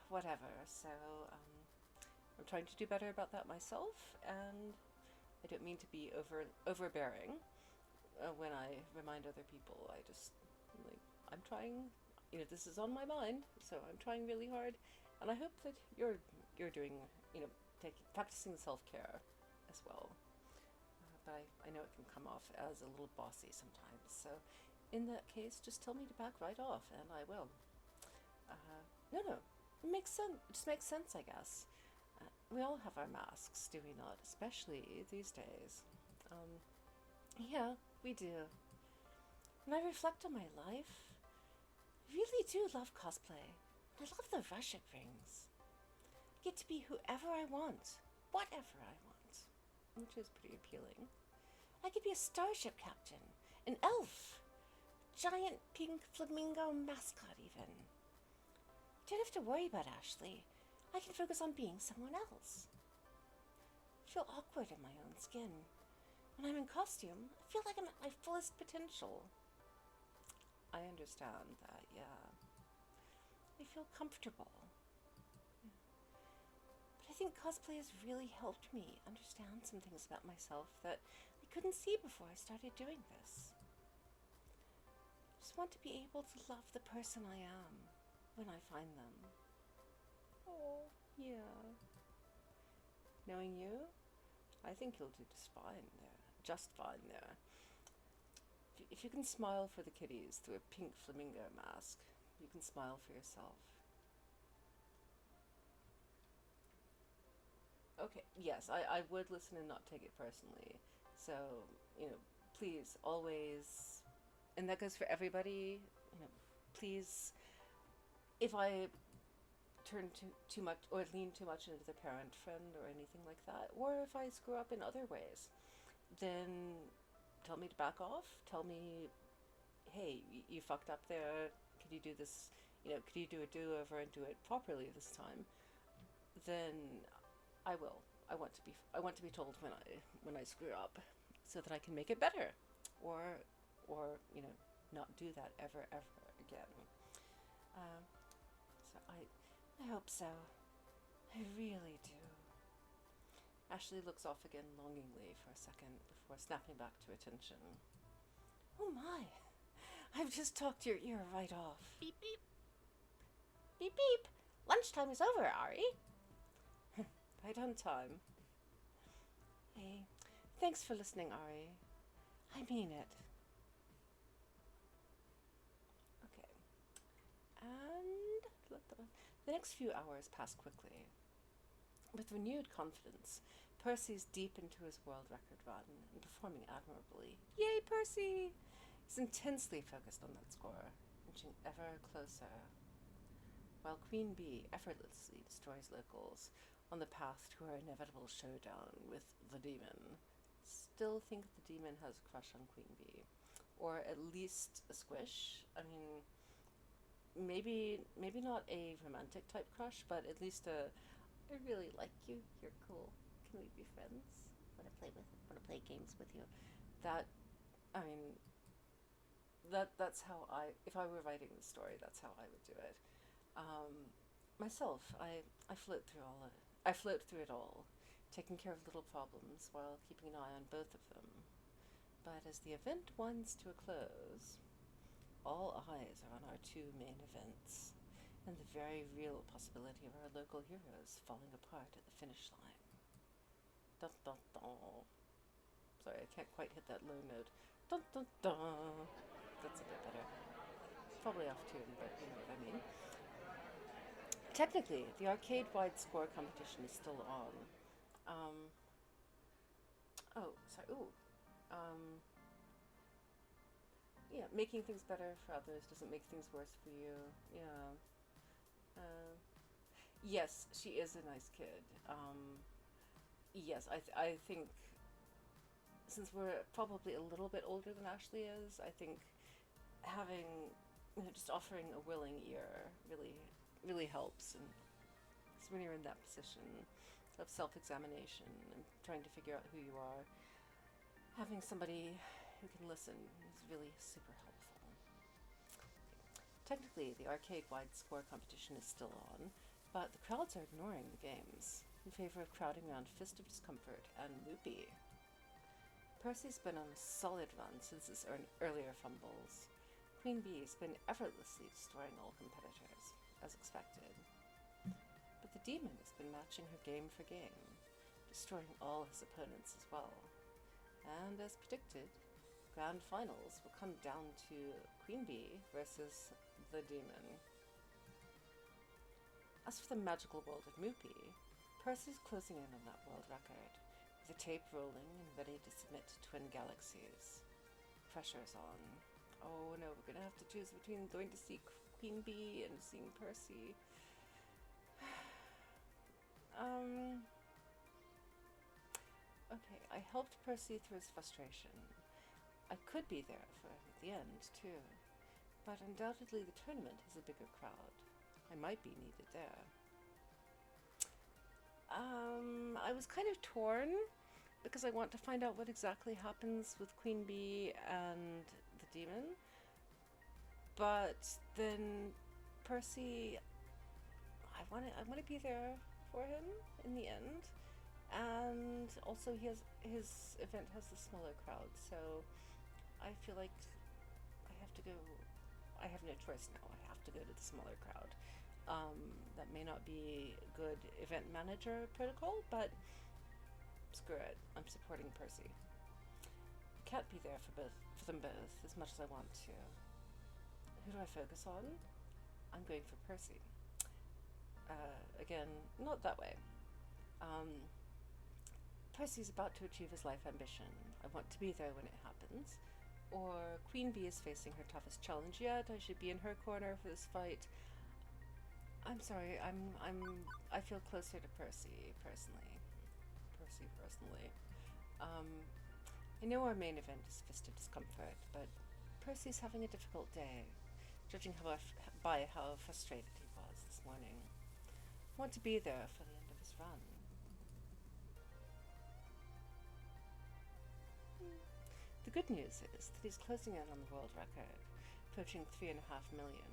whatever. So I'm trying to do better about that myself, and I don't mean to be overbearing when I remind other people. I just I'm trying. This is on my mind, so I'm trying really hard, and I hope that you're doing practicing self-care as well. But I know it can come off as a little bossy sometimes. So in that case, just tell me to back right off, and I will. No, it makes sense. It just makes sense, I guess. We all have our masks, do we not? Especially these days. Yeah, we do. When I reflect on my life, I really do love cosplay. I love the rush it brings. I get to be whoever I want, whatever I want, which is pretty appealing. I could be a starship captain, an elf, giant pink flamingo mascot even. I don't have to worry about Ashley. I can focus on being someone else. I feel awkward in my own skin. When I'm in costume, I feel like I'm at my fullest potential. I understand that, yeah. I feel comfortable. But I think cosplay has really helped me understand some things about myself that I couldn't see before I started doing this. I just want to be able to love the person I am when I find them. Oh, yeah. Knowing you, I think you'll do just fine there. Just fine there. If you can smile for the kitties through a pink flamingo mask, you can smile for yourself. Okay, yes, I would listen and not take it personally. So, please, always, and that goes for everybody, please, if I turn too much or lean too much into the parent friend or anything like that, or if I screw up in other ways, then tell me to back off. Tell me, hey, you fucked up there. Could you do this? Could you do a do-over and do it properly this time? Then I will. I want to be told when I screw up, so that I can make it better, or not do that ever again. So I hope so. I really do. Ashley looks off again longingly for a second before snapping back to attention. Oh my! I've just talked your ear right off. Beep beep. Beep beep! Lunchtime is over, Ari. Right on time. Hey, thanks for listening, Ari. I mean it. Okay. And the next few hours pass quickly. With renewed confidence, Percy's deep into his world record run and performing admirably. Yay, Percy! He's intensely focused on that score, inching ever closer, while Queen Bee effortlessly destroys locals on the path to her inevitable showdown with the demon. Still think the demon has a crush on Queen Bee, or at least a squish. I mean, maybe not a romantic type crush, but at least I really like you. You're cool. Can we be friends? Want to play games with you? That's how if I were writing the story, that's how I would do it. Myself, I float through it all, taking care of little problems while keeping an eye on both of them. But as the event winds to a close, all eyes are on our two main events, and the very real possibility of our local heroes falling apart at the finish line. Dun dun dun. Sorry, I can't quite hit that low note. Dun dun dun. That's a bit better. Probably off tune, but you know what I mean. Technically, the arcade-wide score competition is still on. Yeah, making things better for others doesn't make things worse for you. Yeah. Yes, she is a nice kid. Yes, I think since we're probably a little bit older than Ashley is, I think having, just offering a willing ear really helps. And so when you're in that position of self-examination and trying to figure out who you are, having somebody who can listen is really super helpful. Technically, the arcade-wide score competition is still on, but the crowds are ignoring the games in favor of crowding around Fist of Discomfort and Loopy. Percy's been on a solid run since his earlier fumbles. Queen Bee's been effortlessly destroying all competitors, as expected. But the Demon has been matching her game for game, destroying all his opponents as well. And as predicted, Grand Finals will come down to Queen Bee versus the Demon. As for the magical world of Moopy, Percy's closing in on that world record, with the tape rolling and ready to submit to Twin Galaxies. Pressure's on. Oh no, we're gonna have to choose between going to see Queen Bee and seeing Percy. Okay, I helped Percy through his frustration. I could be there for him at the end, too. But undoubtedly the tournament has a bigger crowd. I might be needed there. I was kind of torn because I want to find out what exactly happens with Queen Bee and the Demon. But then Percy, I want to be there for him in the end. And also his event has the smaller crowd, so I feel like I have to go. I have no choice now. I have to go to the smaller crowd. That may not be good event manager protocol, but screw it. I'm supporting Percy. Can't be there for them both as much as I want to. Who do I focus on? I'm going for Percy. Again, not that way. Percy's about to achieve his life ambition. I want to be there when it happens. Or Queen Bee is facing her toughest challenge yet. I should be in her corner for this fight. I'm sorry. I feel closer to Percy personally. I know our main event is Fist of Discomfort, but Percy's having a difficult day, judging by how frustrated he was this morning. I want to be there for the end of his run. The good news is that he's closing in on the world record, approaching 3.5 million.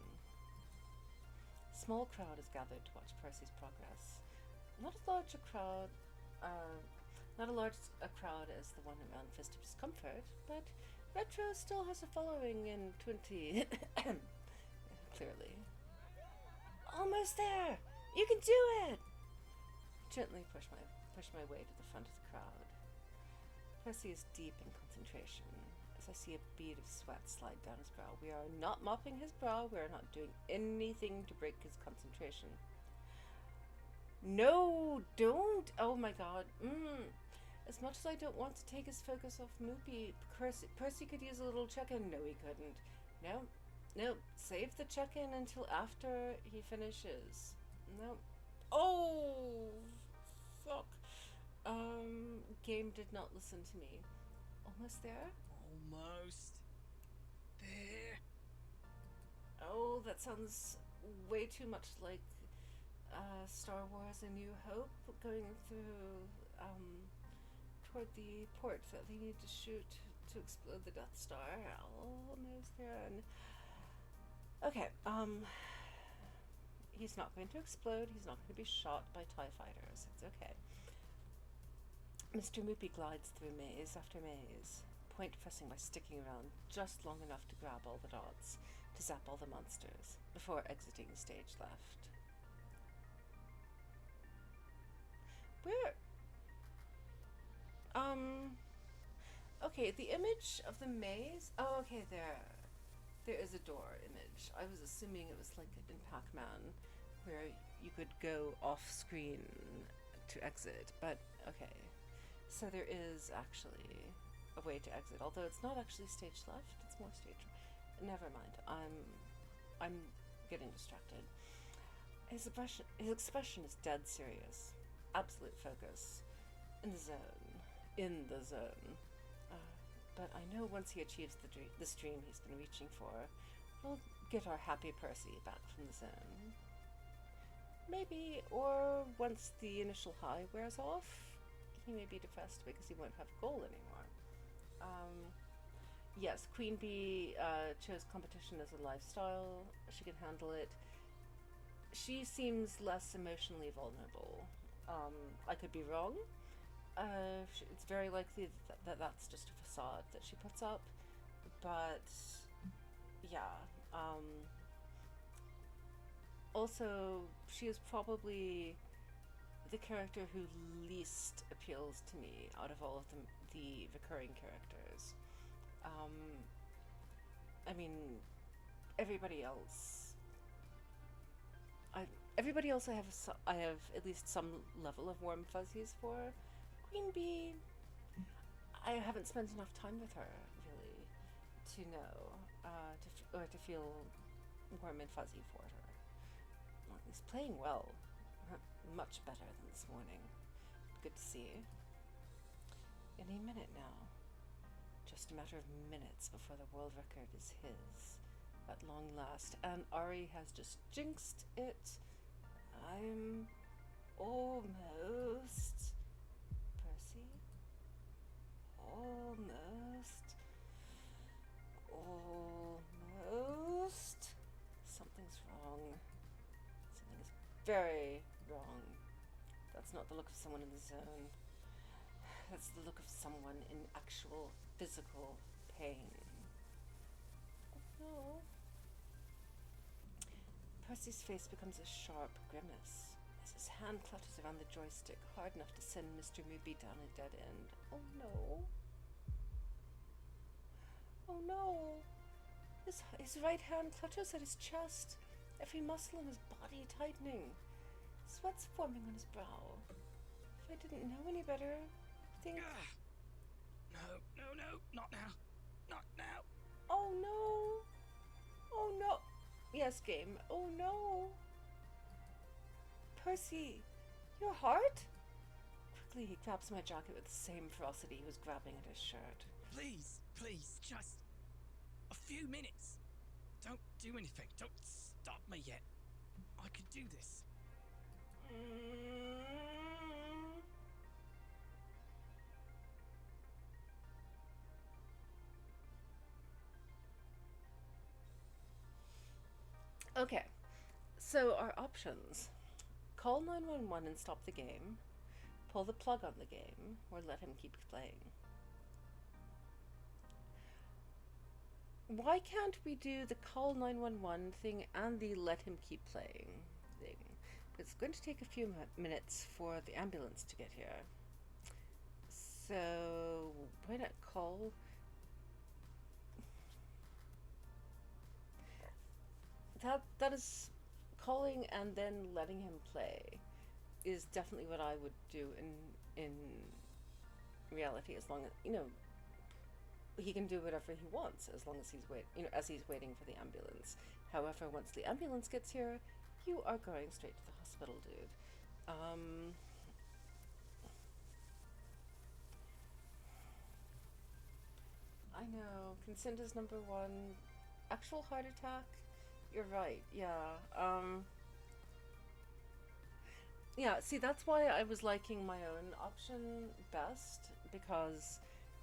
A small crowd has gathered to watch Percy's progress. Not as large a crowd as the one around Fist of Discomfort, but Retro still has a following in 20. Clearly. Almost there! You can do it! Gently push my way to the front of the crowd. Percy is deep in concentration as I see a bead of sweat slide down his brow. We are not mopping his brow. We are not doing anything to break his concentration. No, don't! Oh my god. As much as I don't want to take his focus off Moopy, Percy could use a little check-in. No, he couldn't. No. Save the check-in until after he finishes. No. Oh! Fuck. Game did not listen to me. Almost there? Almost there. Oh, that sounds way too much like Star Wars A New Hope, going through toward the port that they need to shoot to explode the Death Star. Almost there. And okay, he's not going to explode. He's not going to be shot by TIE fighters. It's okay. Mr. Moopy glides through maze after maze, point pressing by sticking around just long enough to grab all the dots, to zap all the monsters, before exiting stage left. Where? Okay, the image of the maze. Oh, okay, there is a door image. I was assuming it was like in Pac-Man, where you could go off screen to exit, but okay. So there is actually a way to exit, although it's not actually stage left, it's more stage. Never mind. I'm getting distracted. His expression is dead serious. Absolute focus. In the zone. but I know once he achieves this dream he's been reaching for, we'll get our happy Percy back from the zone. Maybe, or once the initial high wears off, he may be depressed because he won't have a goal anymore. Yes, Queen Bee chose competition as a lifestyle. She can handle it. She seems less emotionally vulnerable. I could be wrong. It's very likely that that's just a facade that she puts up. But, yeah. Also, she is probably the character who least appeals to me out of all of the recurring characters. I mean, everybody else I have at least some level of warm fuzzies for. Queen Bee, I haven't spent enough time with her really to know to feel warm and fuzzy for her. Well, he's playing well, much better than this morning. Good to see. Any minute now. Just a matter of minutes before the world record is his, at long last, and Ari has just jinxed it. I'm almost... Percy? Almost... Something's wrong. Something is very wrong. That's not the look of someone in the zone. That's the look of someone in actual physical pain. Oh no. Percy's face becomes a sharp grimace as his hand clutches around the joystick hard enough to send Mr. Moody down a dead end. Oh no. Oh no. His right hand clutches at his chest, every muscle in his body tightening. Sweat's forming on his brow. If I didn't know any better, I think... No, not now. Not now. Oh no. Oh no. Yes, game. Oh no. Percy, your heart? Quickly, he grabs my jacket with the same ferocity he was grabbing at his shirt. Please, just a few minutes. Don't do anything. Don't stop me yet. I could do this. Okay, so our options. Call 911 and stop the game, pull the plug on the game, or let him keep playing. Why can't we do the call 911 thing and the let him keep playing thing? It's going to take a few minutes for the ambulance to get here. So, why not call... That is calling and then letting him play is definitely what I would do in reality, as long as, you know, he can do whatever he wants as long as he's waiting for the ambulance. However, once the ambulance gets here, you are going straight to the hospital, dude. I know, consent is number one. Actual heart attack? You're right, yeah. Yeah, see, that's why I was liking my own option best, because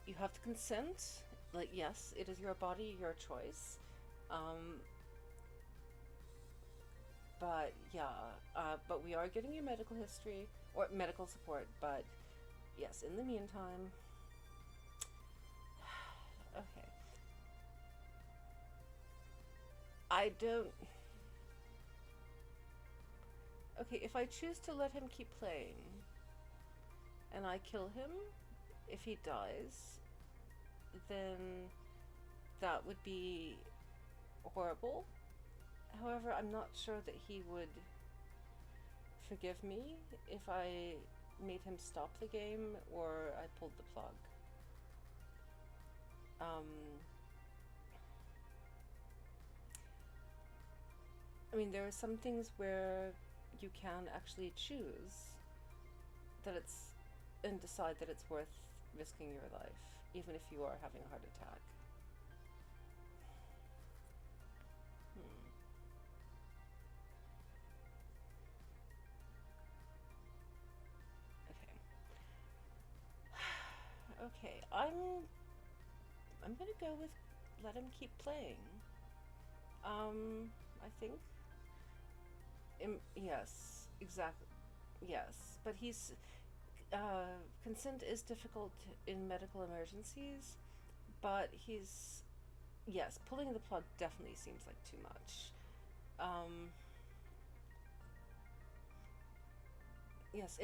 you have to consent. Like, yes, it is your body, your choice. But, yeah, but we are getting you medical history, or medical support, but, yes, in the meantime... Okay. I don't... Okay, if I choose to let him keep playing, and I kill him, if he dies, then that would be horrible. However, I'm not sure that he would forgive me if I made him stop the game or I pulled the plug. I mean, there are some things where you can actually choose that it's and decide that it's worth risking your life. even if you are having a heart attack. Okay. Okay, I'm gonna go with let him keep playing. I think. Yes, exactly. Yes, but consent is difficult in medical emergencies, but yes, pulling the plug definitely seems like too much. Yes,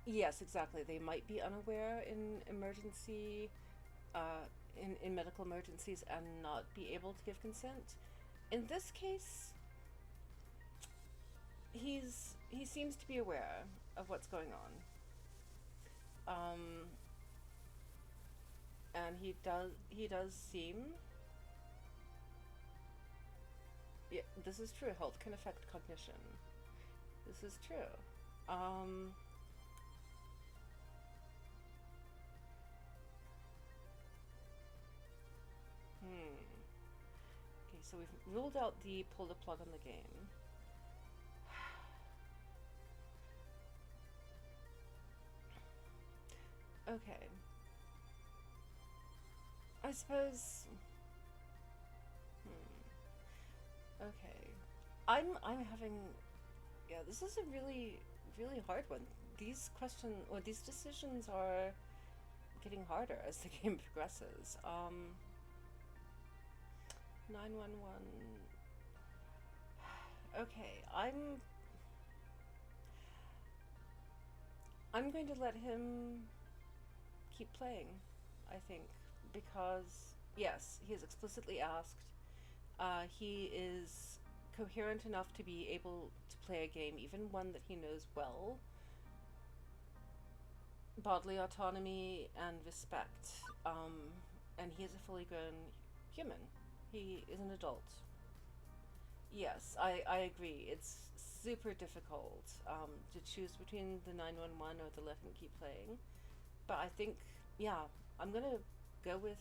yes, exactly. They might be unaware in emergency, in medical emergencies and not be able to give consent. In this case, he seems to be aware of what's going on. And he does seem. Yeah, this is true. Health can affect cognition. This is true. Okay, so we've ruled out the pull the plug on the game. Okay. I suppose. Okay. I'm having. Yeah, this is a really hard one. These decisions are getting harder as the game progresses. 911. Okay, I'm going to let him keep playing, I think, because yes, he has explicitly asked. He is coherent enough to be able to play a game, even one that he knows well. Bodily autonomy and respect. And he is a fully grown human. He is an adult. Yes, I agree. It's super difficult to choose between the 911 or the let him keep playing. But I think, yeah, I'm gonna go with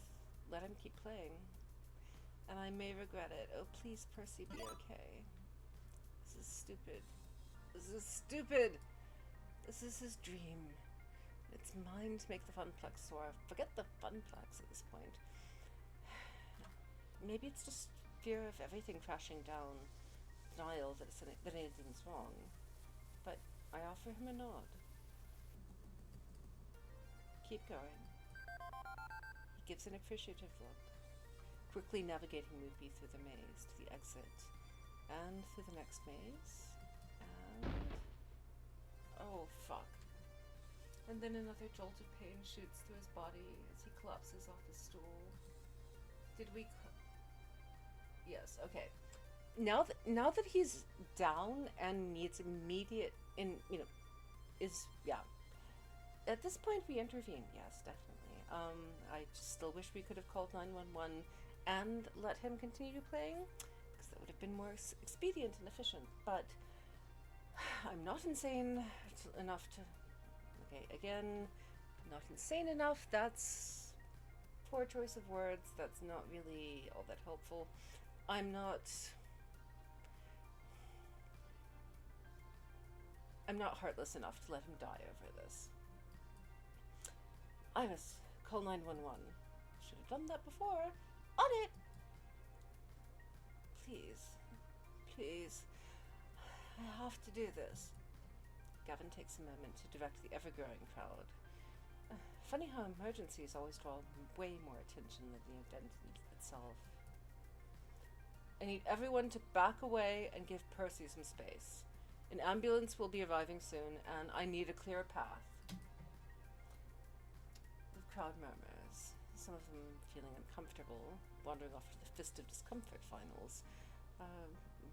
let him keep playing. And I may regret it. Oh, please, Percy, be okay. This is stupid. This is stupid! This is his dream. It's mine to make the funplex soar. Forget the funplex at this point. Maybe it's just fear of everything crashing down. Denial that anything's wrong. But I offer him a nod. Keep going. He gives an appreciative look, quickly navigating Luffy through the maze to the exit, and through the next maze, and... oh, fuck. And then another jolt of pain shoots through his body as he collapses off his stool. Did we... Yes, okay. Now that he's down and needs immediate... yeah. At this point, we intervene, yes, definitely. I still wish we could have called 911 and let him continue playing, because that would have been more expedient and efficient, but I'm not insane enough to... Okay, again, not insane enough, that's poor choice of words, that's not really all that helpful. I'm not heartless enough to let him die over this. Iris, call 911. Should have done that before. On it! Please. Please. I have to do this. Gavin takes a moment to direct the ever-growing crowd. Funny how emergencies always draw way more attention than the event itself. I need everyone to back away and give Percy some space. An ambulance will be arriving soon, and I need a clear path. The crowd murmurs, some of them feeling uncomfortable, wandering off to the Fist of Discomfort finals,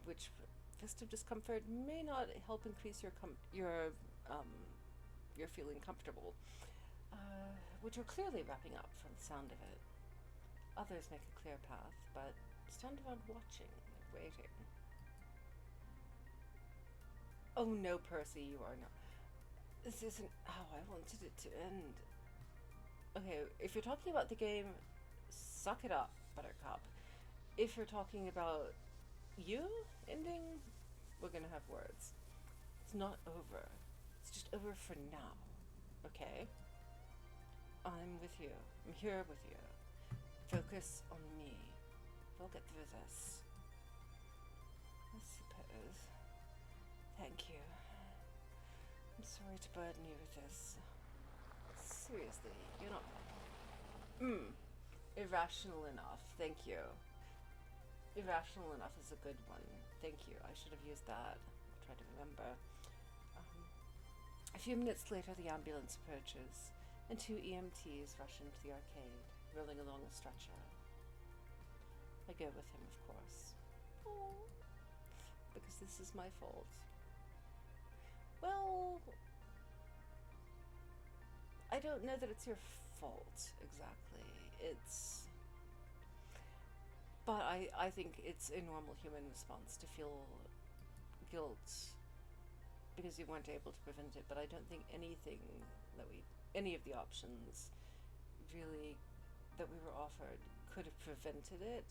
which Fist of Discomfort may not help increase your feeling comfortable, which are clearly wrapping up from the sound of it. Others make a clear path, but stand around watching and waiting. Oh no, Percy, you are not. This isn't how I wanted it to end. Okay, if you're talking about the game, suck it up, Buttercup. If you're talking about you ending, we're gonna have words. It's not over. It's just over for now. Okay? I'm with you. I'm here with you. Focus on me. We'll get through this. I suppose. Thank you. I'm sorry to burden you with this. Seriously, you're not irrational enough. Thank you. Irrational enough is a good one. Thank you. I should have used that. I'll try to remember. A few minutes later, the ambulance approaches, and 2 EMTs rush into the arcade, rolling along a stretcher. I go with him, of course. Oh, because this is my fault. Well, I don't know that it's your fault, exactly. But I think it's a normal human response to feel guilt because you weren't able to prevent it, but I don't think any of the options really that we were offered could have prevented it.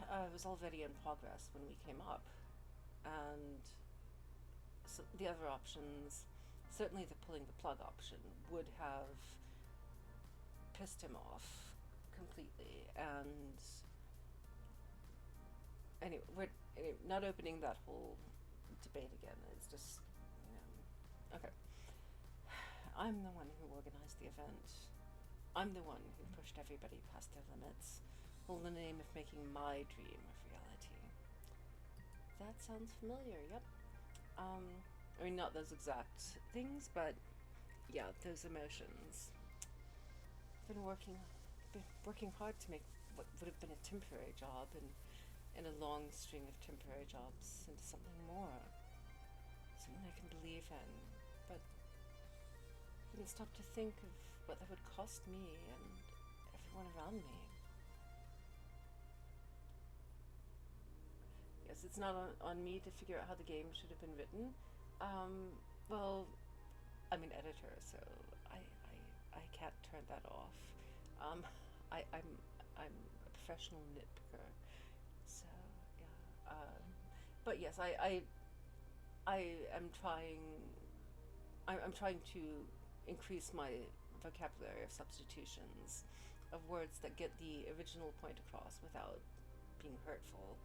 It was already in progress when we came up, and so the other options, certainly the pulling the plug option, would have pissed him off completely. And anyway, we're not opening that whole debate again. It's just, okay. I'm the one who organized the event. I'm the one who pushed everybody past their limits, all in the name of making my dream a reality. That sounds familiar, yep. I mean, not those exact things, but yeah, those emotions. Been working hard to make what would have been a temporary job and a long string of temporary jobs into something more. Something I can believe in. But I couldn't stop to think of what that would cost me and everyone around me. Yes, it's not on me to figure out how the game should have been written. Well, I'm an editor, so I can't turn that off. I'm a professional nitpicker, so yeah. But yes, I am trying. I'm trying to increase my vocabulary of substitutions, of words that get the original point across without being hurtful.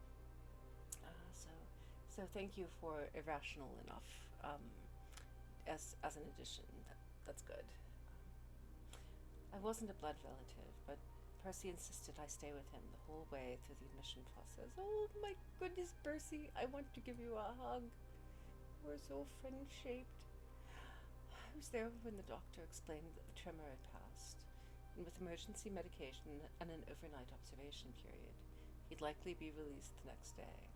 So thank you for irrational enough as an addition. That's good. I wasn't a blood relative, but Percy insisted I stay with him the whole way through the admission process. Oh my goodness, Percy, I want to give you a hug. We're so friend-shaped. I was there when the doctor explained that the tremor had passed, and with emergency medication and an overnight observation period, he'd likely be released the next day.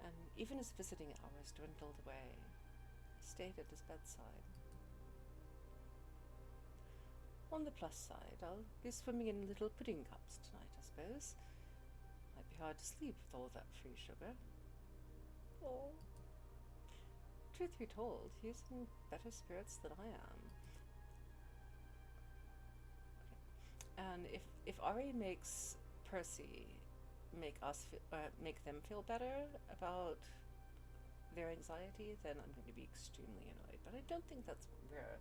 And even as visiting hours dwindled away, I stayed at his bedside. On the plus side, I'll be swimming in little pudding cups tonight, I suppose. Might be hard to sleep with all that free sugar. Oh. Truth be told, he's in better spirits than I am. Okay. And if Ari makes Percy make them feel better about their anxiety, then I'm going to be extremely annoyed. But I don't think that's where.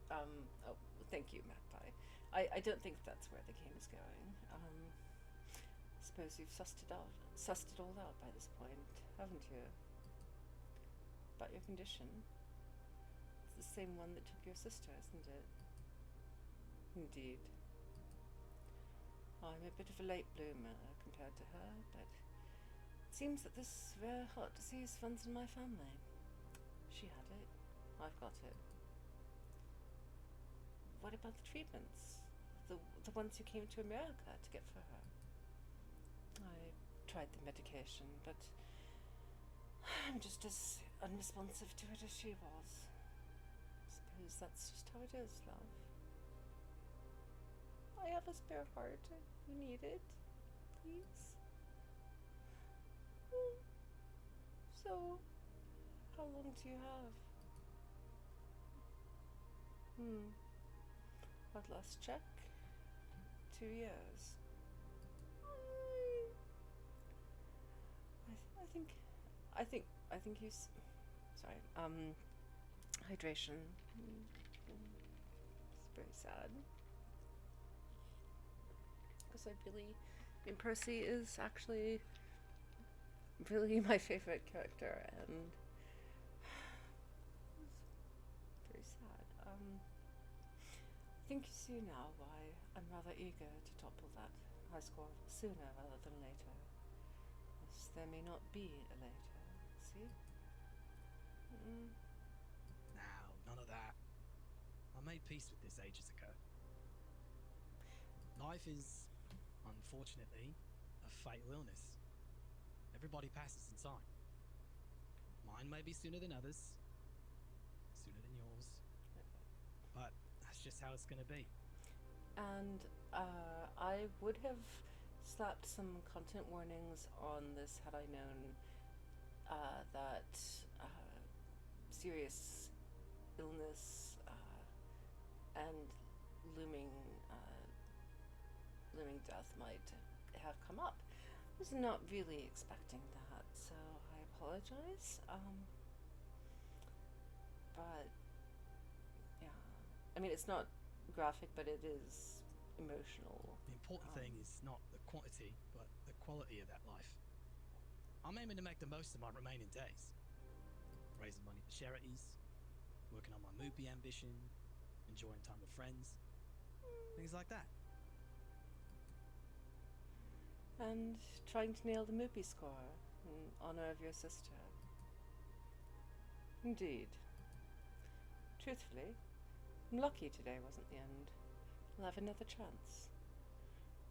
Oh, thank you, Magpie. I don't think that's where the game is going. I suppose you've sussed it all out by this point, haven't you? About your condition. It's the same one that took your sister, isn't it? Indeed. I'm a bit of a late bloomer compared to her, but it seems that this rare heart disease runs in my family. She had it. I've got it. What about the treatments? The ones you came to America to get for her? I tried the medication, but I'm just as unresponsive to it as she was. Suppose that's just how it is, love. I have a spare heart. You need it, please. So, how long do you have? At last check. 2 years. I think you. Sorry. Hydration. It's very sad. Because I mean, Percy is actually really my favorite character, and it's very sad. I think you see now why I'm rather eager to topple that high score sooner rather than later. As there may not be a later. See? Now, none of that. I made peace with this ages ago. Life is, unfortunately, a fatal illness. Everybody passes in time. Mine may be sooner than others, sooner than yours, but that's just how it's gonna be. And I would have slapped some content warnings on this had I known that serious illness and looming death might have come up. I was not really expecting that, so I apologize. But yeah, I mean, it's not graphic, but it is emotional. The important thing is not the quantity, but the quality of that life. I'm aiming to make the most of my remaining days. Raising money for charities, working on my movie ambition, enjoying time with friends, things like that. And trying to nail the Moopy score in honor of your sister. Indeed. Truthfully, I'm lucky today wasn't the end. I'll have another chance.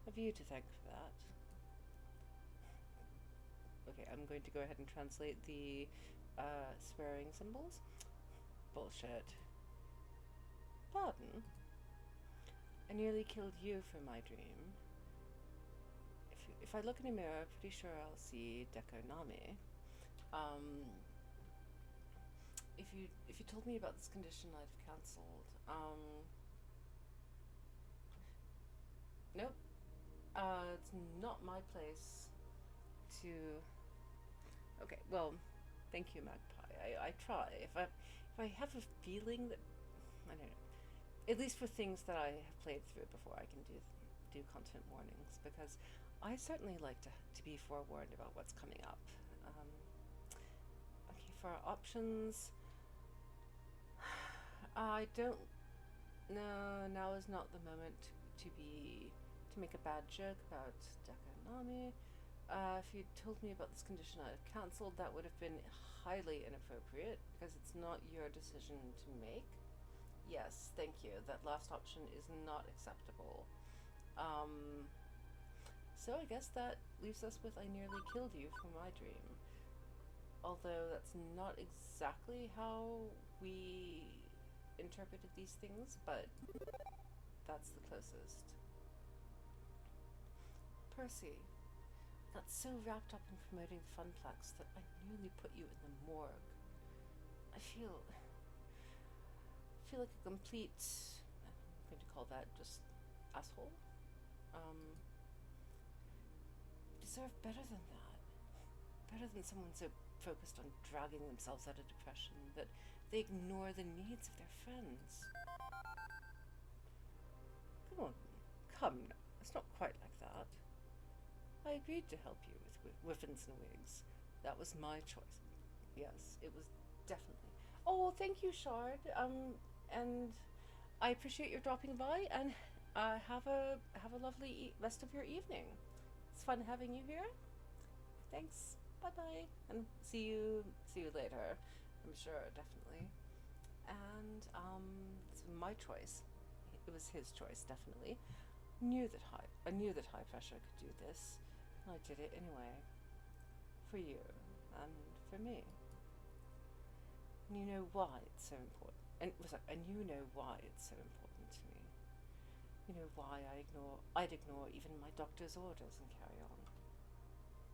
Have you to thank for that. Okay, I'm going to go ahead and translate the swearing symbols. Bullshit. Pardon? I nearly killed you for my dream. If I look in a mirror, I'm pretty sure I'll see Deko Nami. If you told me about this condition, I'd have cancelled. Nope. It's not my place to. Okay, well, thank you, Magpie. I try. If I have a feeling that, I don't know, at least for things that I have played through before, I can do content warnings, because I certainly like to be forewarned about what's coming up. Okay, for our options, I don't. No, now is not the moment to make a bad joke about Deko Nami. If you told me about this condition I'd have cancelled, that would have been highly inappropriate, because it's not your decision to make. Yes, thank you. That last option is not acceptable. So I guess that leaves us with I nearly killed you for my dream. Although that's not exactly how we interpreted these things, but that's the closest. Percy, got so wrapped up in promoting the Funplex that I nearly put you in the morgue. I feel like a complete, I'm going to call that just asshole. Deserve better than that. Better than someone so focused on dragging themselves out of depression that they ignore the needs of their friends. Come now. It's not quite like that. I agreed to help you with Wiffins and Wigs. That was my choice. Yes, it was definitely. Oh, thank you, Shard. And I appreciate your dropping by, and have a lovely rest of your evening. It's fun having you here. Thanks. Bye bye. And see you later. I'm sure, definitely. And it's my choice. It was his choice, definitely. I knew that high pressure could do this, and I did it anyway. For you and for me. And you know why it's so important. And you know why it's so important to me. You know why I'd ignore even my doctor's orders and carry on.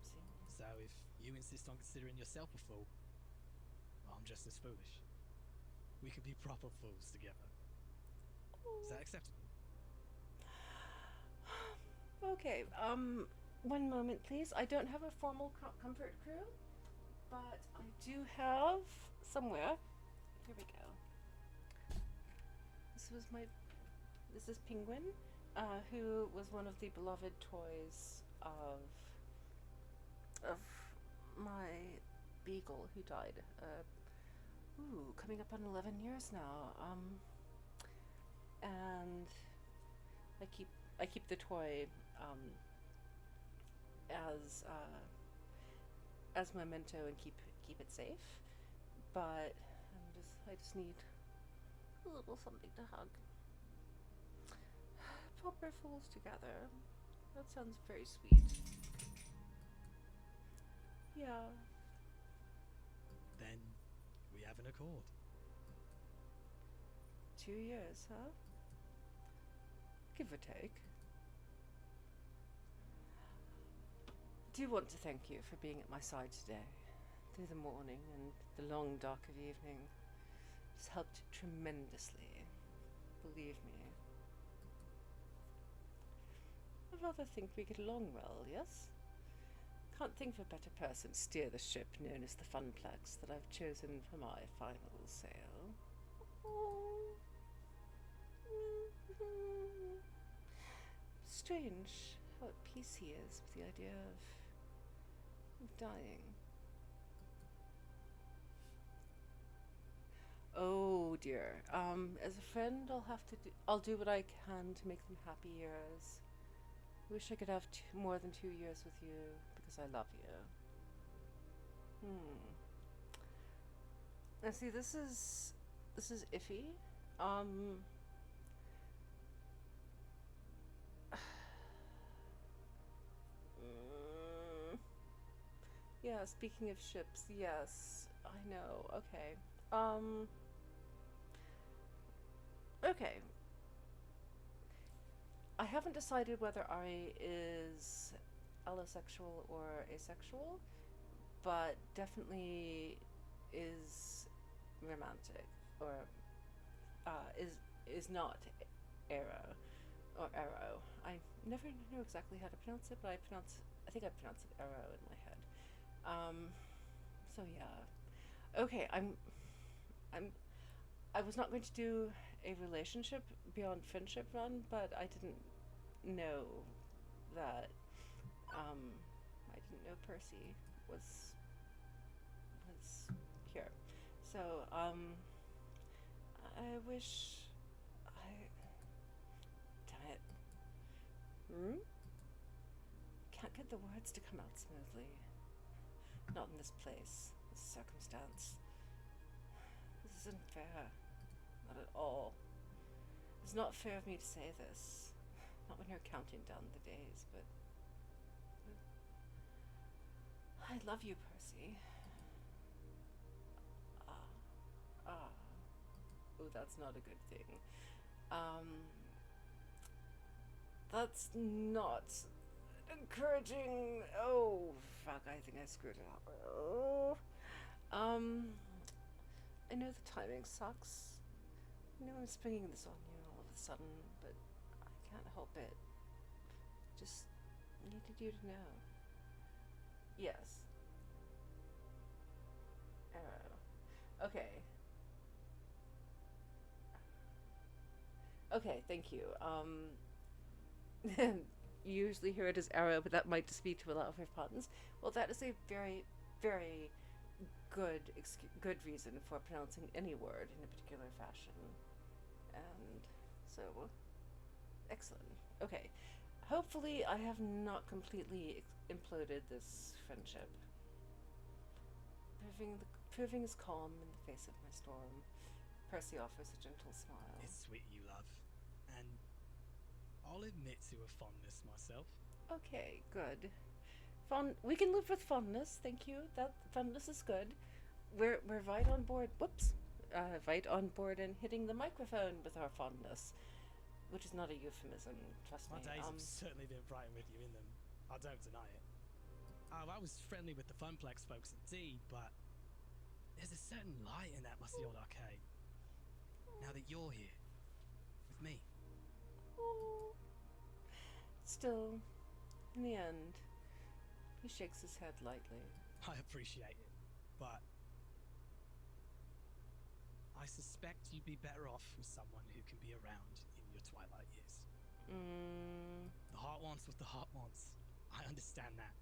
See? So if you insist on considering yourself a fool, well, I'm just as foolish. We could be proper fools together. Is that acceptable? Okay, one moment, please. I don't have a formal comfort crew, but I do have somewhere. Here we go. This is Penguin, who was one of the beloved toys of my beagle who died. Coming up on 11 years now. And I keep the toy as memento and keep it safe. But I just need a little something to hug. Proper fools together. That sounds very sweet. Yeah. Then we have an accord. 2 years, huh? Give or take. I do want to thank you for being at my side today, through the morning and the long dark of evening. It's helped tremendously, believe me. I rather think we get along well, yes? Can't think of a better person to steer the ship known as the Funplex that I've chosen for my final sail. Strange how at peace he is with the idea of dying. Oh dear. As a friend, I'll do what I can to make them happy years. I wish I could have more than 2 years with you because I love you. Now see, this is iffy. Yeah, speaking of ships, yes, I know. Okay. Okay. I haven't decided whether Ari is allosexual or asexual, but definitely is romantic, or is not arrow or arrow. I never know exactly how to pronounce it, but I think I pronounce it arrow in my head. So yeah. Okay, I was not going to do a relationship beyond friendship run, but I didn't know that I didn't know Percy was here. So I wish damn it. Can't get the words to come out smoothly. Not in this place, this circumstance. This isn't fair. Not at all. It's not fair of me to say this. Not when you're counting down the days, but I love you, Percy. Oh, that's not a good thing. That's not encouraging. Oh, fuck, I think I screwed it up. Oh. I know the timing sucks. I know I'm springing this on you all of a sudden, but I can't help it. Just needed you to know. Yes. Arrow. Okay. Okay, thank you. You usually hear it as arrow, but that might just be to allow for puns. Well, that is a very, very good reason for pronouncing any word in a particular fashion. And so, excellent. Okay. Hopefully I have not completely imploded this friendship. Proving his calm in the face of my storm, Percy offers a gentle smile. It's sweet, you love. And I'll admit to a fondness myself. Okay, good. We can live with fondness, thank you. That fondness is good. We're right on board. Whoops. Right on board and hitting the microphone with our fondness, which is not a euphemism, trust My me. days have certainly been bright with you in them. I don't deny it. I was friendly with the Funplex folks at D, but there's a certain light in that musty old arcade. Now that you're here, with me. Oh. Still, in the end, he shakes his head lightly. I appreciate it, but I suspect you'd be better off with someone who can be around in your twilight years. The heart wants what the heart wants. I understand that.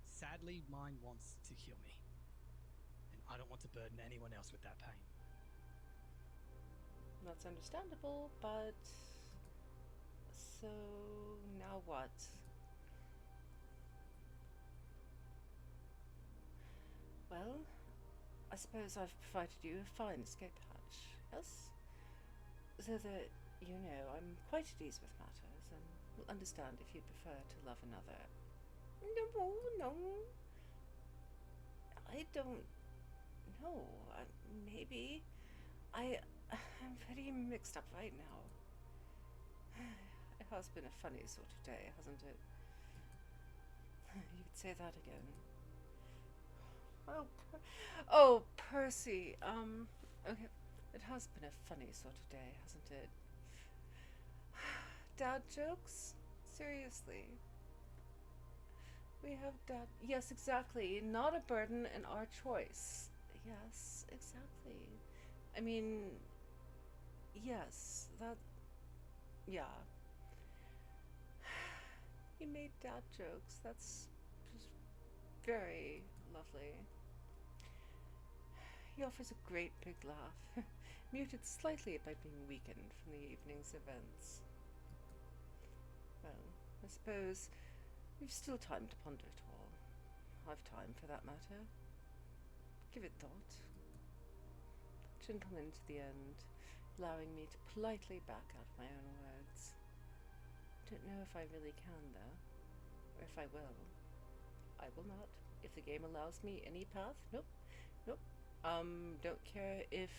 Sadly, mine wants to heal me. And I don't want to burden anyone else with that pain. That's understandable, but... So, now what? Well, I suppose I've provided you a fine escape hatch, yes? So that, you know, I'm quite at ease with matters, and will understand if you prefer to love another. No. I don't know. Maybe. I'm pretty mixed up right now. It has been a funny sort of day, hasn't it? You could say that again. Oh, Percy. Okay. It has been a funny sort of day, hasn't it? Dad jokes? Seriously. We have dad. Yes, exactly. Not a burden and our choice. Yes, exactly. I mean, yes, that. Yeah. He made dad jokes. That's just very lovely. He offers a great big laugh, muted slightly by being weakened from the evening's events. Well, I suppose we've still time to ponder it all. I've time, for that matter. Give it thought. Gentleman to the end, allowing me to politely back out of my own words. Don't know if I really can, though, or if I will. I will not. If the game allows me any path, nope. Don't care if,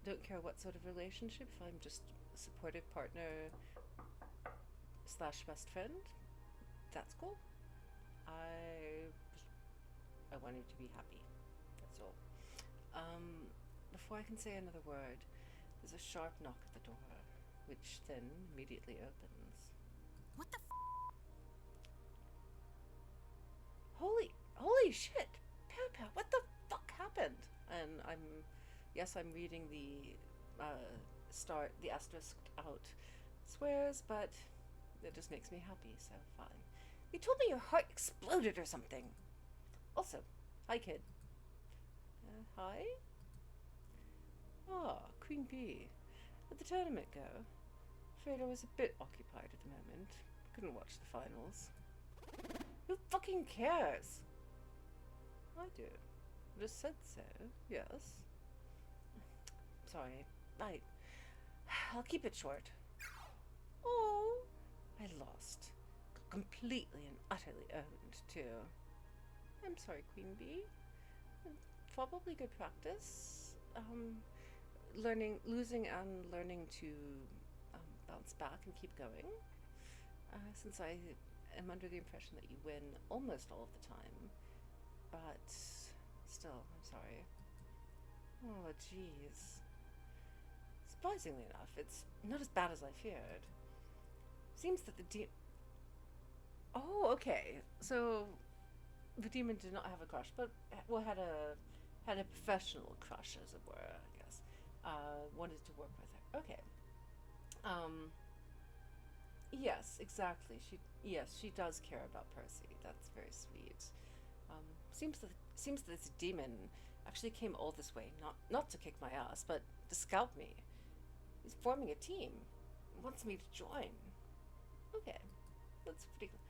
don't care what sort of relationship, if I'm just a supportive partner / best friend, that's cool. I want you to be happy, that's all. Before I can say another word, there's a sharp knock at the door, which then immediately opens. What the Holy shit! Papa, what the fuck happened? And I'm reading the the asterisk out swears, but it just makes me happy, so fine. You told me your heart exploded or something. Also, hi kid. Hi? Ah, Queen Bee. How'd the tournament go? Afraid I was a bit occupied at the moment. Couldn't watch the finals. Who fucking cares? I do. I just said so, yes. Sorry. I'll keep it short. Oh, I lost. Completely and utterly owned, too. I'm sorry, Queen Bee. Probably good practice. Losing and learning to bounce back and keep going. Since I am under the impression that you win almost all of the time. But still, I'm sorry. Oh, jeez. Surprisingly enough, it's not as bad as I feared. Seems that the Oh, okay. So the demon did not have a crush, but had a professional crush, as it were, I guess. Wanted to work with her. Okay. Yes, exactly. She does care about Percy. That's very sweet. Seems that this demon actually came all this way, not to kick my ass, but to scout me. He's forming a team. Wants me to join. Okay. That's pretty cool.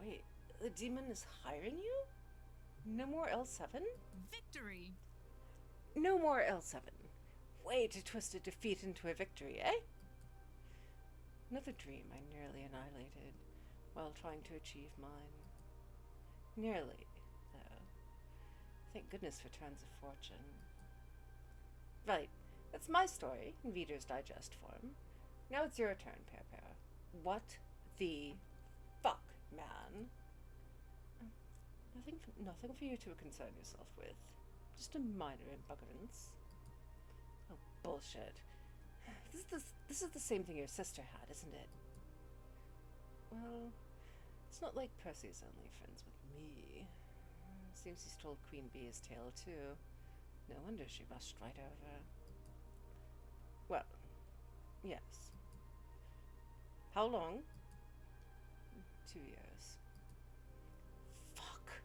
Wait. The demon is hiring you? No more L7? victory? No more L7. Way to twist a defeat into a victory, eh? Another dream I nearly annihilated while trying to achieve mine. Nearly, though. Thank goodness for turns of fortune. Right, that's my story in Reader's Digest form. Now it's your turn, Pear. What the fuck, man? Nothing for you to concern yourself with. Just a minor embuggerance. Oh, bullshit. This is the same thing your sister had, isn't it? Well, it's not like Percy's only friends with me. Seems he's told Queen Bee his tale too. No wonder she rushed right over. Well, yes. How long? 2 years. Fuck.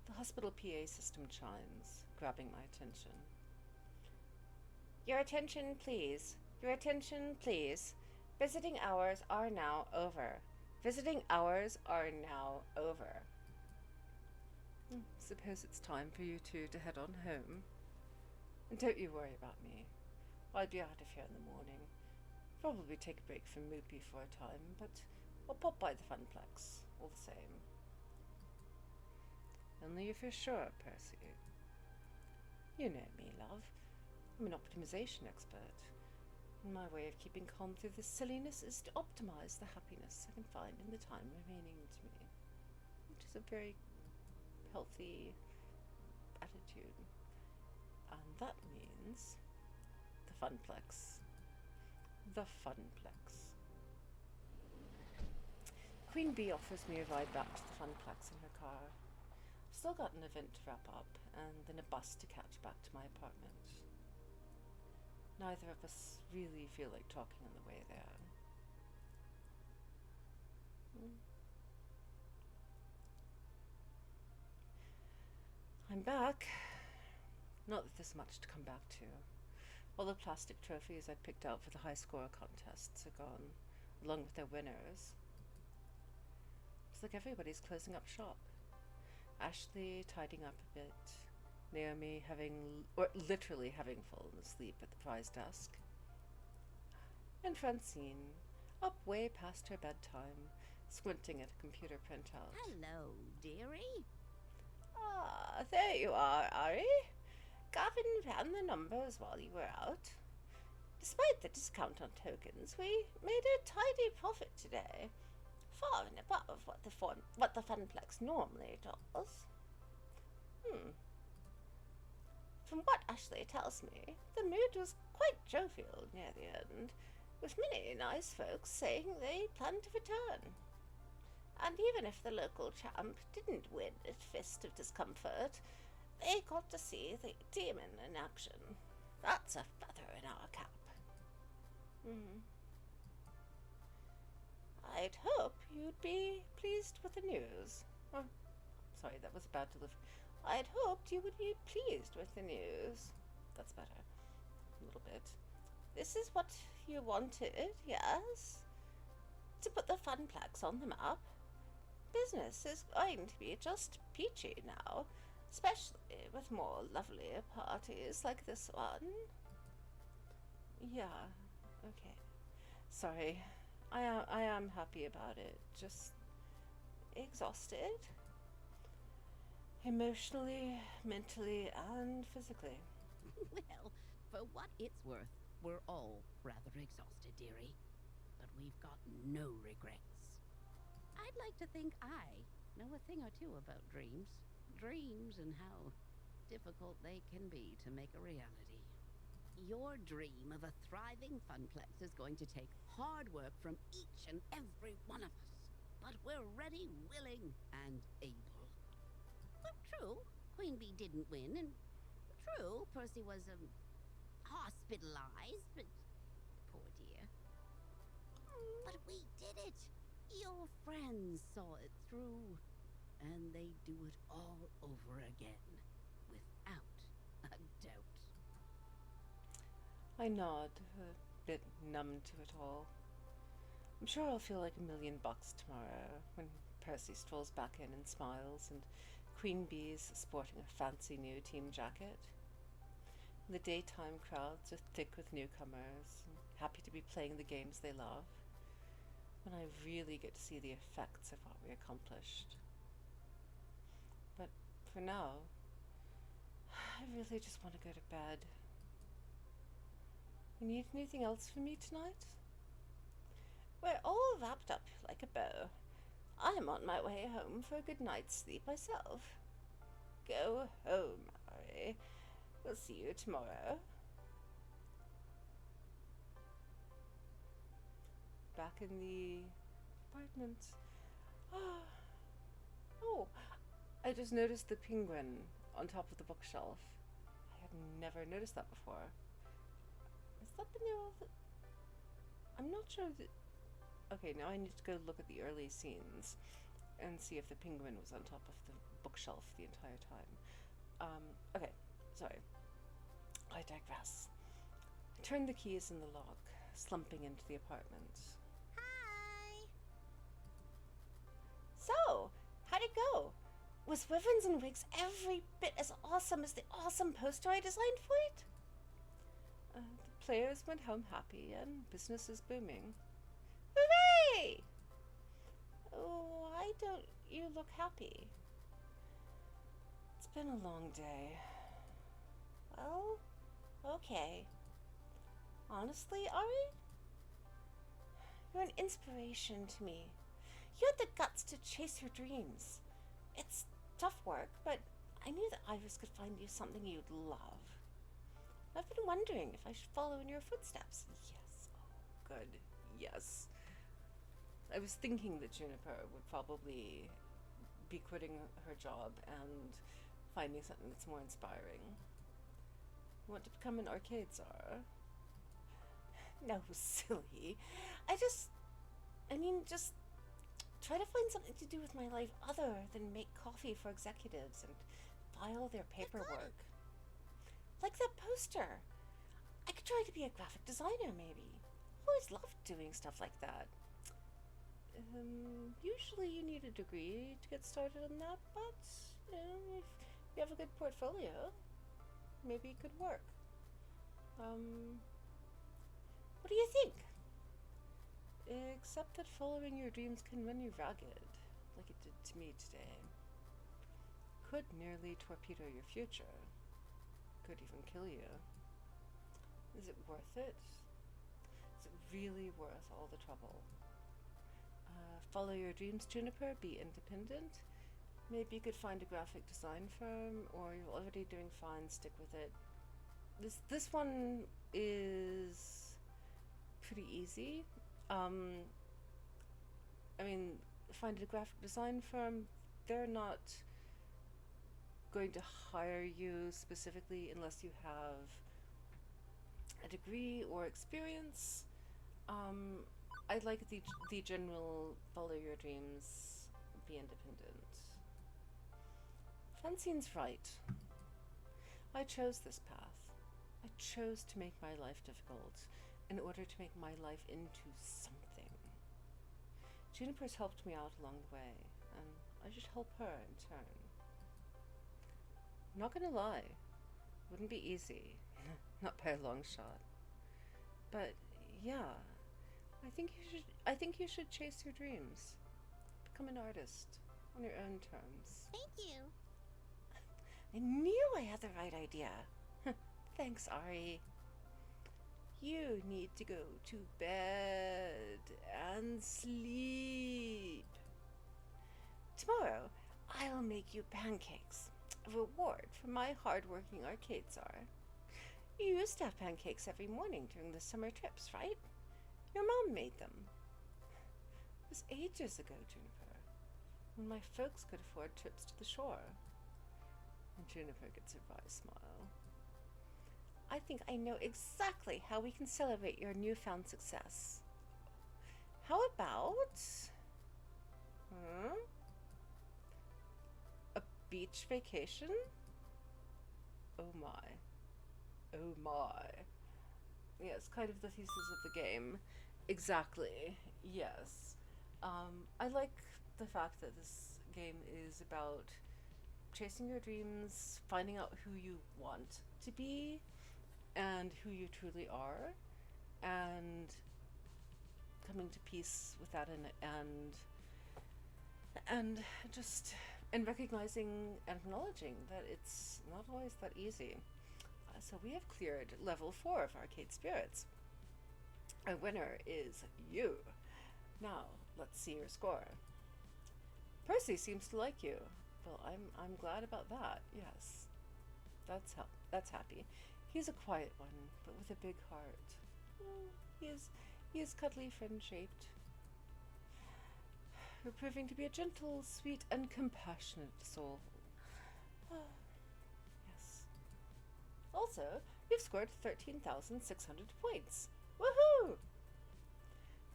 The hospital PA system chimes, grabbing my attention. Your attention, please. Your attention, please. Visiting hours are now over. Visiting hours are now over. Suppose it's time for you two to head on home. And don't you worry about me. I'll be out of here in the morning. Probably take a break from Moopy for a time, but I'll pop by the Funplex, all the same. Only if you're sure, Percy. You know me, love. I'm an optimization expert. And my way of keeping calm through this silliness is to optimize the happiness I can find in the time remaining to me. Which is a very healthy attitude. And that means the Funplex. The Funplex. Queen Bee offers me a ride back to the Funplex in her car. I've still got an event to wrap up, and then a bus to catch back to my apartment. Neither of us really feel like talking on the way there. I'm back. Not that there's much to come back to. All the plastic trophies I picked out for the high score contests are gone, along with their winners. It's like everybody's closing up shop. Ashley tidying up a bit. Naomi literally having fallen asleep at the prize desk. And Francine, up way past her bedtime, squinting at a computer printout. Hello, dearie. Ah, there you are, Ari. Gavin ran the numbers while you were out. Despite the discount on tokens, we made a tidy profit today, far and above what the Funplex normally does. From what Ashley tells me, the mood was quite jovial near the end, with many nice folks saying they plan to return. And even if the local champ didn't win at Fist of Discomfort, they got to see the demon in action. That's a feather in our cap. I'd hope you'd be pleased with the news. Oh, sorry, that was bad delivery. I'd hoped you would be pleased with the news. That's better. A little bit. This is what you wanted, yes? To put the Funplex on the map. Business is going to be just peachy now, especially with more lovely parties like this one. Yeah, okay. Sorry. I am happy about it. Just exhausted. Emotionally, mentally, and physically. Well, for what it's worth, we're all rather exhausted, dearie. But we've got no regrets. I'd like to think I know a thing or two about dreams. Dreams and how difficult they can be to make a reality. Your dream of a thriving Funplex is going to take hard work from each and every one of us. But we're ready, willing, and able. Well, true, Queen Bee didn't win, and true, Percy was, hospitalized, but poor dear. But we did it! Your friends saw it through, and they do it all over again, without a doubt. I nod, a bit numb to it all. I'm sure I'll feel like $1 million tomorrow when Percy strolls back in and smiles, and Queen Bee's sporting a fancy new team jacket. The daytime crowds are thick with newcomers, and happy to be playing the games they love, when I really get to see the effects of what we accomplished. But for now, I really just want to go to bed. You need anything else from me tonight? We're all wrapped up like a bow. I'm on my way home for a good night's sleep myself. Go home, Harry. We'll see you tomorrow. back in the apartment. Oh, I just noticed the penguin on top of the bookshelf. I had never noticed that before. Has that been there all the... I'm not sure that... Okay, now I need to go look at the early scenes and see if the penguin was on top of the bookshelf the entire time. Okay, sorry. I digress. I turned the keys in the lock, slumping into the apartment. Hi. So, how'd it go? Was Wyverns and Wigs every bit as awesome as the awesome poster I designed for it? The players went home happy and business is booming. Hooray! Oh, why don't you look happy? It's been a long day. Well, okay. Honestly, Ari, you're an inspiration to me. You had the guts to chase your dreams. It's tough work, but I knew that Iris could find you something you'd love. I've been wondering if I should follow in your footsteps. Yes. Oh, good. Yes. I was thinking that Juniper would probably be quitting her job and finding something that's more inspiring. You want to become an arcade czar? No, silly. Just try to find something to do with my life other than make coffee for executives and file their paperwork. Like that poster. I could try to be a graphic designer, maybe. I've always loved doing stuff like that. Usually you need a degree to get started on that, but, if you have a good portfolio, maybe it could work. What do you think? Except that following your dreams can run you ragged, like it did to me today. Could nearly torpedo your future. Could even kill you. Is it worth it? Is it really worth all the trouble? Follow your dreams, Juniper. Be independent. Maybe you could find a graphic design firm, or you're already doing fine, stick with it. This one is pretty easy. Find a graphic design firm. They're not going to hire you specifically unless you have a degree or experience. I like the general follow your dreams, be independent. Francine's right. I chose this path. I chose to make my life difficult in order to make my life into something. Juniper's helped me out along the way, and I should help her in turn. I'm not gonna lie, wouldn't be easy, not by a long shot. But yeah, I think you should chase your dreams. Become an artist on your own terms. Thank you. I knew I had the right idea. Thanks, Ari. You need to go to bed and sleep. Tomorrow, I'll make you pancakes, a reward for my hard-working arcade czar. You used to have pancakes every morning during the summer trips, right? Your mom made them. It was ages ago, Juniper, when my folks could afford trips to the shore. And Juniper gets a wry smile. I think I know exactly how we can celebrate your newfound success. How about... a beach vacation? Oh my. Oh my. Yes, kind of the thesis of the game. Exactly. Yes. I like the fact that this game is about chasing your dreams, finding out who you want to be, and who you truly are, and coming to peace with that, and recognizing and acknowledging that it's not always that easy. So we have cleared level 4 of Arcade Spirits. Our winner is you. Now let's see your score. Percy seems to like you. Well, I'm glad about that. Yes, that's happy. He's a quiet one, but with a big heart. He He is cuddly, friend-shaped. You're proving to be a gentle, sweet, and compassionate soul. Yes. Also, you've scored 13,600 points. Woohoo!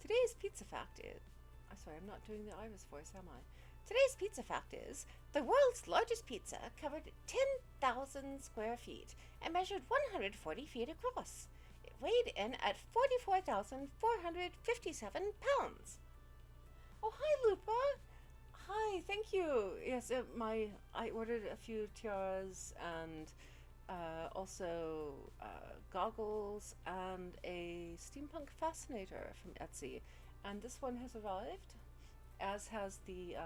Today's pizza fact is... I'm sorry, I'm not doing the Iris voice, am I? Today's pizza fact is, the world's largest pizza covered 10,000 square feet and measured 140 feet across. It weighed in at 44,457 pounds. Oh, hi, Lupa. Hi, thank you. Yes, I ordered a few tiaras and also goggles and a steampunk fascinator from Etsy. And this one has arrived, as has the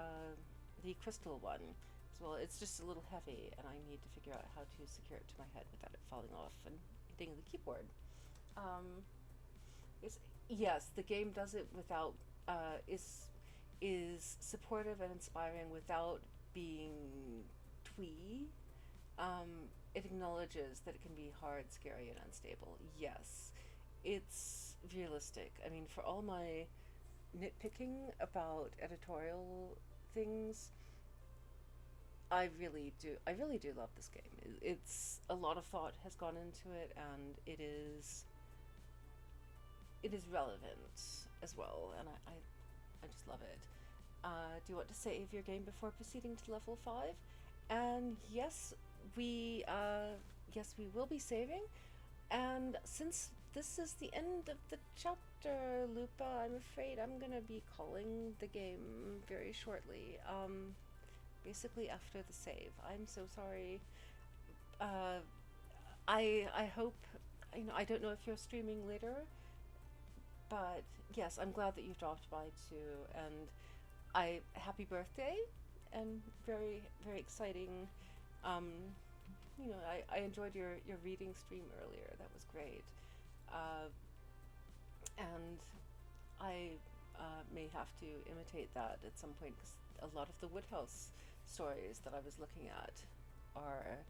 crystal one. So it's just a little heavy, and I need to figure out how to secure it to my head without it falling off and hitting the keyboard. Yes, the game does it without is supportive and inspiring without being twee. It acknowledges that it can be hard, scary, and unstable. Yes, it's realistic. I mean, for all my nitpicking about editorial things, I really do love this game. It's a lot of thought has gone into it, and it is relevant as well, and I just love it. Do you want to save your game before proceeding to level 5? And yes, we will be saving. And since this is the end of the chapter, Lupa, I'm afraid I'm gonna be calling the game very shortly. Basically after the save. I'm so sorry. I hope, I don't know if you're streaming later, but yes, I'm glad that you dropped by too, and happy birthday, and very, very exciting. I enjoyed your reading stream earlier. That was great. And I may have to imitate that at some point, because a lot of the Woodhouse stories that I was looking at are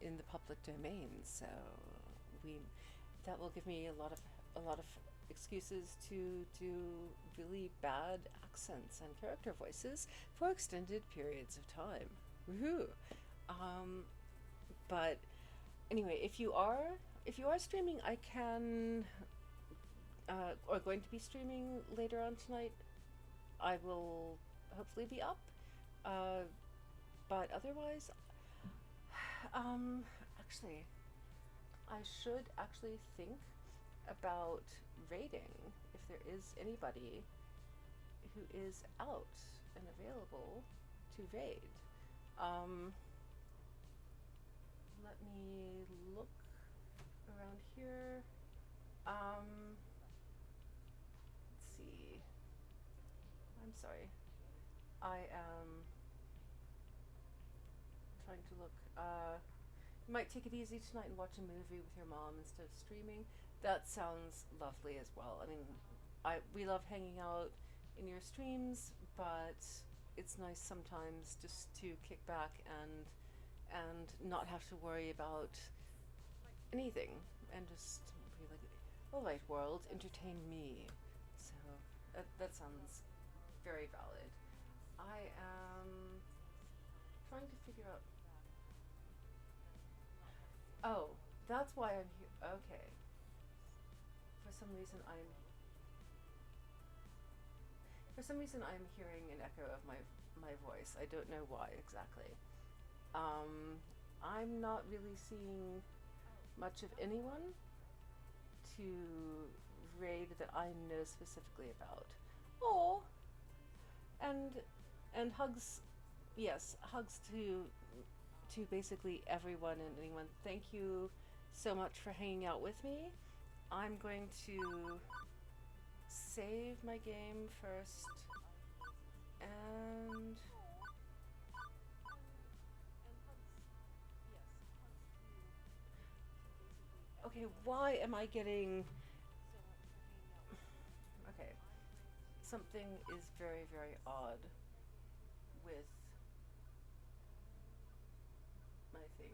in the public domain, so that will give me a lot of excuses to do really bad accents and character voices for extended periods of time. Woohoo! But anyway, if you are streaming, I can or going to be streaming later on tonight, I will hopefully be up. But otherwise, actually, I should actually think about raiding if there is anybody who is out and available to raid. Let me look around here. Let's see. I'm sorry. I am trying to look. You might take it easy tonight and watch a movie with your mom instead of streaming. That sounds lovely as well. I mean, we love hanging out in your streams, but it's nice sometimes just to kick back and not have to worry about anything and just be like, all right, world, entertain me. So that sounds very valid. I am trying to figure out. Oh, that's why I'm here. Okay. For some reason I'm hearing an echo of my voice. I don't know why exactly. I'm not really seeing much of anyone to raid that I know specifically about. Oh, and hugs, yes, hugs to basically everyone and anyone. Thank you so much for hanging out with me. I'm going to save my game first, and okay, why am I getting... Okay, something is very, very odd with my thing.